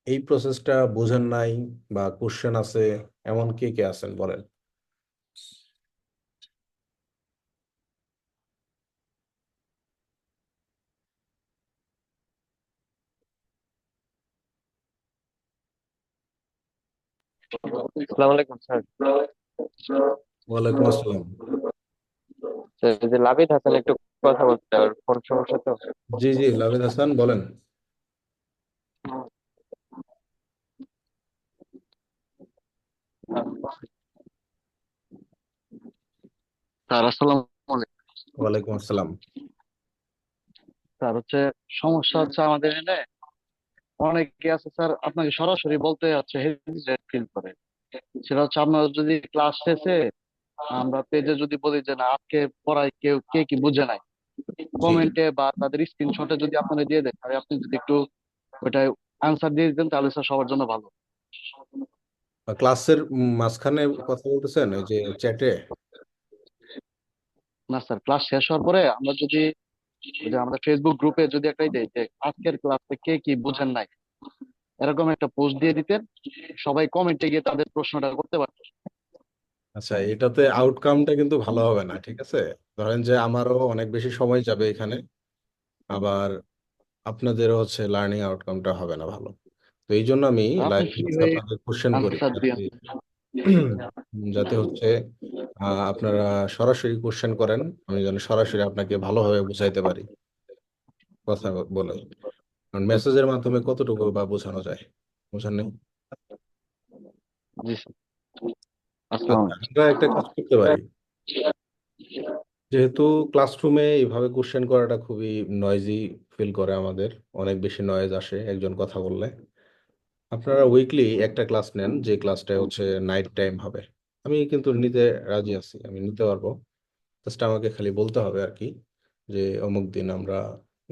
এই প্রসেসটা বোঝেন নাই বা কোশ্চেন আছে, এমন কে কে আছেন বলেন? আসসালামু আলাইকুম স্যার। ওয়ালাইকুম আসসালাম। স্যার, এই যে লাবিদ হাসান একটু কথা বলতে, আর ফোন সমস্যা তো। জি জি, লাভেদ হাসান বলেন। স্যার আসসালামু আলাইকুম। ওয়ালাইকুম আসসালাম। স্যার হচ্ছে সমস্যা হচ্ছে আমাদের এখানে অনেকে আছে স্যার, আপনাকে সরাসরি বলতে হচ্ছে হেজিটেট ফিল করে। সেটা হচ্ছে আপনার যদি ক্লাস শেষে আমরা পেজে যদি বলি যে না আজকে পড়ায় কেউ কে কি বুঝে নাই, জি, কমেন্টে বা তাদের স্ক্রিনশটে যদি আপনারা দিয়ে দেন, তাহলে আপনি যদি একটু ওইটায় আনসার দিয়ে দিতেন তাহলে স্যার সবার জন্য ভালো। ক্লাসের মাঝখানে কথা বলতেছেন ওই যে চ্যাটে? না স্যার, ক্লাস শেষ হওয়ার পরে আমরা যদি ওই যে আমরা ফেসবুক গ্রুপে যদি একটাই দেই যে আজকের ক্লাসে কে কি বুঝেন নাই, এরকম একটা পোস্ট দিয়ে দিতেন, সবাই কমেন্টে গিয়ে তাদের প্রশ্নটা করতে পারতো। আচ্ছা, এটাতে আউটকামটা কিন্তু ভালো হবে না, ঠিক আছে? ধরেন যে আমারও অনেক বেশি সময় যাবে এখানে, আবার আপনাদেরও হচ্ছে লার্নিং আউটকামটা হবে না ভালো। তো এই জন্য আমি আপনি লাইভ ফ্রি ক্লাসে হয়ে আপনাদের কোশ্চেন করি, আনসার যাতে দিন। যাতে হচ্ছে আপনারা সরাসরি কোশ্চেন করেন, আমি যেন সরাসরি আপনাকে ভালোভাবে বুঝাইতে পারি কথা বলে। কারণ মেসেজের মাধ্যমে কতটুকু বা বোঝানো যায়, বোঝেন নেই। জি স্যার, আসসালামু আচ্ছা, আমরা একটা কাজ করতে পারি। যেহেতু ক্লাসরুমে এইভাবে কোশ্চেন করাটা খুবই নয়েজি ফিল করে, আমাদের অনেক বেশি নয়েজ আসে একজন কথা বললে, আপনারা উইকলি একটা ক্লাস নেন, যে ক্লাসটা হচ্ছে নাইট টাইম হবে। আমি কিন্তু নিতে রাজি আছি, আমি নিতে পারবো। জাস্ট আমাকে খালি বলতে হবে আর কি, যে অমুক দিন আমরা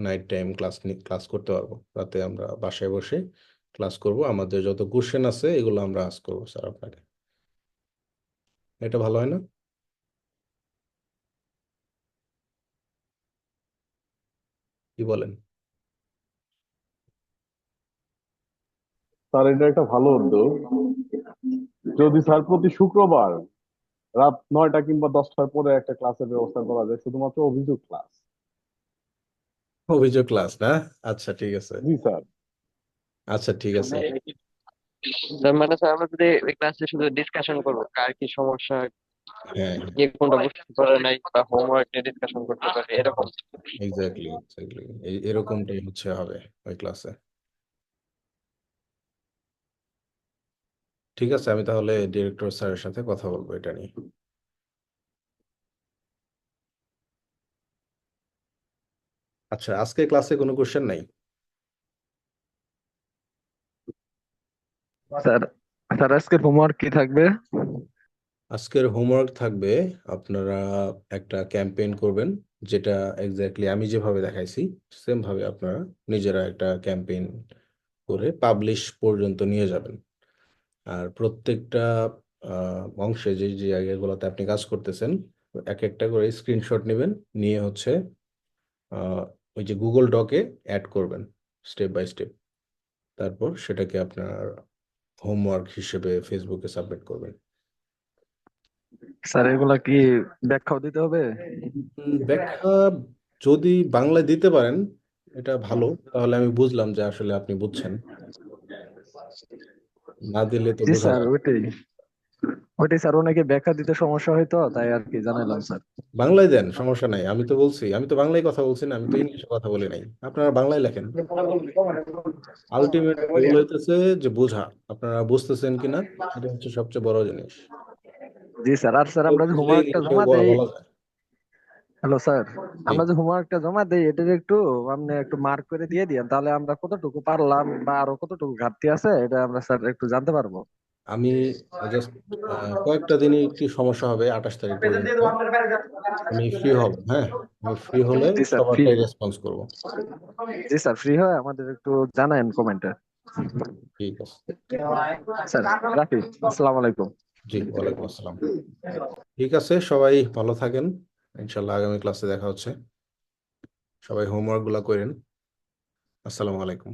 নাইট টাইম ক্লাস করতে পারবো, রাতে আমরা বাসায় বসে ক্লাস করব, আমাদের যত কোশ্চেন আছে এগুলো আমরা আস্ক করবো স্যার আপনাকে। এটা ভালো হয় না? কি বলেন? স্যার এটা একটা ভালো উদ্যোগ। যদি স্যার প্রতি শুক্রবার রাত 9টা কিংবা 10টার পরে একটা ক্লাসের ব্যবস্থা করা যায়, শুধুমাত্র অভিযোগ ক্লাস। অভিযোগ ক্লাস না? আচ্ছা ঠিক আছে। জি স্যার। আচ্ছা ঠিক আছে। স্যার মানে স্যার আমরা যদি এই ক্লাসে শুধু ডিসকাশন করবো কার কি সমস্যা, হ্যাঁ, কে কোনটা বুঝতে পারে নাই, বা হোমওয়ার্ক নিয়ে ডিসকাশন করতে পারে এরকম। এক্স্যাক্টলি এক্স্যাক্টলি, এরকমটাই হচ্ছে হবে ওই ক্লাসে। ঠিক আছে, আমি তাহলে ডিরেক্টর স্যারের সাথে কথা বলবো এটা নিয়ে। আচ্ছা, আজকে ক্লাসে কোনো কোশ্চেন নাই? স্যার স্যার আজকের হোমওয়ার্ক কি থাকবে? আজকের হোমওয়ার্ক থাকবে, আপনারা একটা ক্যাম্পেইন করবেন, যেটা এক্স্যাক্টলি আমি যেভাবে দেখাইছি সেম ভাবে আপনারা নিজেরা একটা ক্যাম্পেইন করে পাবলিশ পর্যন্ত নিয়ে যাবেন। আর প্রত্যেকটা অংশে যে যে জায়গাগুলোতে আপনি কাজ করতেছেন, এক একটা করে স্ক্রিনশট নেবেন, নিয়ে হচ্ছে আহ, ওই যে গুগল ডকে অ্যাড করবেন স্টেপ বাই স্টেপ। তারপর সেটাকে আপনার হোমওয়ার্ক হিসেবে ফেসবুকে সাবমিট করবেন। স্যার এগুলা কি ব্যাখ্যাও দিতে হবে? ব্যাখ্যা যদি বাংলায় দিতে পারেন এটা ভালো, তাহলে আমি বুঝলাম যে আসলে আপনি বুঝছেন। না দিলে তো জি বোঝা স্যার, যায় না। ওইটাই ওইটাই স্যার, ওনাকে ব্যাখ্যা দিতে সমস্যা হয়তো, তাই আর কি জানালাম স্যার। বাংলায় দেন, সমস্যা নাই, আমি তো বলছি, আমি তো বাংলায় কথা বলছি না, আমি তো ইংলিশে কথা বলি নাই। আপনারা বাংলায় লেখেন। আলটিমেট গোল হইতেছে যে বোঝা, আপনারা বুঝতেছেন কিনা, এটা হচ্ছে সবচেয়ে বড় জিনিস। জি স্যার, আর স্যার আমরা যে বুঝলে হোমওয়ার্কটা ইংলিশেও জমা দেই, বলা যায়। হ্যালো স্যার, জি, আমরা যে হোমওয়ার্কটা জমা দেই এটা যে একটু আপনি একটু মার্ক করে দিয়ে দিন, তাহলে আমরা কতটুকু পারলাম বা আরো কতটুকু ঘাটতি আছে এটা আমরা স্যার একটু জানতে পারবো। আমি জাস্ট কয়েকটা দিনই একটু সমস্যা হবে 28 তারিখ পর্যন্ত। আমি ফ্রি হব, হ্যাঁ, আমি ফ্রি হলে জি স্যার, ফ্রি। সবারটাই রেসপন্স করব। জি স্যার, ফ্রি হয় আমাদের একটু জানায়েন কমেন্টে। ঠিক আছে, স্যার রাখি, আসসালামু আলাইকুম। জি, ওয়ালাইকুম আসসালাম। ঠিক আছে, সবাই ভালো থাকেন, ইনশাল্লাহ আগামী ক্লাসে দেখা হচ্ছে। সবাই হোমওয়ার্ক গুলা করেন। আসসালামু আলাইকুম।